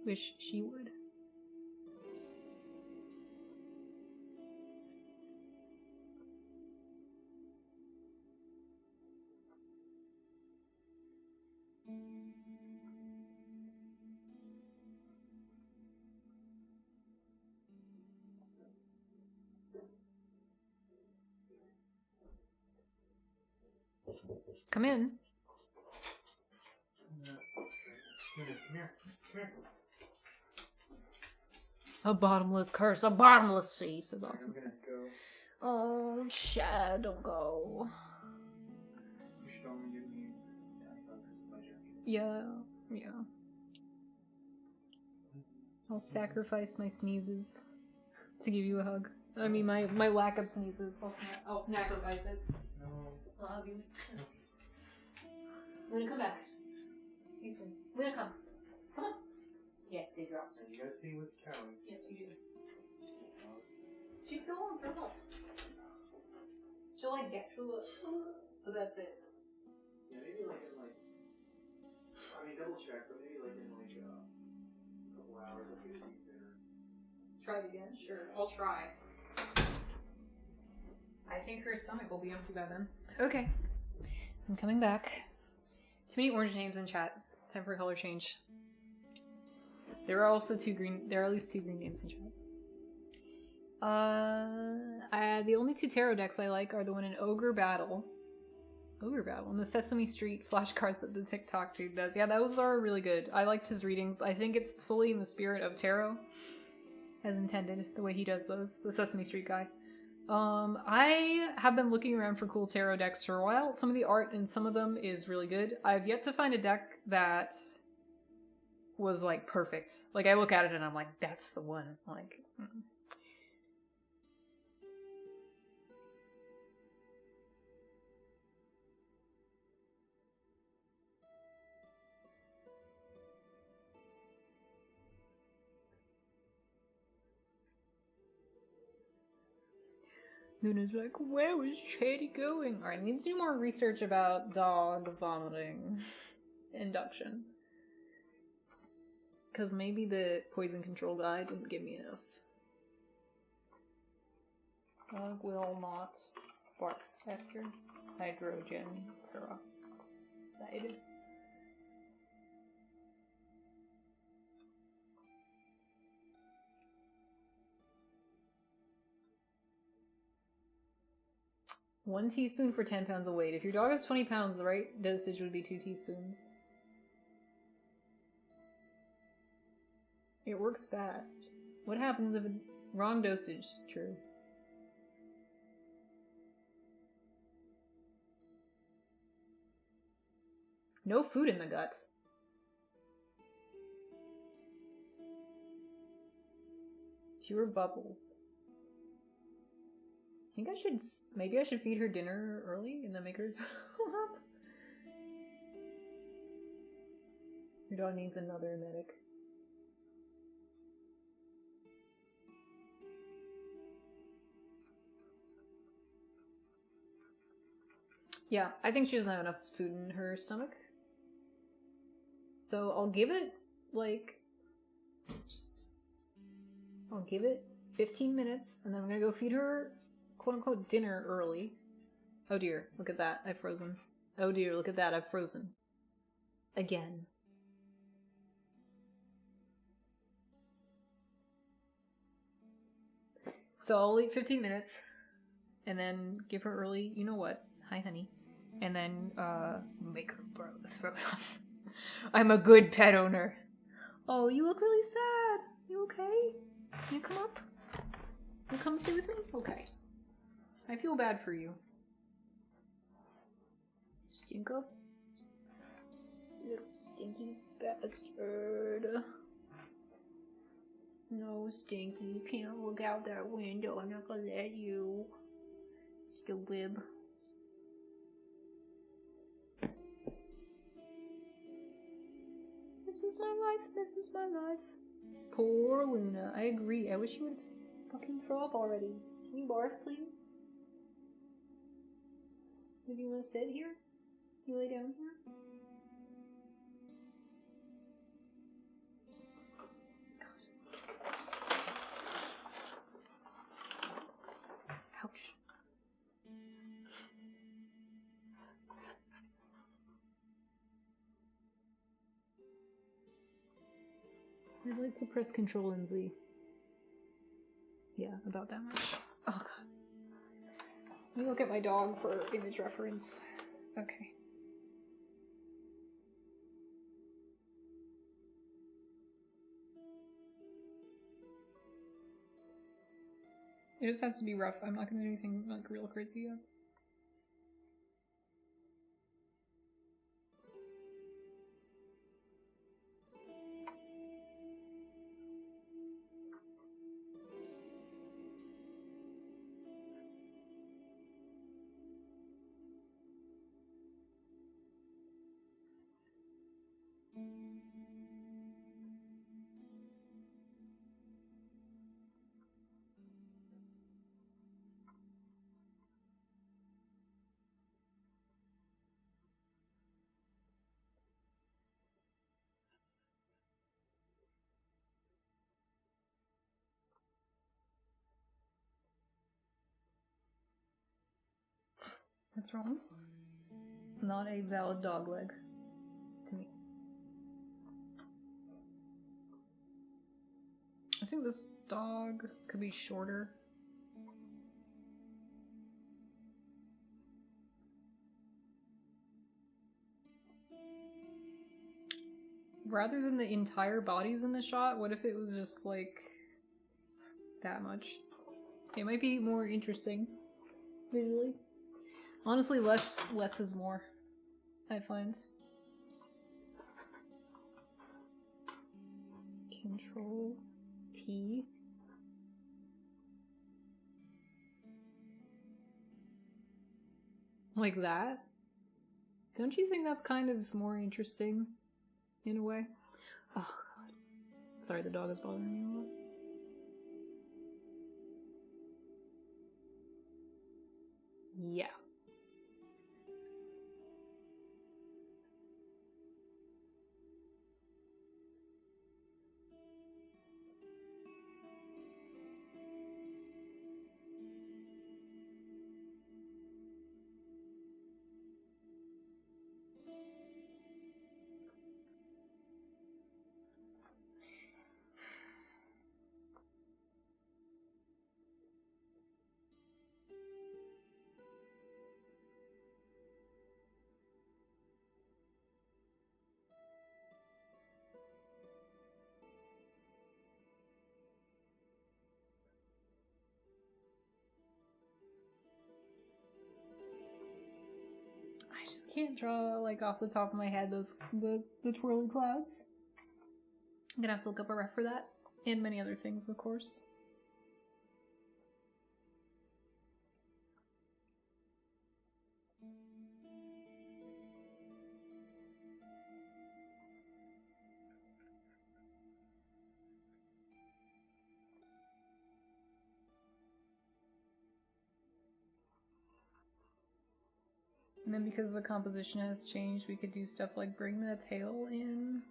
wish she would. Come in. A bottomless curse, a bottomless sea, says Austin. I'm gonna go. Oh, Chad, don't go. You should only give me $25 of my jacket. Yeah. I'll sacrifice my sneezes to give you a hug. I mean, my lack of sneezes. I'll sacrifice it. No. I'll hug you. Luna, come back. See you soon. Luna, come. Come on. Yes, they dropped. And you gotta see with Callie. Yes, you do. She's still on for help. She'll like get through it, but that's it. Yeah, maybe I mean, double check, but maybe a couple hours I'll get there. Try it again? Sure, I'll try. I think her stomach will be empty by then. Okay. I'm coming back. Too many orange names in chat. Time for a color change. There are also there are at least 2 green names in chat. The only 2 tarot decks I like are the one in Ogre Battle. And the Sesame Street flashcards that the TikTok dude does. Yeah, those are really good. I liked his readings. I think it's fully in the spirit of tarot. As intended, the way he does those. The Sesame Street guy. I have been looking around for cool tarot decks for a while. Some of the art in some of them is really good. I've yet to find a deck that was like perfect. Like I look at it and I'm like, that's the one. Like, Luna's like, where was Chady going? Alright, I need to do more research about dog vomiting induction. Because maybe the poison control guy didn't give me enough. Dog will not bark after hydrogen peroxide. One teaspoon for 10 pounds of weight. If your dog is 20 pounds, the right dosage would be 2 teaspoons. It works fast. What happens if a wrong dosage? True. No food in the gut. Fewer bubbles. Maybe I should feed her dinner early and then make her up. Your dog needs another medic. Yeah, I think she doesn't have enough food in her stomach. So I'll give it, 15 minutes, and then I'm gonna go feed her, quote-unquote, dinner early. Oh dear, look at that, I've frozen. Oh dear, look at that, I've frozen. Again. So I'll wait 15 minutes, and then give her early, you know what, hi honey. And then, make her throw it off. I'm a good pet owner. Oh, you look really sad. You okay? Can you come up? You come stay with me? Okay. I feel bad for you. Stinko? Little stinky bastard. No, Stinky, you can't look out that window. I'm not gonna let you. Stupid. This is my life, this is my life. Poor Luna, I agree. I wish you would fucking throw up already. Can you barf, please? Do you want to sit here? You lay down here? Ouch. I'd like to press Control and Z. Yeah, about that much. Oh god. Let me look at my dog for image reference. Okay. It just has to be rough. I'm not gonna do anything like real crazy yet. What's wrong? It's not a valid dog leg to me. I think this dog could be shorter. Rather than the entire bodies in the shot, what if it was just like that much? It might be more interesting visually. Honestly, less is more, I find. Control T. Like that? Don't you think that's kind of more interesting in a way? Oh god. Sorry, the dog is bothering me a lot. Yeah. I just can't draw, like, off the top of my head those the twirly clouds. I'm gonna have to look up a ref for that. And many other things, of course. And then because the composition has changed, we could do stuff like bring the tail in.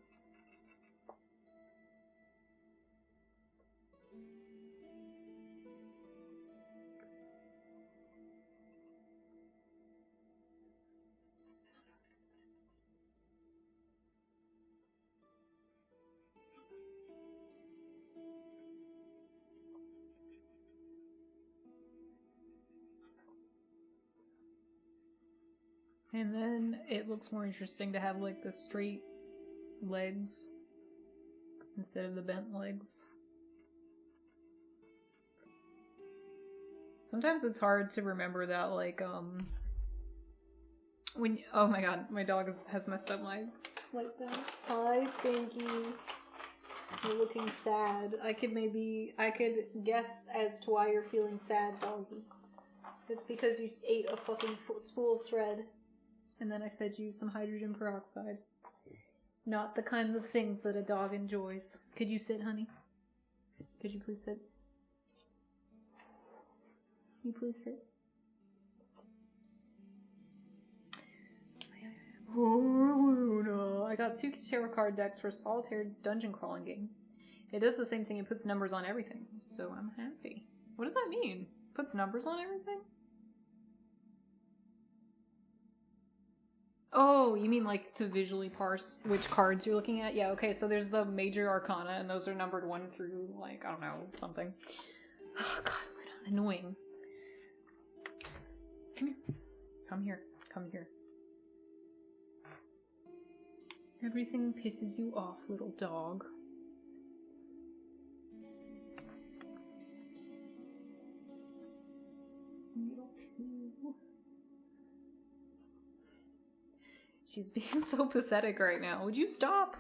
And then it looks more interesting to have like the straight legs instead of the bent legs. Sometimes it's hard to remember that, like, when oh my god, my dog has messed up my light balance. Hi, Stinky. You're looking sad. I could guess as to why you're feeling sad, doggy. It's because you ate a fucking spool of thread, and then I fed you some hydrogen peroxide. Not the kinds of things that a dog enjoys. Could you sit, honey? Could you please sit? Can you please sit? Oh, I got 2 tarot card decks for solitaire dungeon crawling game. It does the same thing, it puts numbers on everything, so I'm happy. What does that mean? Puts numbers on everything? Oh, you mean like to visually parse which cards you're looking at? Yeah, okay, so there's the major arcana, and those are numbered 1 through, like, I don't know, something. Oh, God, annoying. Come here. Come here. Come here. Everything pisses you off, little dog. She's being so pathetic right now. Would you stop?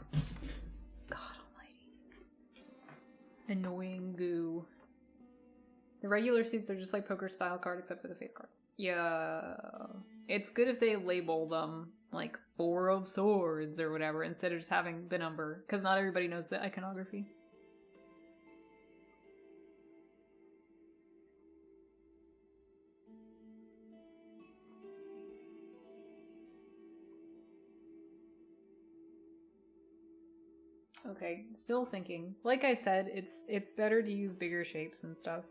God almighty. Annoying goo. The regular suits are just like poker style card except for the face cards. Yeah. It's good if they label them like 4 of swords or whatever instead of just having the number, because not everybody knows the iconography. Okay, still thinking. Like I said, it's better to use bigger shapes and stuff.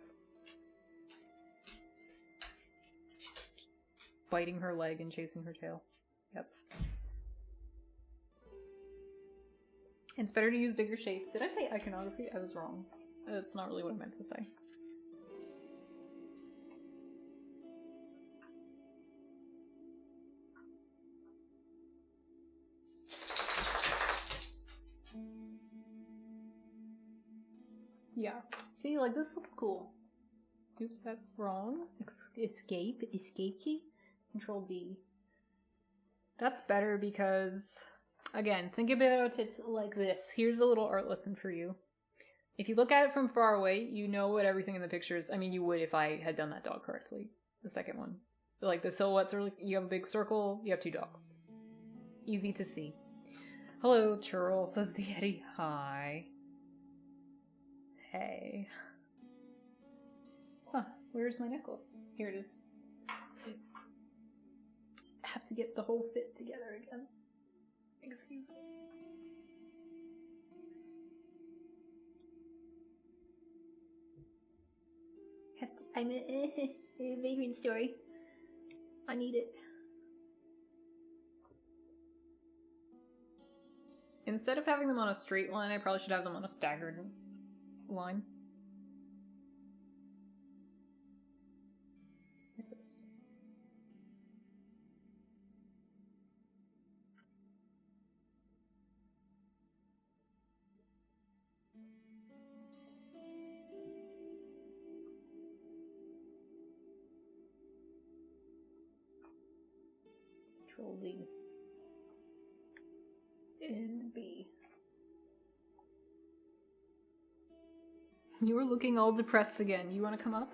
She's biting her leg and chasing her tail. Yep. It's better to use bigger shapes. Did I say iconography? I was wrong. That's not really what I meant to say. Yeah. See, like, this looks cool. Oops, that's wrong. Escape key? Control D. That's better because, again, think about it like this. Here's a little art lesson for you. If you look at it from far away, you know what everything in the pictures, I mean, you would if I had done that dog correctly. The second one. Like, the silhouettes are, you have a big circle, you have 2 dogs. Easy to see. Hello, Churl, says the Yeti. Hi. Hey. Huh, where's my necklace? Here it is. I have to get the whole fit together again. Excuse me. I'm a vagrant story. I need it. Instead of having them on a straight line, I probably should have them on a staggered line. Control D. And B. You were looking all depressed again. You want to come up?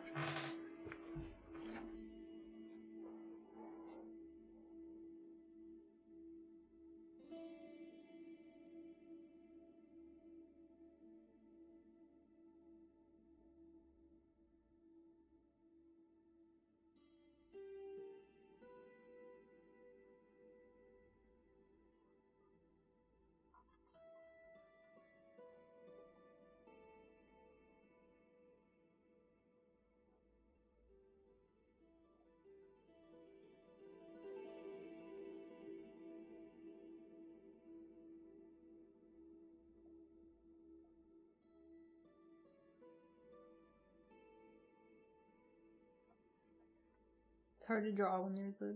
It's hard to draw when there's a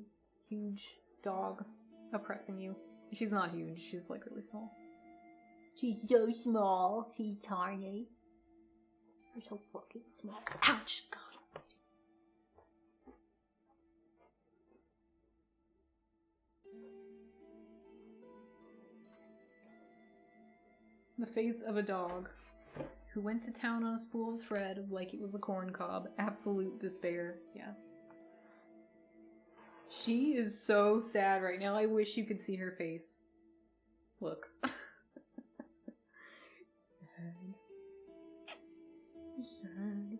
huge dog oppressing you. She's not huge, she's like really small. She's so small. She's tiny. You're so fucking small. Ouch! God. The face of a dog who went to town on a spool of thread like it was a corn cob. Absolute despair. Yes. She is so sad right now. I wish you could see her face. Look. Sad. Sad.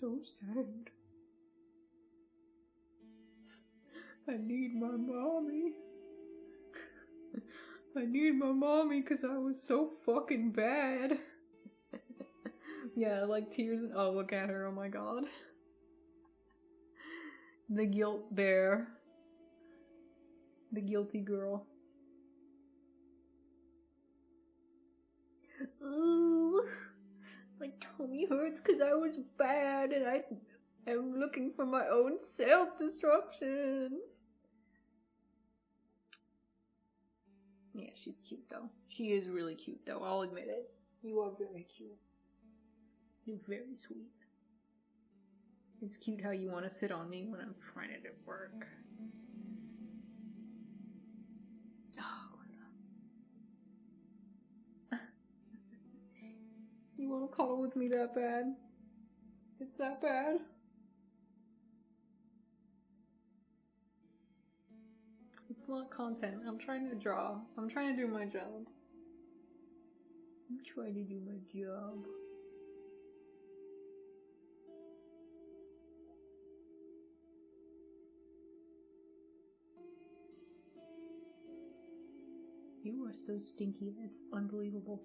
so sad. I need my mommy. I need my mommy because I was so fucking bad. Yeah, like tears. Oh, look at her. Oh my god. The guilt bear. The guilty girl. Ooh, my tummy hurts because I was bad and I am looking for my own self-destruction. Yeah, she's cute though. She is really cute though, I'll admit it. You are very cute. You're very sweet. It's cute how you want to sit on me when I'm trying to do work. Oh, you want to cuddle with me that bad? It's that bad? It's not content. I'm trying to draw. I'm trying to do my job. I'm trying to do my job. You are so stinky. It's unbelievable.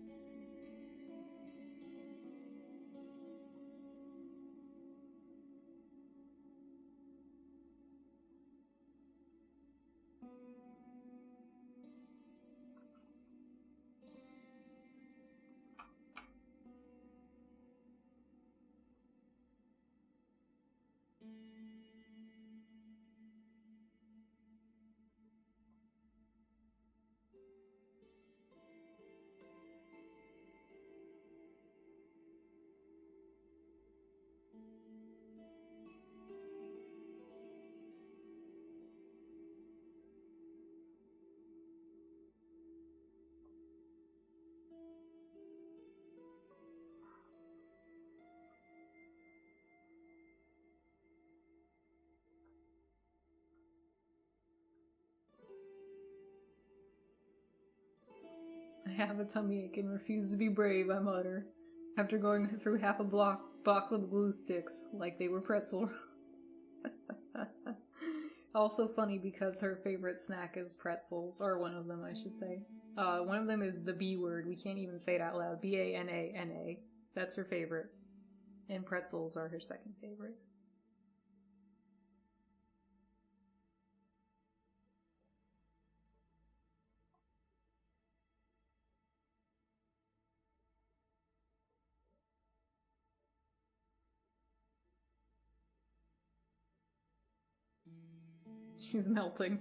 I have a tummy ache and refuse to be brave, I mutter, after going through half a box of glue sticks like they were pretzel. Also funny because her favorite snack is pretzels, or one of them I should say. One of them is the B word, we can't even say it out loud, B-A-N-A-N-A. That's her favorite. And pretzels are her second favorite. She's melting.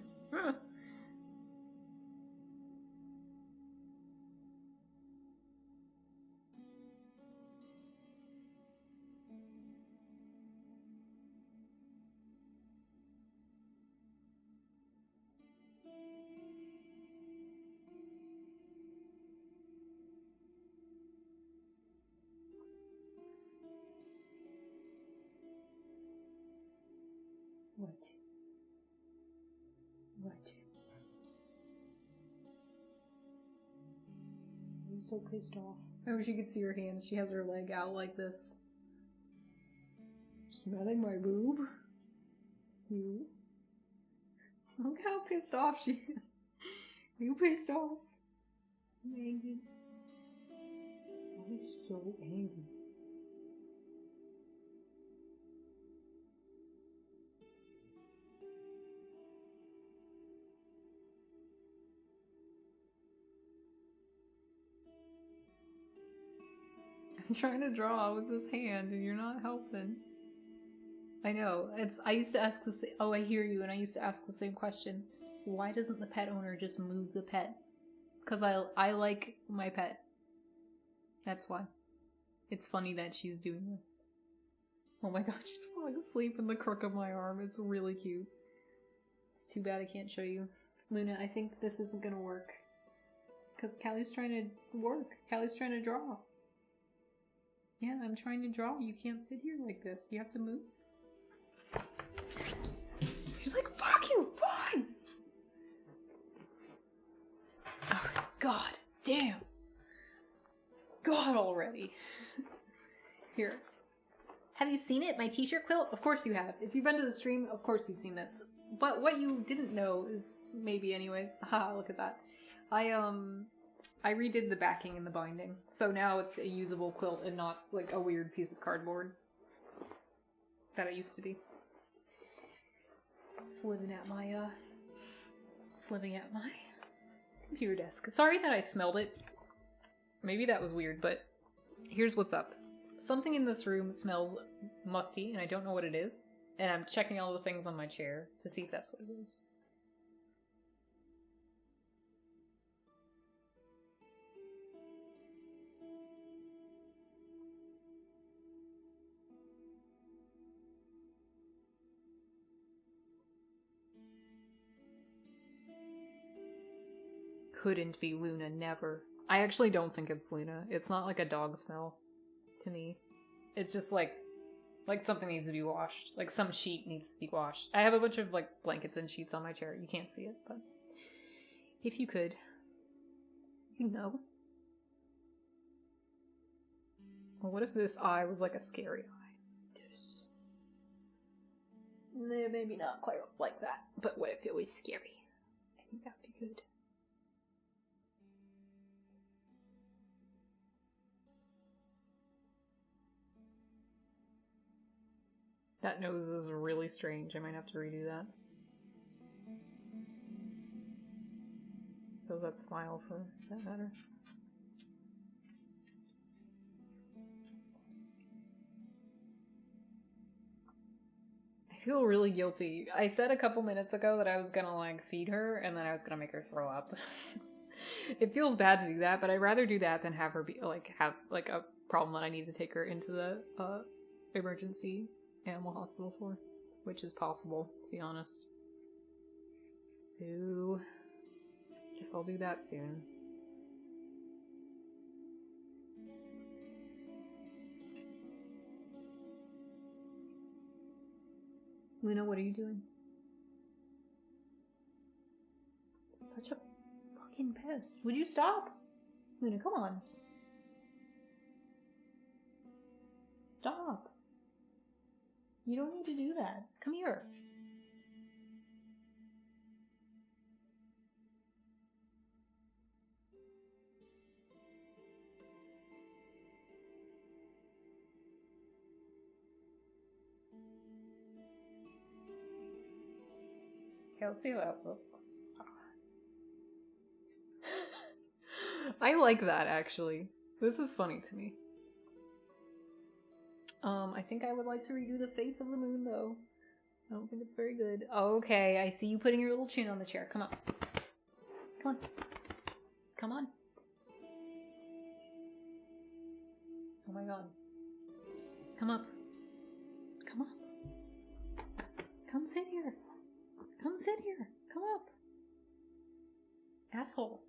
What? What? I'm so pissed off. I wish you could see her hands. She has her leg out like this. Smelling my boob? You? Look how pissed off she is. Are you pissed off? I'm angry. I'm so angry. I'm trying to draw with this hand and you're not helping. I know. I used to ask the same. Oh, I hear you. And I used to ask the same question. Why doesn't the pet owner just move the pet? It's because I like my pet. That's why. It's funny that she's doing this. Oh my god, she's falling asleep in the crook of my arm. It's really cute. It's too bad I can't show you. Luna, I think this isn't gonna work. Because Callie's trying to work. Callie's trying to draw. Yeah, I'm trying to draw. You can't sit here like this. You have to move. She's like, fuck you, fine! Oh, god damn. God already. Here. Have you seen it? My t-shirt quilt? Of course you have. If you've been to the stream, of course you've seen this. But what you didn't know is, maybe anyways, haha, look at that. I redid the backing and the binding. So now it's a usable quilt and not like a weird piece of cardboard that it used to be. It's living at my computer desk. Sorry that I smelled it. Maybe that was weird, but here's what's up. Something in this room smells musty, and I don't know what it is. And I'm checking all the things on my chair to see if that's what it is. Couldn't be Luna, never. I actually don't think it's Luna. It's not like a dog smell to me. It's just like something needs to be washed. Like some sheet needs to be washed. I have a bunch of like blankets and sheets on my chair. You can't see it, but if you could, you know. Well, what if this eye was like a scary eye? Yes. Maybe not quite like that, but what if it was scary? I think that'd be good. That nose is really strange. I might have to redo that. So that smile for that matter. I feel really guilty. I said a couple minutes ago that I was gonna like feed her and then I was gonna make her throw up. It feels bad to do that, but I'd rather do that than have her be have a problem that I need to take her into the emergency animal hospital for, which is possible, to be honest. So, guess I'll do that soon. Luna, what are you doing? Such a fucking pest. Would you stop? Luna, come on. Stop. You don't need to do that. Come here. Okay, let's see how that looks. I like that, actually. This is funny to me. I think I would like to redo the face of the moon, though. I don't think it's very good. Okay, I see you putting your little chin on the chair. Come on. Come on. Come on. Oh my god. Come up. Come up. Come sit here. Come sit here. Come up. Asshole.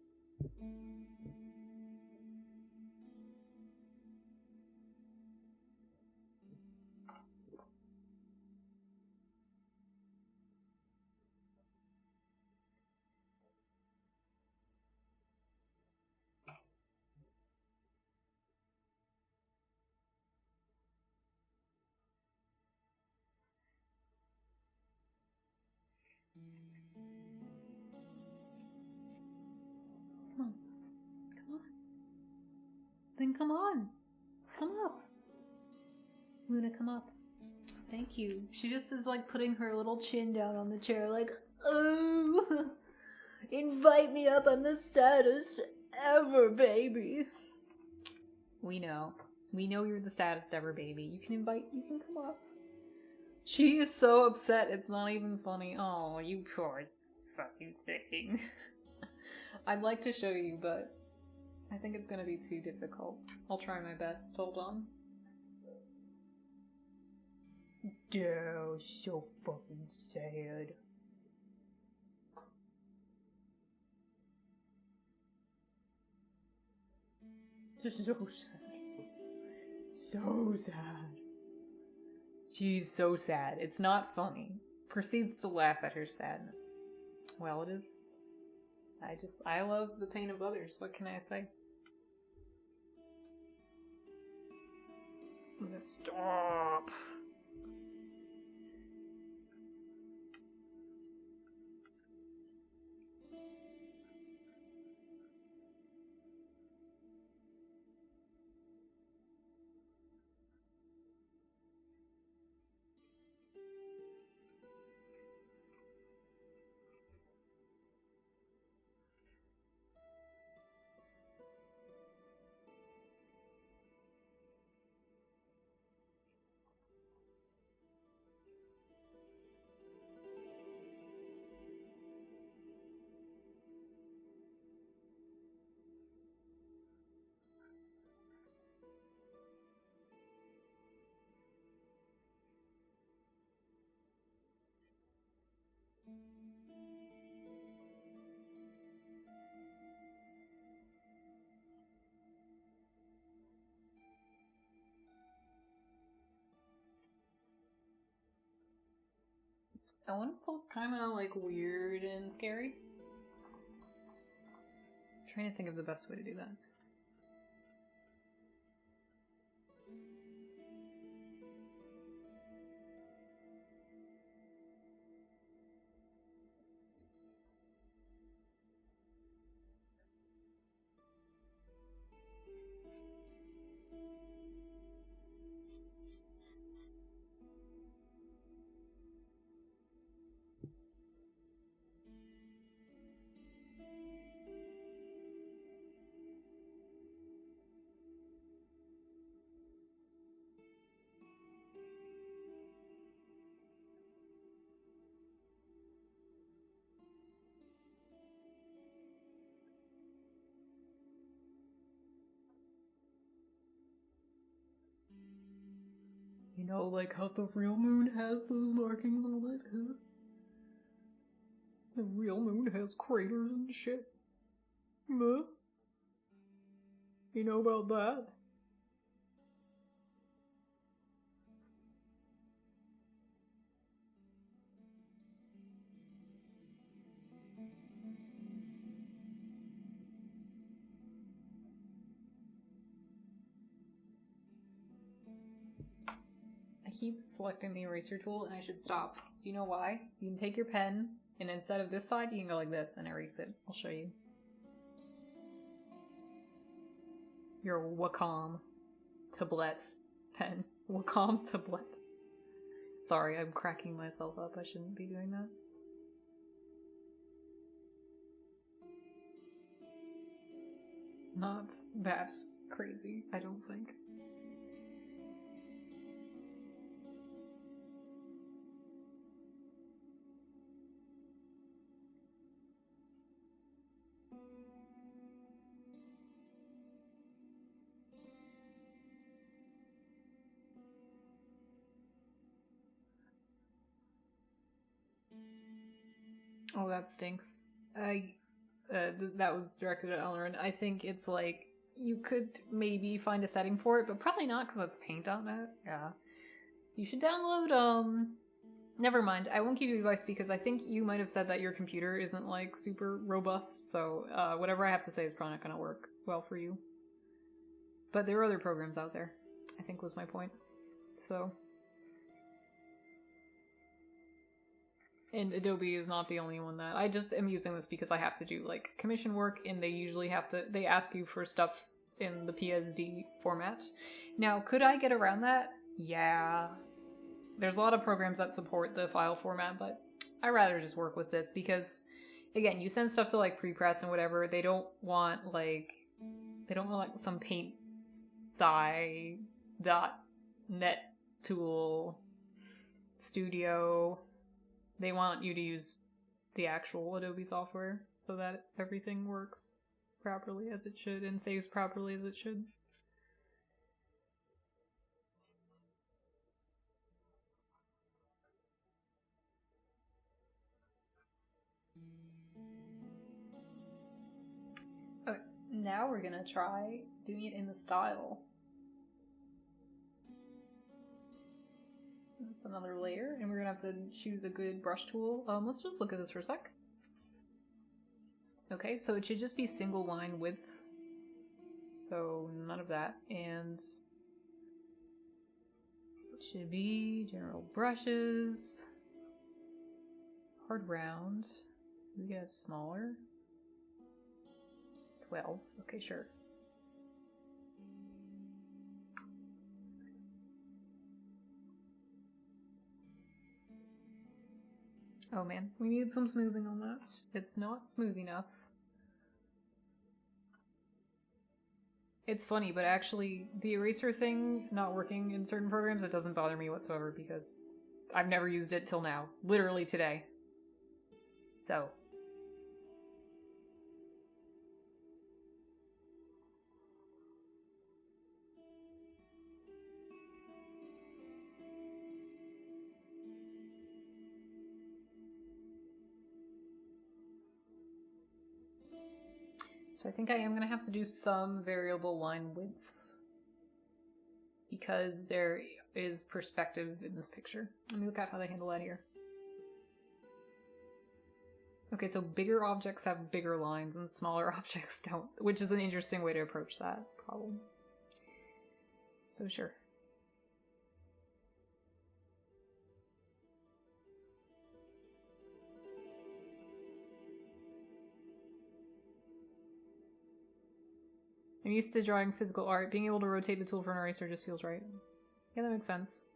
Come on. Come on. Then come on. Come up. Luna, come up. Thank you. She just is like putting her little chin down on the chair like, oh, invite me up. I'm the saddest ever, baby. We know. We know you're the saddest ever, baby. You can come up. She is so upset, it's not even funny. Oh, you poor fucking thing. I'd like to show you, but I think it's gonna be too difficult. I'll try my best. Hold on. Oh, so fucking sad. This is so sad. So sad. She's so sad. It's not funny. Proceeds to laugh at her sadness. Well, it is. I love the pain of others. What can I say? Stop. I want it to look kind of like weird and scary. I'm trying to think of the best way to do that. You know, like how the real moon has those markings on it, huh? The real moon has craters and shit. Huh? You know about that? I keep selecting the eraser tool and I should stop. Do you know why? You can take your pen and instead of this side, you can go like this and erase it. I'll show you. Your Wacom tablet pen. Wacom tablet. Sorry, I'm cracking myself up. I shouldn't be doing that. Not that crazy, I don't think. Oh, that stinks. That was directed at Eleanor, and I think it's like, you could maybe find a setting for it, but probably not, because that's paint.net. Yeah. You should download, never mind, I won't give you advice, because I think you might have said that your computer isn't, like, super robust, so, whatever I have to say is probably not gonna work well for you. But there are other programs out there, I think was my point. So... And Adobe is not the only one that... I just am using this because I have to do, like, commission work, and they usually have to... They ask you for stuff in the PSD format. Now, could I get around that? Yeah. There's a lot of programs that support the file format, but I'd rather just work with this because, again, you send stuff to, like, prepress and whatever, they don't want, like... They don't want, like, some paint sci.net tool studio... They want you to use the actual Adobe software so that everything works properly as it should and saves properly as it should. Okay, now we're gonna try doing it in the style. That's another layer, and we're gonna have to choose a good brush tool. Let's just look at this for a sec. Okay, so it should just be single line width. So none of that, and Should be general brushes. Hard round. We could have smaller. 12. Okay, sure. Oh man, we need some smoothing on that. It's not smooth enough. It's funny, but actually, the eraser thing not working in certain programs, it doesn't bother me whatsoever because I've never used it till now. Literally today. So. So I think I am going to have to do some variable line width because there is perspective in this picture. Let me look at how they handle that here. Okay, so bigger objects have bigger lines and smaller objects don't, which is an interesting way to approach that problem. So sure. I'm used to drawing physical art. Being able to rotate the tool for an eraser just feels right. Yeah, that makes sense.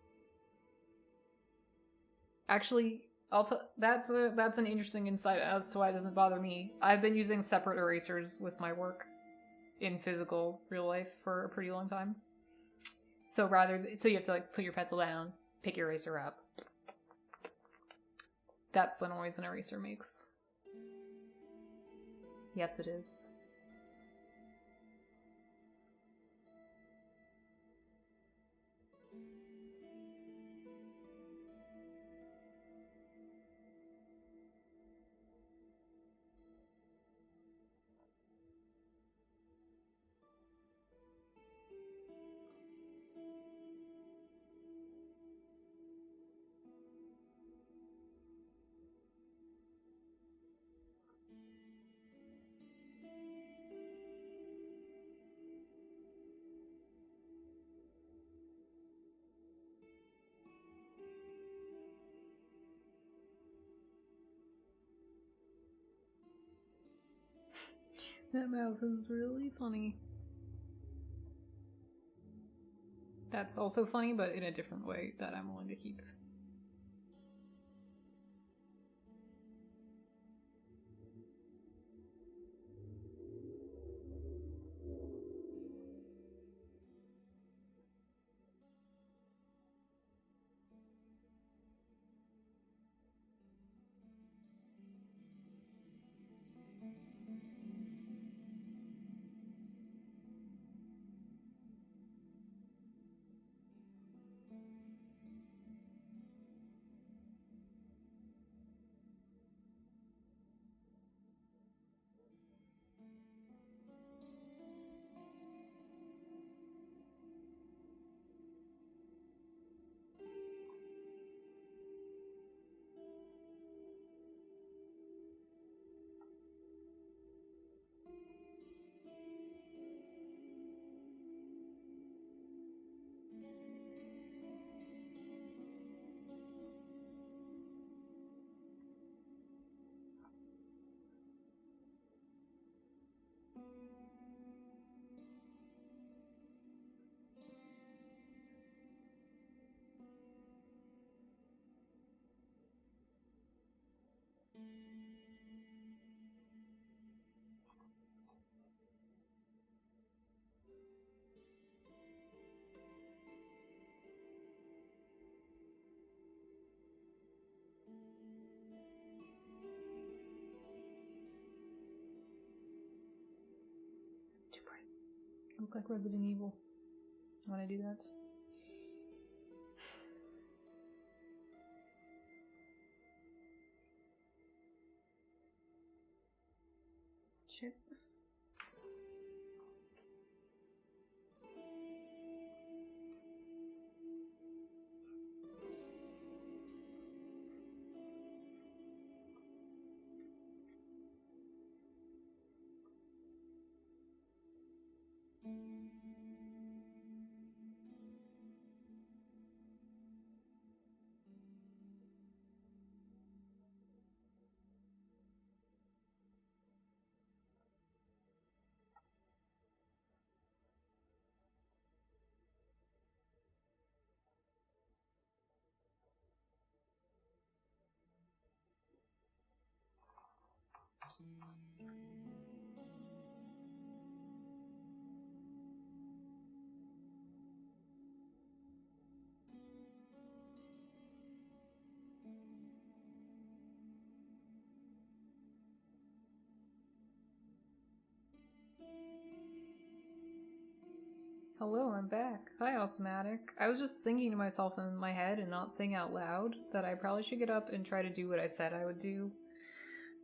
Actually, that's an interesting insight as to why it doesn't bother me. I've been using separate erasers with my work in physical real life for a pretty long time. So you have to like put your pencil down, pick your eraser up. That's the noise an eraser makes. Yes, it is. That mouth is really funny. That's also funny, but in a different way that I'm willing to keep. It's too bright. I look like Resident Evil when I do that. Shit. Hello, I'm back. Hi, Osmatic. I was just thinking to myself in my head and not saying out loud that I probably should get up and try to do what I said I would do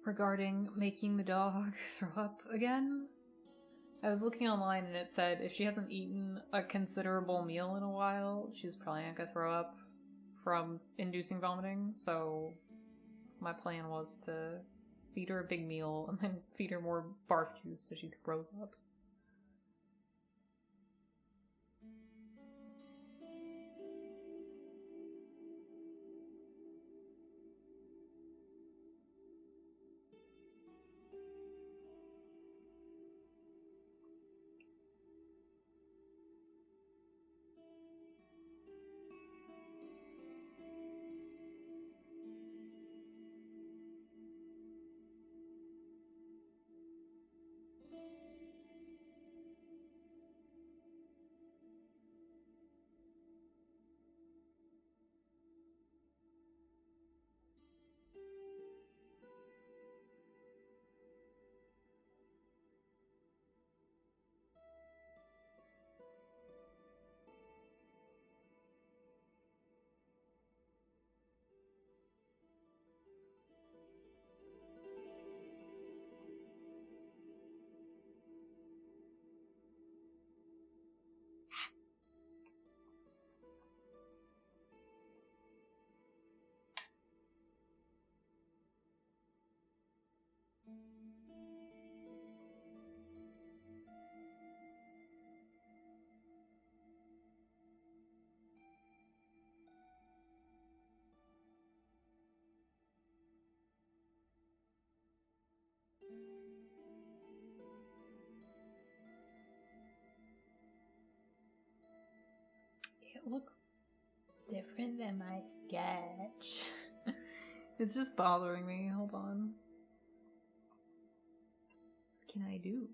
regarding making the dog throw up again. I was looking online and it said if she hasn't eaten a considerable meal in a while, she's probably not gonna throw up from inducing vomiting, so my plan was to feed her a big meal and then feed her more barf juice so she could throw up. It looks different than my sketch. It's just bothering me. Hold on. What can I do?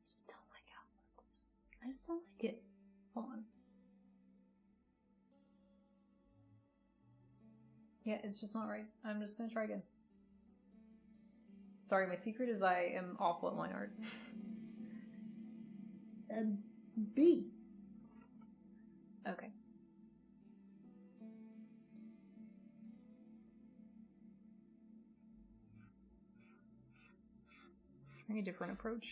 I just don't like how it looks. I just don't like it. Hold on. Yeah, it's just not right. I'm just gonna try again. Sorry, my secret is I am awful at line art. B. Okay. Trying a different approach.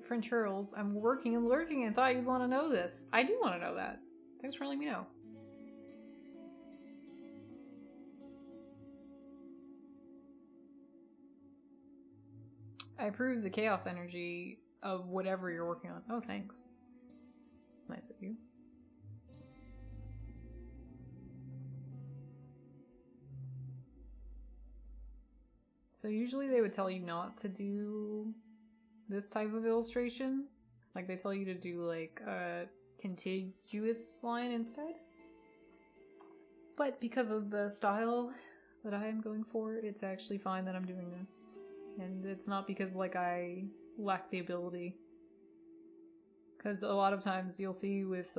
French Earls, I'm working and lurking and thought you'd want to know this. I do want to know that. Thanks for letting me know. I approve the chaos energy of whatever you're working on. Oh, thanks. It's nice of you. So usually they would tell you not to do this type of illustration. Like they tell you to do like a contiguous line instead. But because of the style that I am going for, it's actually fine that I'm doing this. And it's not because like I lack the ability. Because a lot of times you'll see with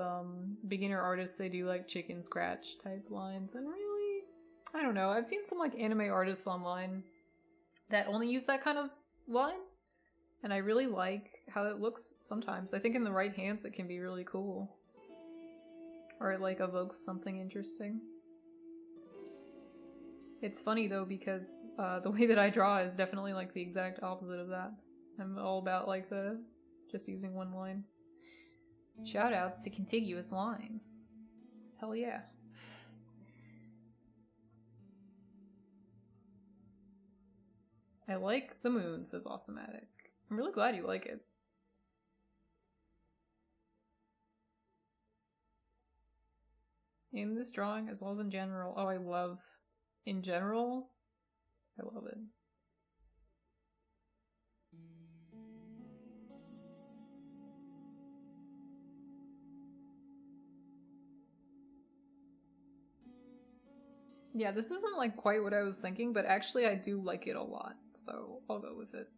beginner artists, they do like chicken scratch type lines. And really, I don't know. I've seen some like anime artists online that only use that kind of line. And I really like how it looks sometimes. I think in the right hands it can be really cool. Or it like evokes something interesting. It's funny though because the way that I draw is definitely like the exact opposite of that. I'm all about like the just using one line. Shoutouts to contiguous lines. Hell yeah. I like the moon, says Awesomatic. I'm really glad you like it. In this drawing, as well as in general. Oh, I love... In general, I love it. Yeah, this isn't like quite what I was thinking, but actually I do like it a lot, so I'll go with it.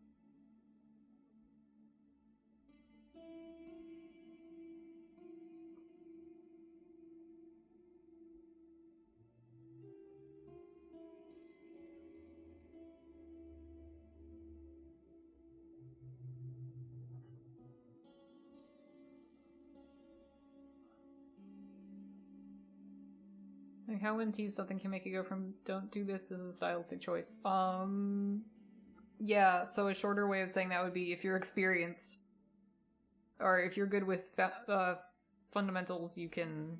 Like, how into you something can make you go from don't do this as a stylistic choice? Yeah, so a shorter way of saying that would be if you're experienced. Or if you're good with fundamentals, you can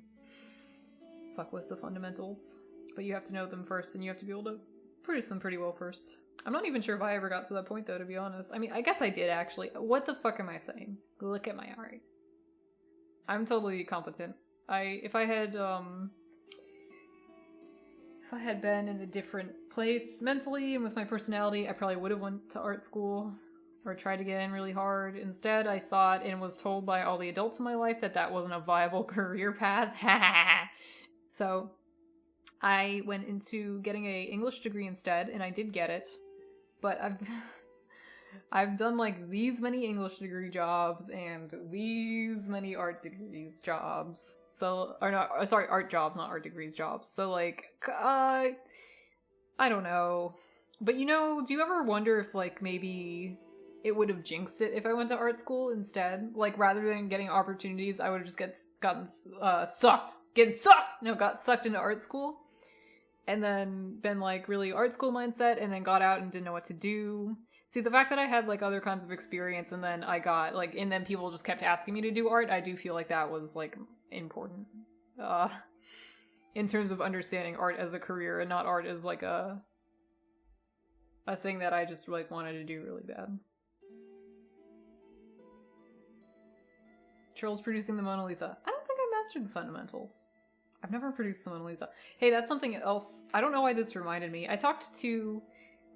fuck with the fundamentals. But you have to know them first, and you have to be able to produce them pretty well first. I'm not even sure if I ever got to that point, though, to be honest. I mean, I guess I did, actually. What the fuck am I saying? Look at my art. I'm totally competent. If I had been in a different place mentally and with my personality, I probably would have went to art school or tried to get in really hard. Instead, I thought and was told by all the adults in my life that that wasn't a viable career path. So I went into getting a English degree instead, and I did get it. But I've done like these many English degree jobs and these many art degrees jobs. So, or no, sorry, art jobs, not art degrees jobs. So like, I don't know. But you know, do you ever wonder if like maybe it would have jinxed it if I went to art school instead? Like rather than getting opportunities, I would have just got sucked into art school. And then been like really art school mindset and then got out and didn't know what to do. See, the fact that I had like other kinds of experience and then I got like, and then people just kept asking me to do art, I do feel like that was like important. In terms of understanding art as a career and not art as like a thing that I just like wanted to do really bad. Charles producing the Mona Lisa. I don't think I mastered the fundamentals. I've never produced the Mona Lisa. Hey, that's something else. I don't know why this reminded me.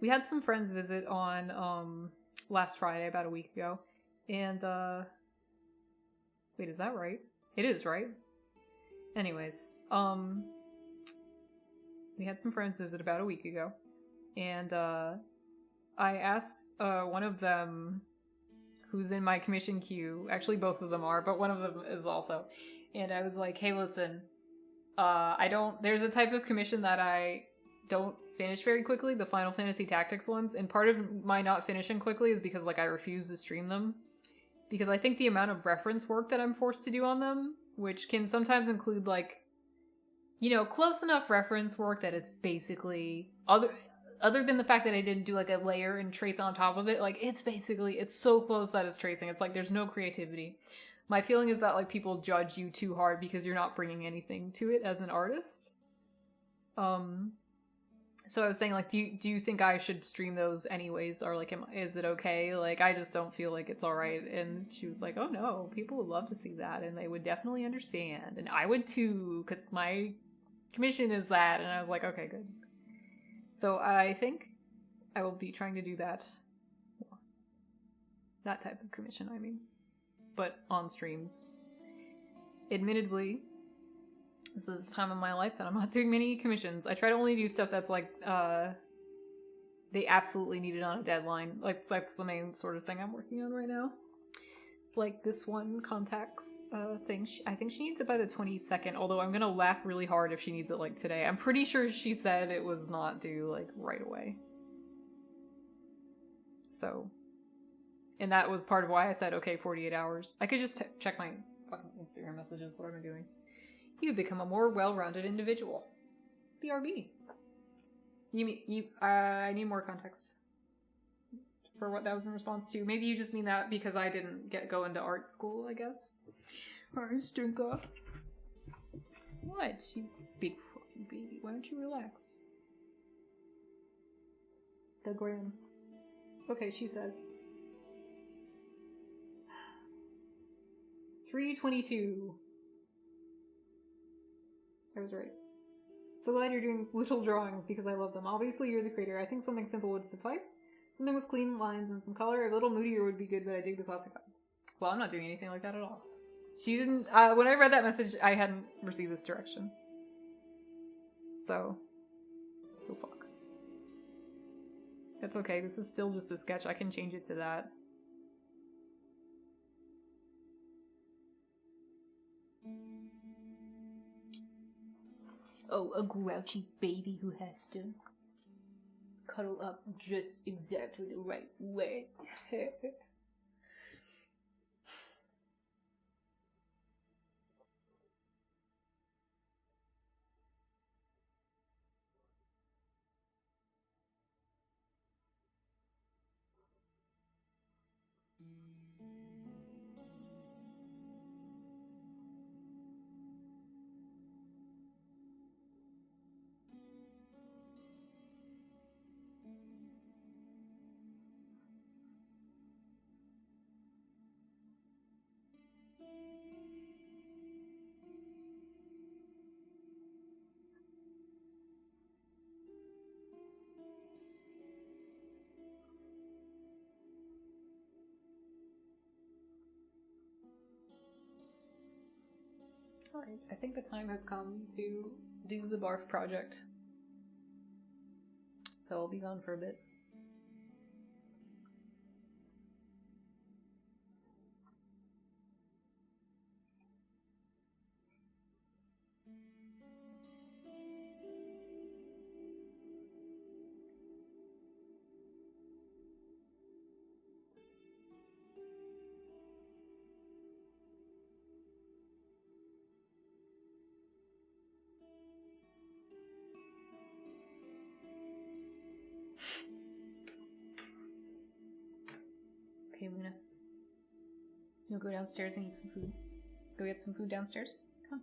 We had some friends visit on last Friday, about a week ago. And wait, is that right? It is, right? Anyways, we had some friends visit about a week ago. And I asked one of them who's in my commission queue, actually both of them are, but one of them is also. And I was like, hey, listen, there's a type of commission that I don't finish very quickly, the Final Fantasy Tactics ones, and part of my not finishing quickly is because, like, I refuse to stream them. Because I think the amount of reference work that I'm forced to do on them, which can sometimes include, like, you know, close enough reference work that it's basically, other than the fact that I didn't do, like, a layer and trace on top of it, like, it's so close that it's tracing. It's like, there's no creativity. My feeling is that, like, people judge you too hard because you're not bringing anything to it as an artist. So I was saying, like, do you think I should stream those anyways? Or, like, is it okay? Like, I just don't feel like it's alright. And she was like, oh no, people would love to see that. And they would definitely understand. And I would too, because my commission is that. And I was like, okay, good. So I think I will be trying to do that more. That type of commission, I mean. But on streams. Admittedly, this is the time of my life that I'm not doing many commissions. I try to only do stuff that's like, they absolutely need it on a deadline. Like, that's the main sort of thing I'm working on right now. Like this one contacts thing. I think she needs it by the 22nd, although I'm gonna laugh really hard if she needs it like today. I'm pretty sure she said it was not due like right away. So, And that was part of why I said, okay, 48 hours. I could just check my fucking Instagram messages, what am I doing? You become a more well-rounded individual. BRB. I need more context for what that was in response to. Maybe you just mean that because I didn't go into art school, I guess. Alright, Stinker. What? You big fucking baby. Why don't you relax? The gram. Okay, she says. 322. I was right. So glad you're doing little drawings because I love them. Obviously, you're the creator. I think something simple would suffice. Something with clean lines and some color. A little moodier would be good, but I dig the classic vibe. Well, I'm not doing anything like that at all. She didn't. When I read that message, I hadn't received this direction. So fuck. That's okay. This is still just a sketch. I can change it to that. Oh, a grouchy baby who has to cuddle up just exactly the right way. Alright, I think the time has come to do the barf project. So I'll be gone for a bit. Okay, Luna. You'll go downstairs and eat some food. Go get some food downstairs. Come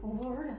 on. Lord.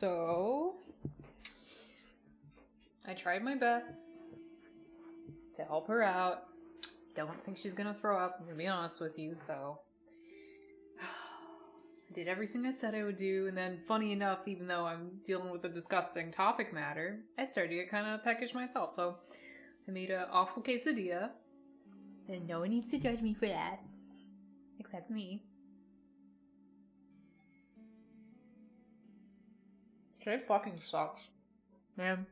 So I tried my best to help her out. Don't think she's gonna throw up, I'm gonna be honest with you, so I did everything I said I would do, and then funny enough, even though I'm dealing with a disgusting topic matter, I started to get kind of peckish myself, so I made an awful quesadilla, and no one needs to judge me for that, except me. Today fucking sucks, man.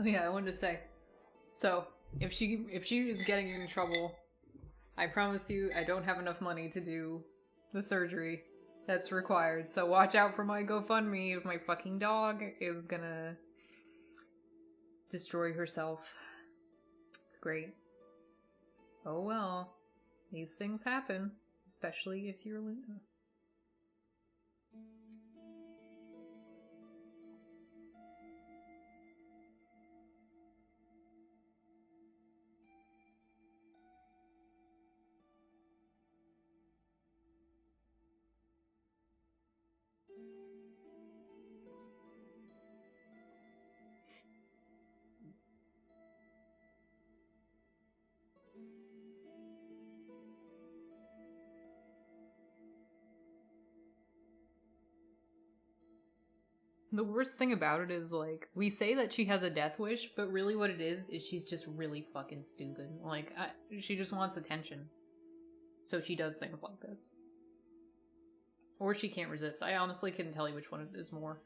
Oh yeah, I wanted to say, so if she is getting in trouble, I promise you I don't have enough money to do the surgery that's required, so watch out for my GoFundMe if my fucking dog is gonna destroy herself. It's great. Oh well, these things happen, especially if you're Luna. The worst thing about it is, like, we say that she has a death wish, but really what it is she's just really fucking stupid. Like, she just wants attention. So she does things like this. Or she can't resist. I honestly couldn't tell you which one it is more.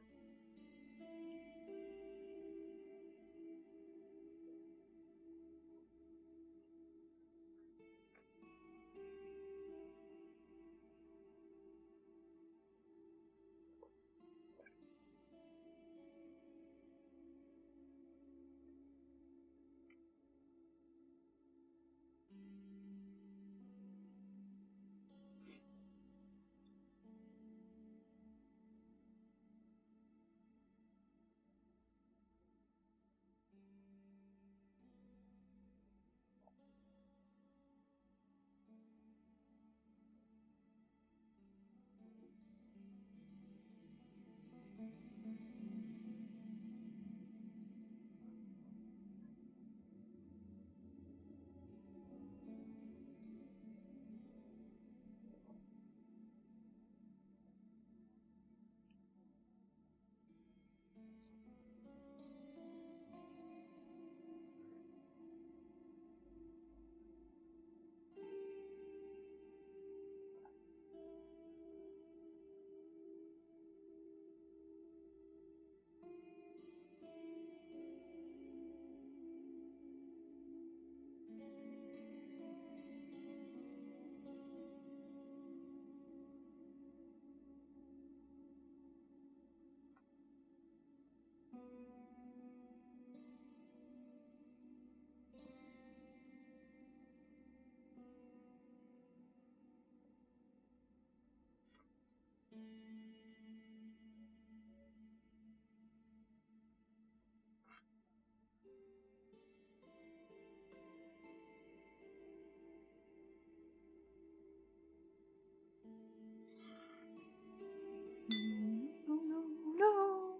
No.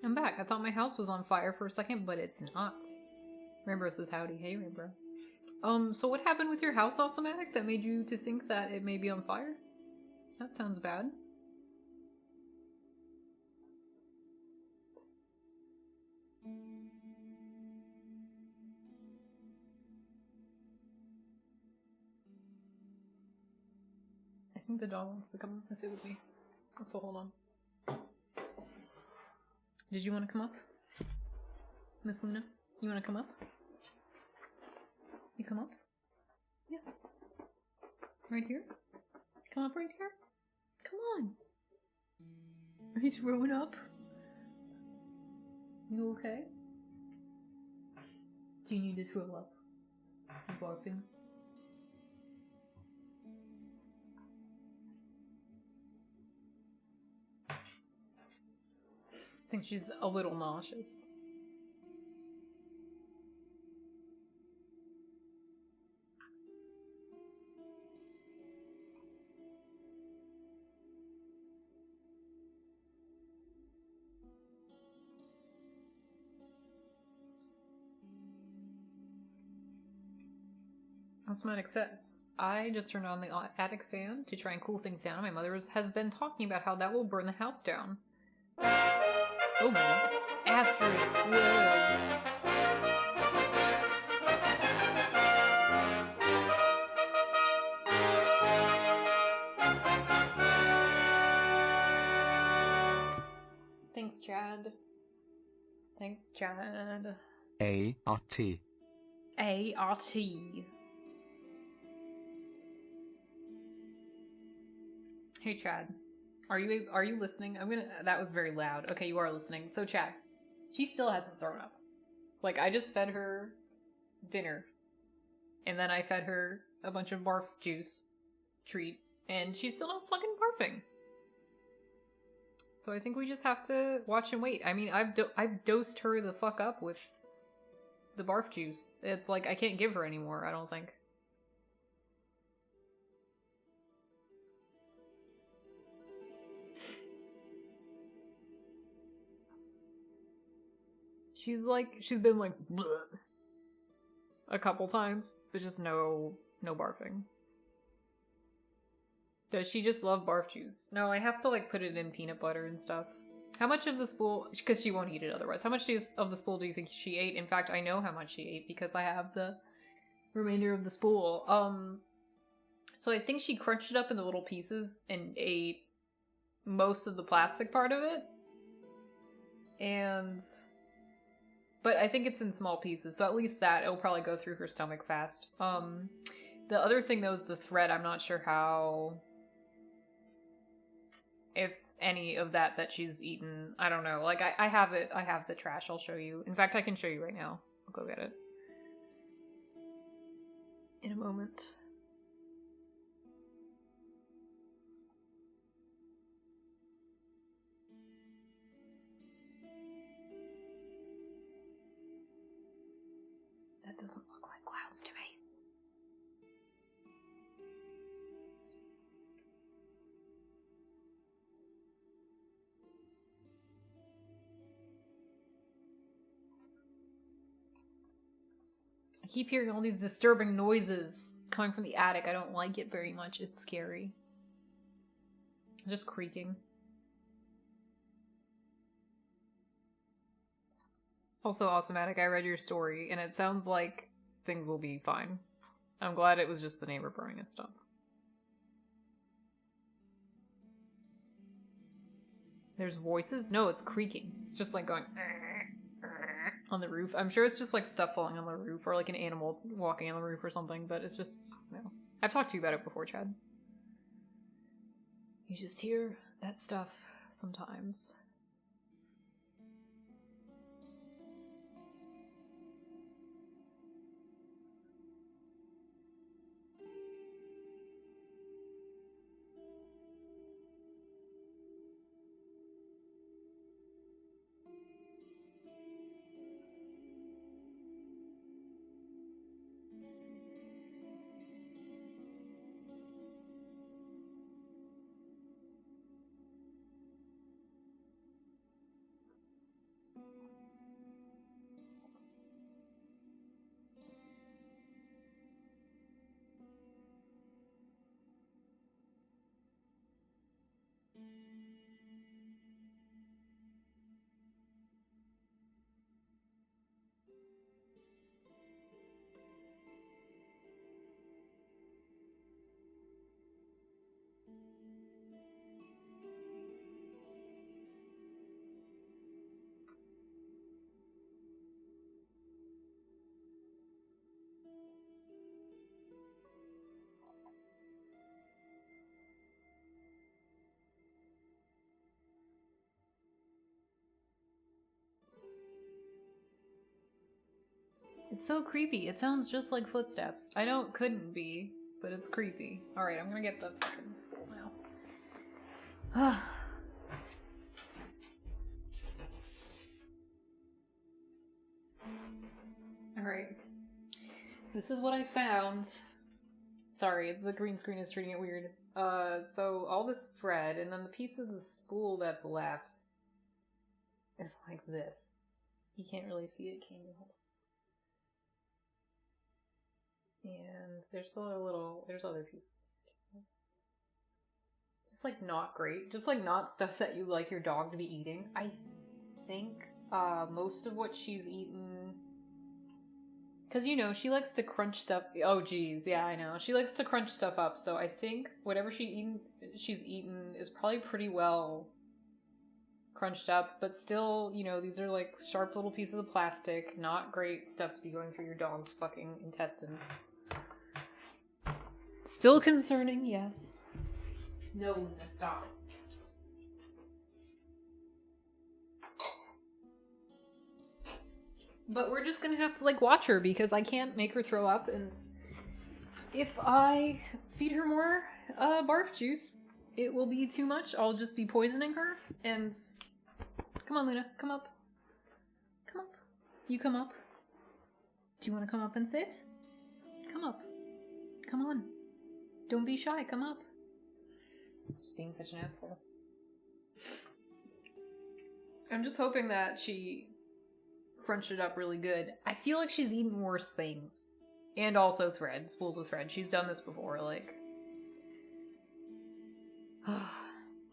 I'm back. I thought my house was on fire for a second, but it's not. Rainbow says howdy. Hey, Rainbow. So what happened with your house automatic that made you to think that it may be on fire? That sounds bad. I think the dog wants to come and sit with me. So hold on. Did you want to come up? Miss Luna? You want to come up? You come up? Yeah. Right here? Come up right here? Come on. Are you throwing up? You okay? Do you need to throw up? You barfing? I think she's a little nauseous. Osmotic says, I just turned on the attic fan to try and cool things down. My mother has been talking about how that will burn the house down. Oh man. Asterisks. Whoa. Thanks, Chad. Thanks, Chad. A-R-T. A-R-T. Hey, Chad. Are you listening? That was very loud. Okay, you are listening. So, Chad, she still hasn't thrown up. Like, I just fed her dinner. And then I fed her a bunch of barf juice treat. And she's still not fucking barfing. So I think we just have to watch and wait. I mean, I've dosed her the fuck up with the barf juice. It's like, I can't give her anymore, I don't think. She's been like, bleh, a couple times, but just no barfing. Does she just love barf juice? No, I have to like put it in peanut butter and stuff. How much of the spool, because she won't eat it otherwise, how much of the spool do you think she ate? In fact, I know how much she ate because I have the remainder of the spool. So I think she crunched it up into little pieces and ate most of the plastic part of it. But I think it's in small pieces, so at least that, it'll probably go through her stomach fast. The other thing though is the thread. I'm not sure how, if any of that she's eaten. I don't know. Like, I have it. I have the trash. I'll show you. In fact, I can show you right now. I'll go get it in a moment. That doesn't look like clouds to me. I keep hearing all these disturbing noises coming from the attic. I don't like it very much. It's scary. Just creaking. Also, Awesomatic, I read your story, and it sounds like things will be fine. I'm glad it was just the neighbor burning his stuff. There's voices? No, it's creaking. It's just like going on the roof. I'm sure it's just like stuff falling on the roof, or like an animal walking on the roof or something, but it's just, no. I've talked to you about it before, Chad. You just hear that stuff sometimes. It's so creepy. It sounds just like footsteps. I know it couldn't be, but it's creepy. Alright, I'm gonna get the fucking spool now. Alright. This is what I found. Sorry, the green screen is treating it weird. So all this thread, and then the piece of the spool that's left is like this. You can't really see it, can you? And there's still a little, there's other pieces. Just like not great. Just like not stuff that you like your dog to be eating. I think most of what she's eaten, because you know she likes to crunch stuff. Oh geez, yeah, I know. She likes to crunch stuff up, so I think whatever she's eaten is probably pretty well crunched up, but still, you know, these are like sharp little pieces of plastic. Not great stuff to be going through your dog's fucking intestines. Still concerning, yes. No, Luna, stop. But we're just gonna have to, like, watch her because I can't make her throw up, and if I feed her more barf juice, it will be too much. I'll just be poisoning her, and... Come on, Luna, come up. Come up. You come up. Do you want to come up and sit? Come up. Come on. Don't be shy, come up. Just being such an asshole. I'm just hoping that she crunched it up really good. I feel like she's eaten worse things. And also thread, spools of thread. She's done this before, like...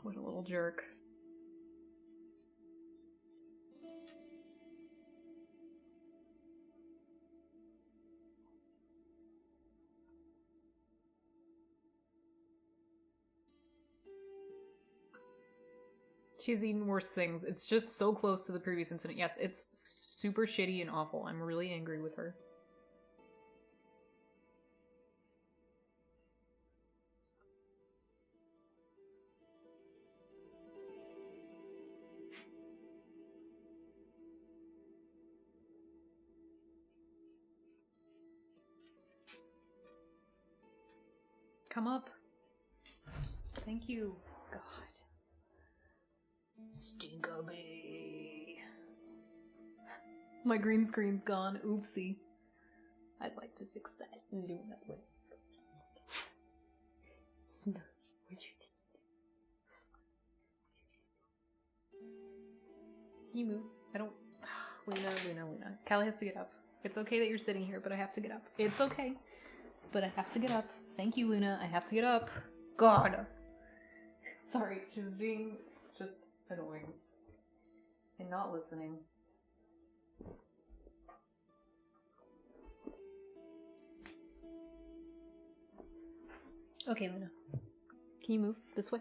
What a little jerk. She's eaten worse things. It's just so close to the previous incident. Yes, it's super shitty and awful. I'm really angry with her. Come up. Thank you. God. Stinkaby. My green screen's gone. Oopsie. I'd like to fix that. No, that way. What'd you do? Can you move? I don't... Luna. Callie has to get up. It's okay that you're sitting here, but I have to get up. It's okay. But I have to get up. Thank you, Luna. I have to get up. God. Sorry, she's being just annoying. And not listening. Okay, Luna. Can you move this way?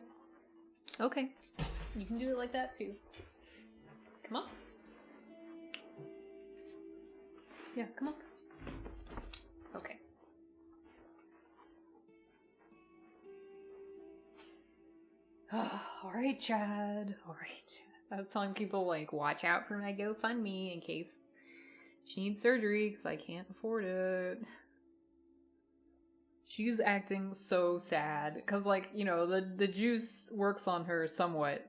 Okay. You can do it like that, too. Come up. Yeah, come up. Okay. Alright, Chad. Alright. I was telling people, like, watch out for my GoFundMe in case she needs surgery, because I can't afford it. She's acting so sad, because, like, you know, the juice works on her somewhat.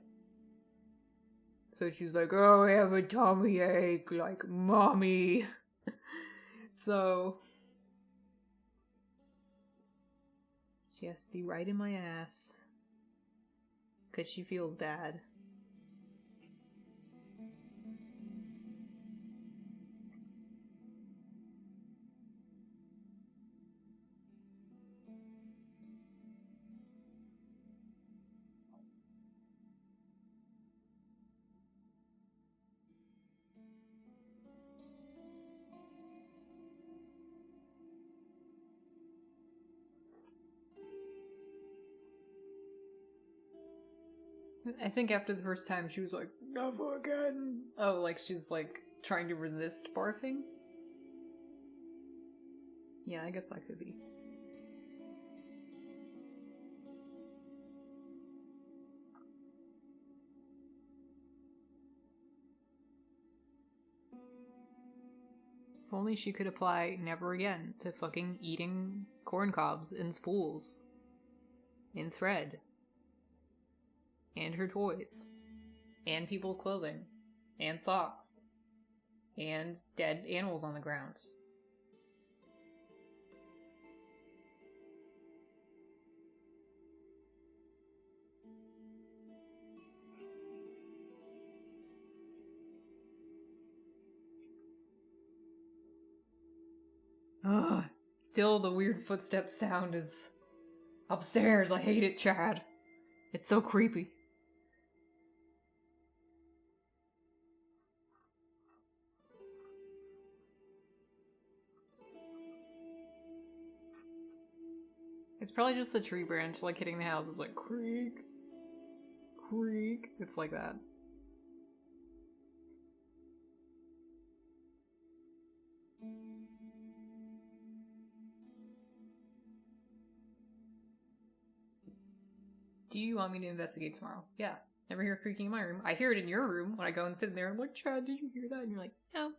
So she's like, oh, I have a tummy ache, like, mommy. So... she has to be right in my ass. Because she feels bad. I think after the first time she was like, never again. Oh, like she's like trying to resist barfing? Yeah, I guess that could be. If only she could apply never again to fucking eating corn cobs and spools. And thread. And her toys. And people's clothing. And socks. And dead animals on the ground. Ugh. Still, the weird footsteps sound is upstairs. I hate it, Chad. It's so creepy. It's probably just a tree branch, like, hitting the house. It's like, creak, creak. It's like that. Do you want me to investigate tomorrow? Yeah. Never hear creaking in my room. I hear it in your room when I go and sit in there. I'm like, Chad, did you hear that? And you're like, no.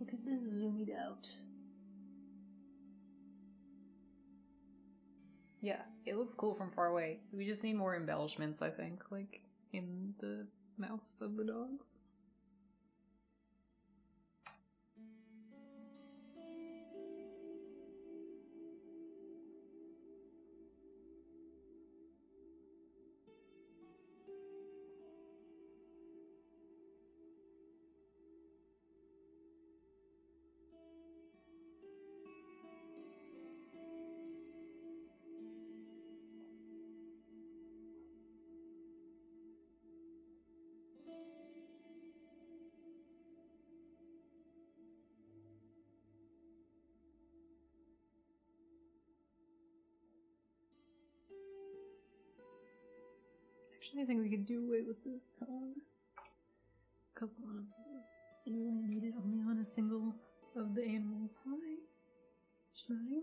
Look at this zoomed out. Yeah, it looks cool from far away. We just need more embellishments, I think, like in the mouth of the dogs. Actually, I think we could do away with this tone. Because a lot of this, you only need it only on a single of the animals. Hi. Shiny.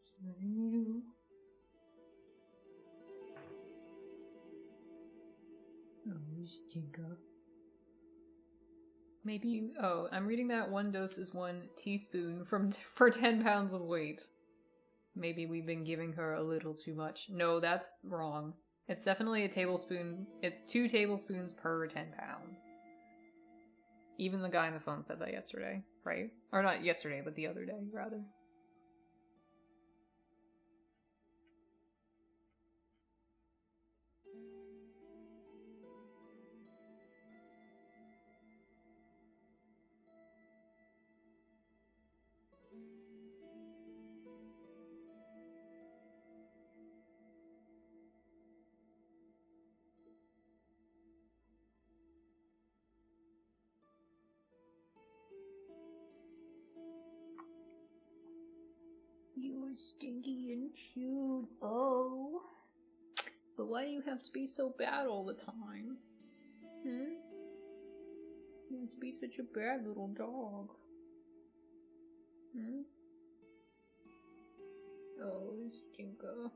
Shiny you. Oh, stinker. Maybe, oh, I'm reading that 1 dose is 1 teaspoon for 10 pounds of weight. Maybe we've been giving her a little too much. No, that's wrong. It's definitely a tablespoon. It's 2 tablespoons per 10 pounds. Even the guy on the phone said that yesterday, right? Or not yesterday, but the other day, rather. You're stinky and cute. Oh. But why do you have to be so bad all the time? Hmm? You have to be such a bad little dog. Hmm? Oh, stinker.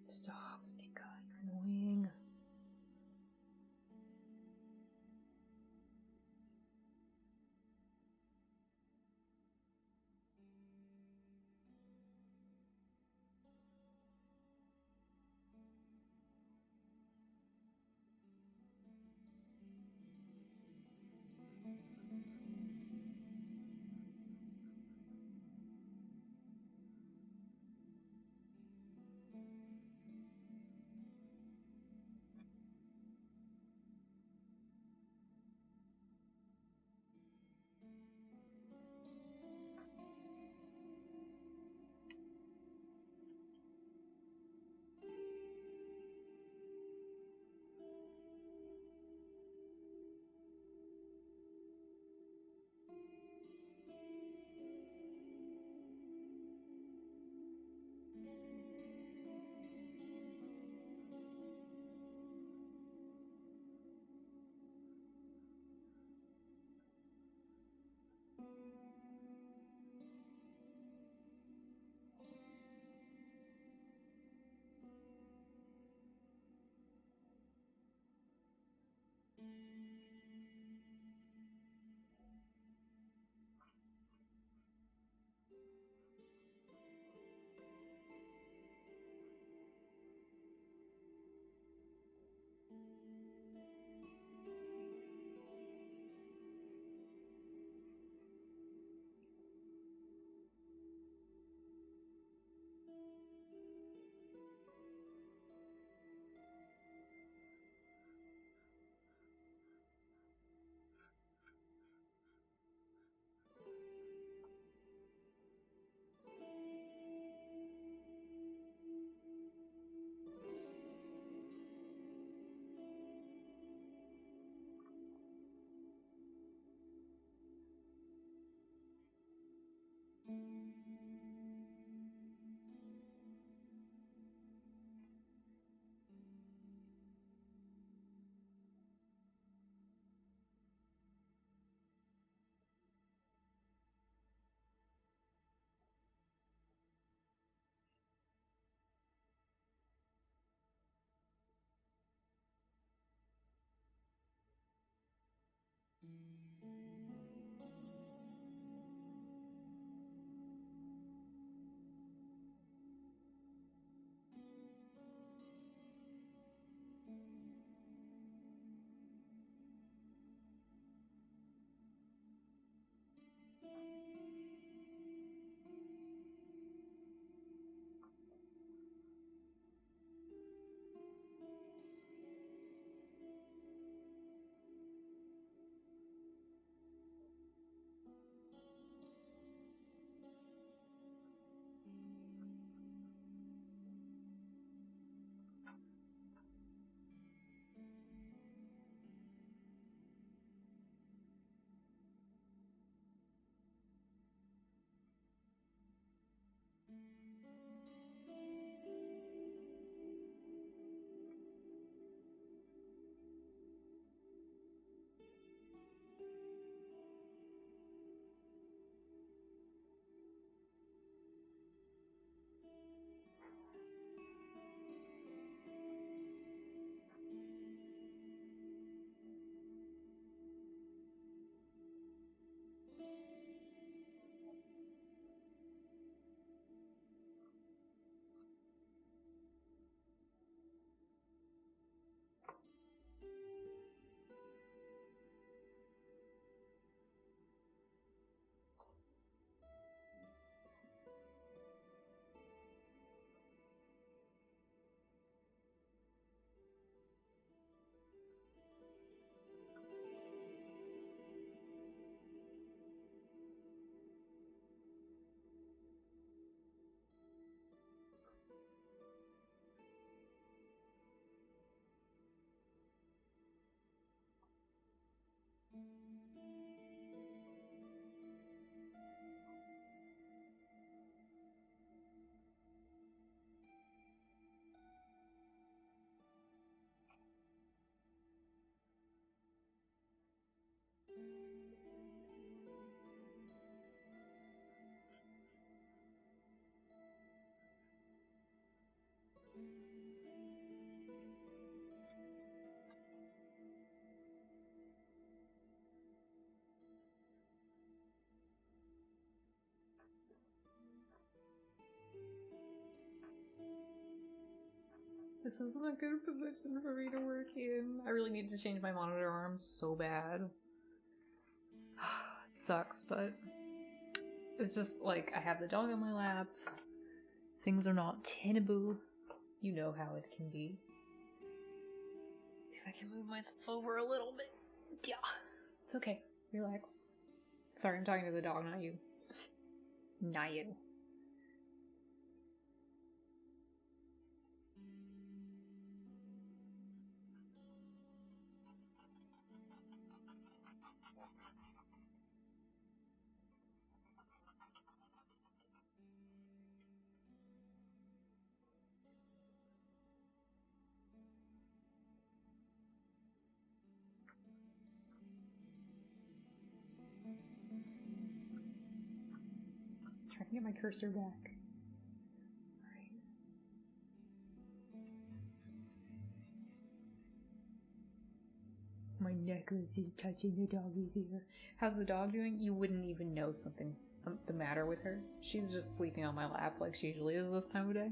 Stop, Stinker. You're annoying. This isn't a good position for me to work in. I really need to change my monitor arms so bad. It sucks, but it's just like I have the dog on my lap. Things are not tenable. You know how it can be. See if I can move myself over a little bit. Yeah. It's okay. Relax. Sorry, I'm talking to the dog, not you. Not you. Trying to get my cursor back. Alright. My necklace is touching the doggy's ear. How's the dog doing? You wouldn't even know something's the matter with her. She's just sleeping on my lap like she usually is this time of day.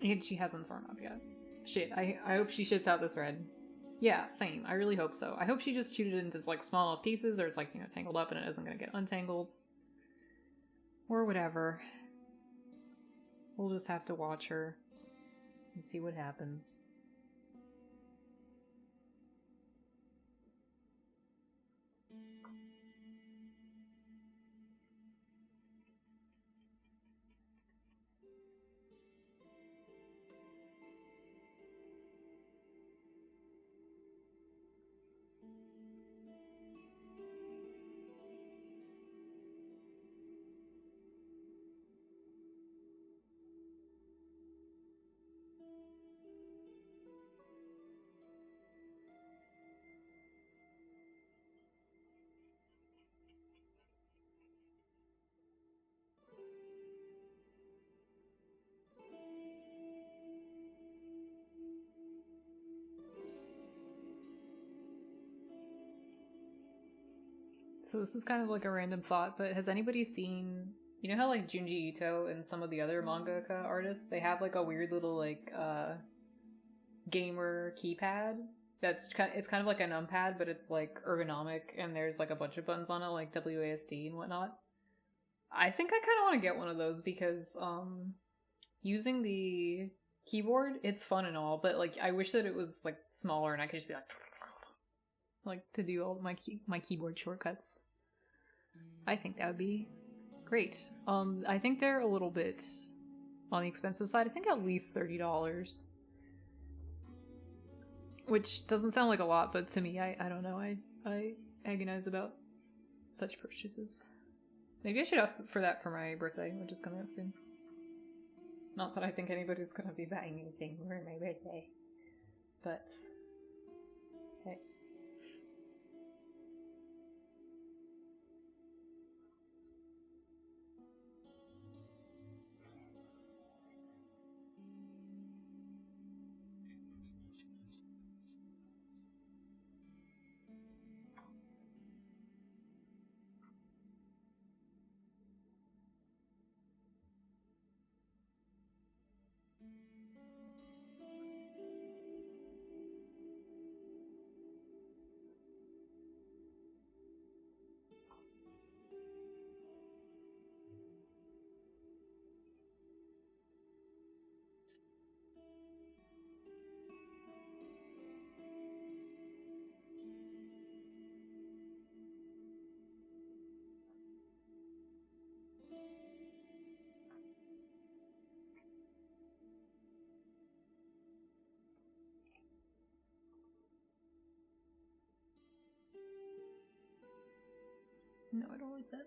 And she hasn't thrown up yet. Shit, I hope she shits out the thread. Yeah, same. I really hope so. I hope she just chewed it into like small enough pieces, or it's like, you know, tangled up and it isn't gonna get untangled. Or whatever. We'll just have to watch her and see what happens. So this is kind of like a random thought, but has anybody seen, you know how like Junji Ito and some of the other mangaka artists, they have like a weird little like gamer keypad that's it's kind of like a numpad, but it's like ergonomic and there's like a bunch of buttons on it like WASD and whatnot. I think I kind of want to get one of those because using the keyboard, it's fun and all, but like I wish that it was like smaller and I could just be like to do all my keyboard shortcuts. I think that would be great. I think they're a little bit on the expensive side. I think at least $30. Which doesn't sound like a lot, but to me, I don't know. I agonize about such purchases. Maybe I should ask for that for my birthday, which is coming up soon. Not that I think anybody's gonna be buying anything for my birthday. But hey. No, I don't like that.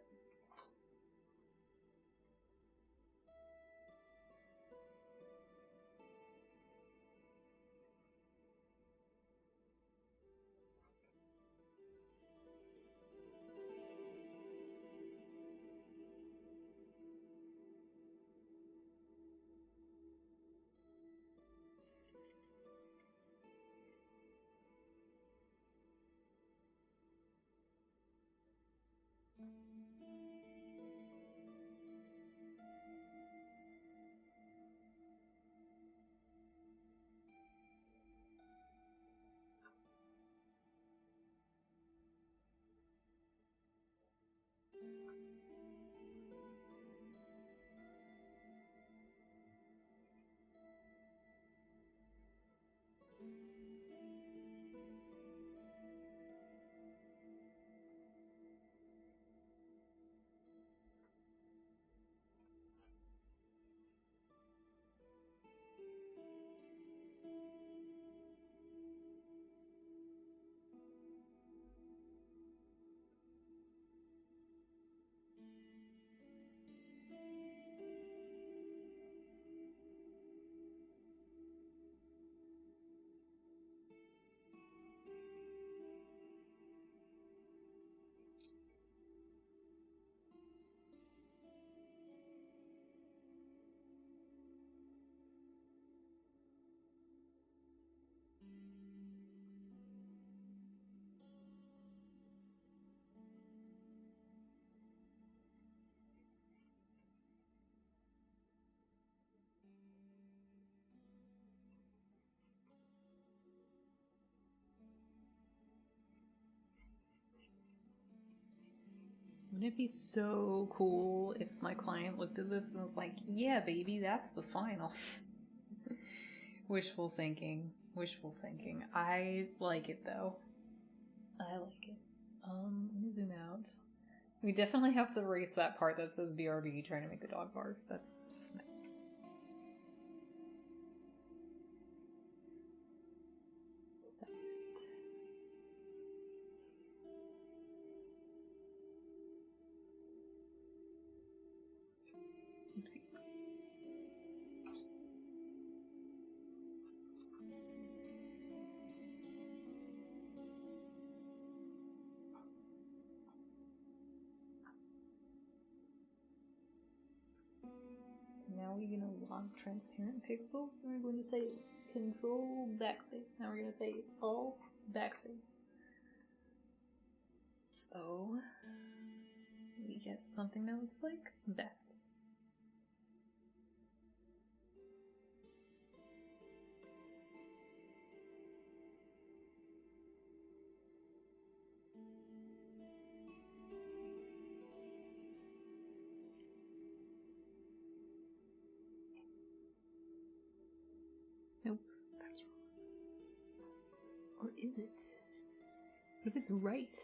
Wouldn't it be so cool if my client looked at this and was like, yeah, baby, that's the final? Wishful thinking. Wishful thinking. I like it, though. I like it. Let me zoom out. We definitely have to erase that part that says BRB trying to make the dog bark. That's... Stop it. Oopsie. Now we're going to lock transparent pixels, and we're going to say control backspace. Now we're going to say all backspace. So we get something that looks like that. Nope, that's wrong. Or is it? What if it's right?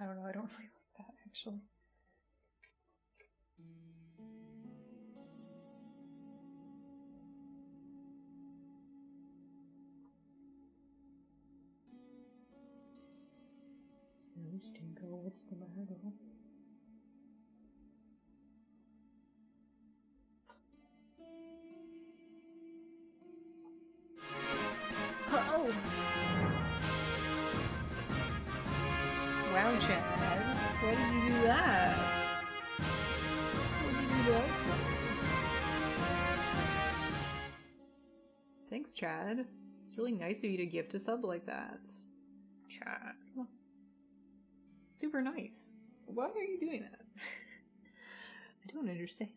I don't know, I don't really like that, actually. No, Stinko, what's the matter? Oh! Wow, Chad. Why did you do that? What did you do that for? Thanks, Chad. It's really nice of you to gift a sub like that. Chad. Super nice. Why are you doing that? I don't understand.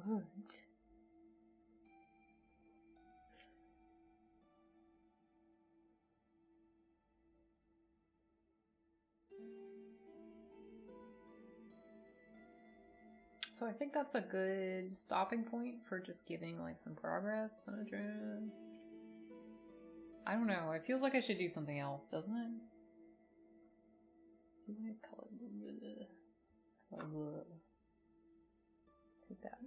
What? So I think that's a good stopping point for just giving like some progress. I don't know. It feels like I should do something else, doesn't it? Take that.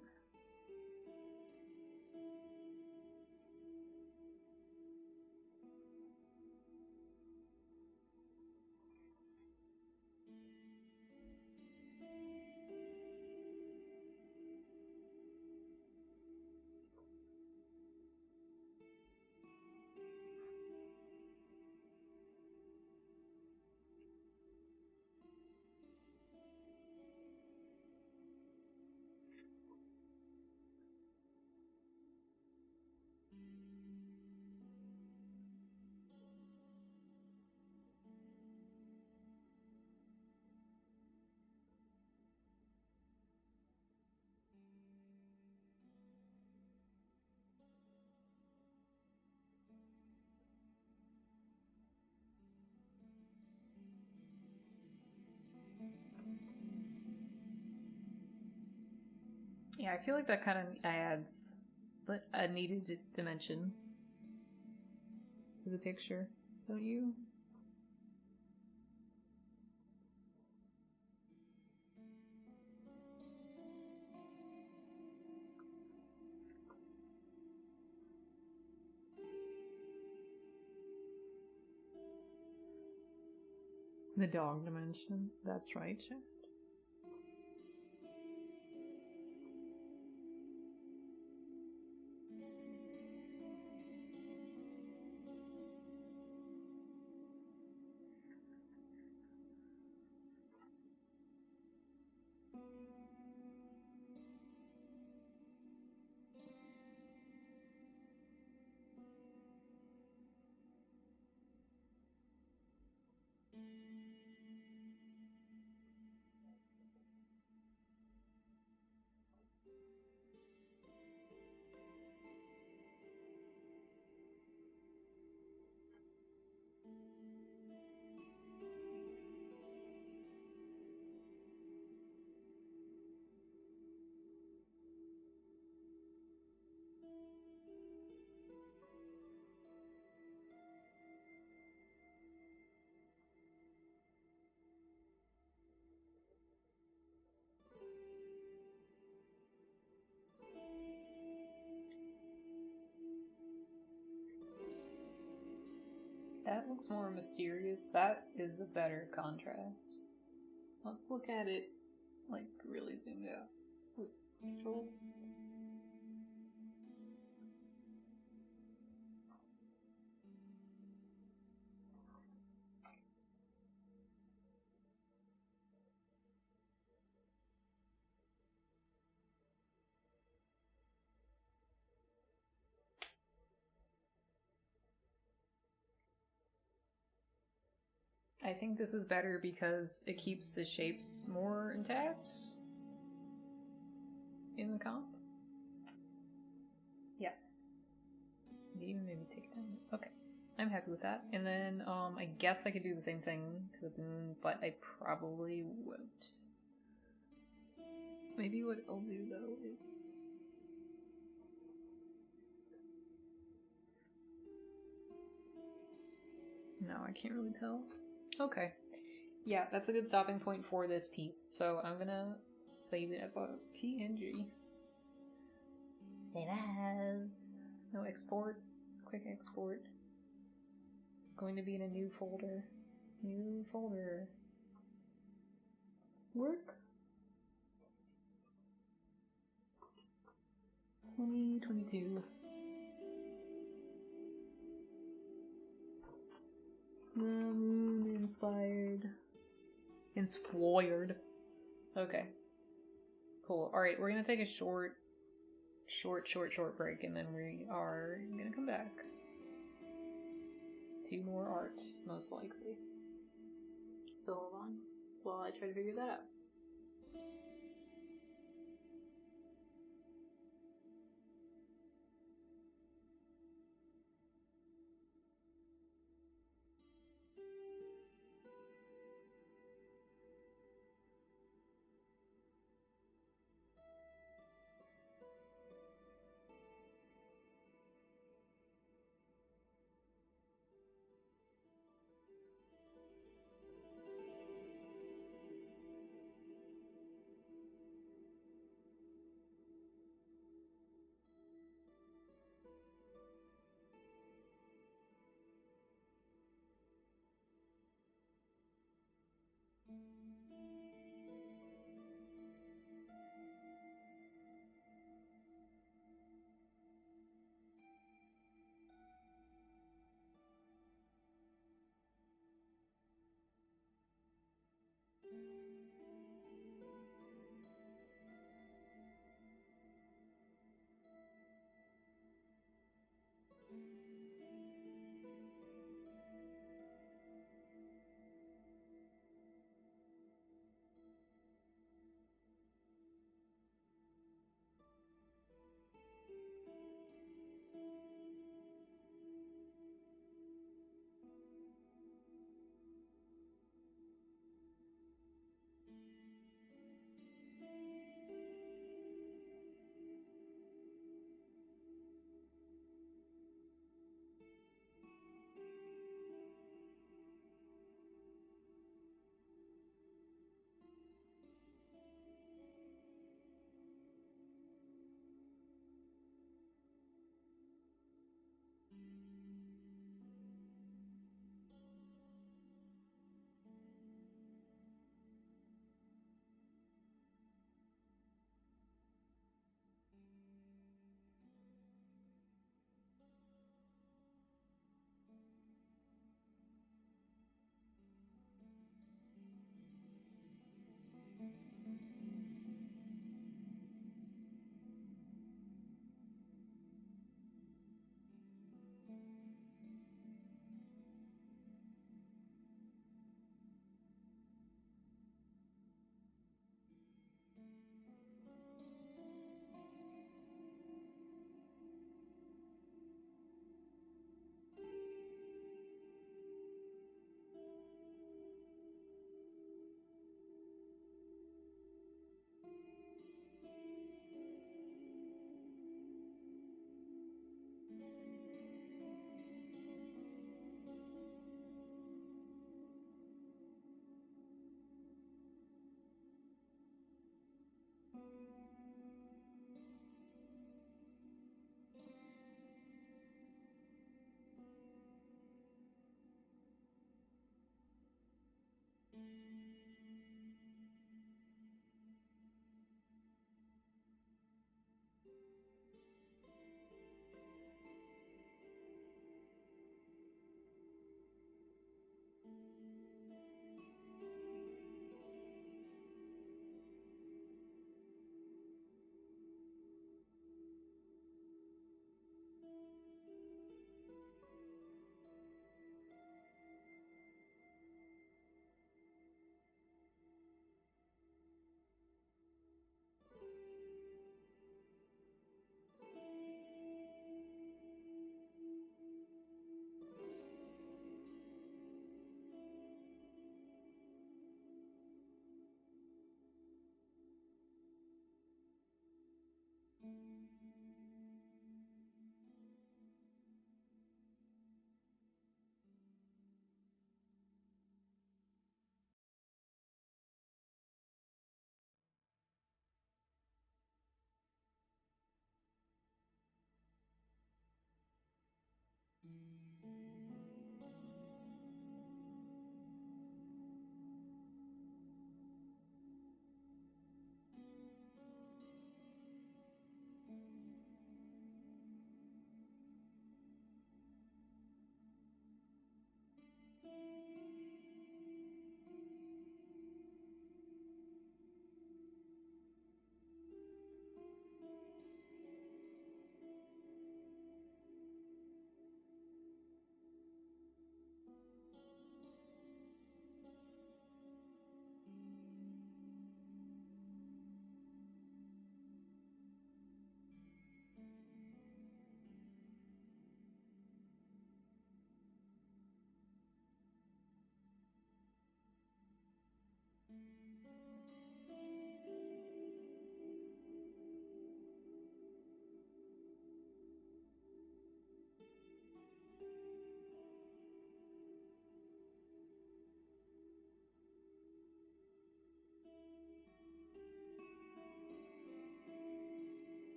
Yeah, I feel like that kind of adds a needed dimension to the picture, don't you? The dog dimension. That's right. That looks more mysterious. That is a better contrast. Let's look at it, like, really zoomed out. With control. I think this is better because it keeps the shapes more intact in the comp. Yeah. Even maybe take it down. Okay. I'm happy with that. And then I guess I could do the same thing to the moon, but I probably won't. Maybe what I'll do though is no, I can't really tell. Okay. Yeah, that's a good stopping point for this piece. So I'm gonna save it as a PNG. Save as. No export. Quick export. It's going to be in a new folder. New folder. Work. 2022. The moon inspired. Inspired. Okay. Cool. Alright, we're gonna take a short break, and then we are gonna come back. 2 more art, most likely. So hold on while I try to figure that out.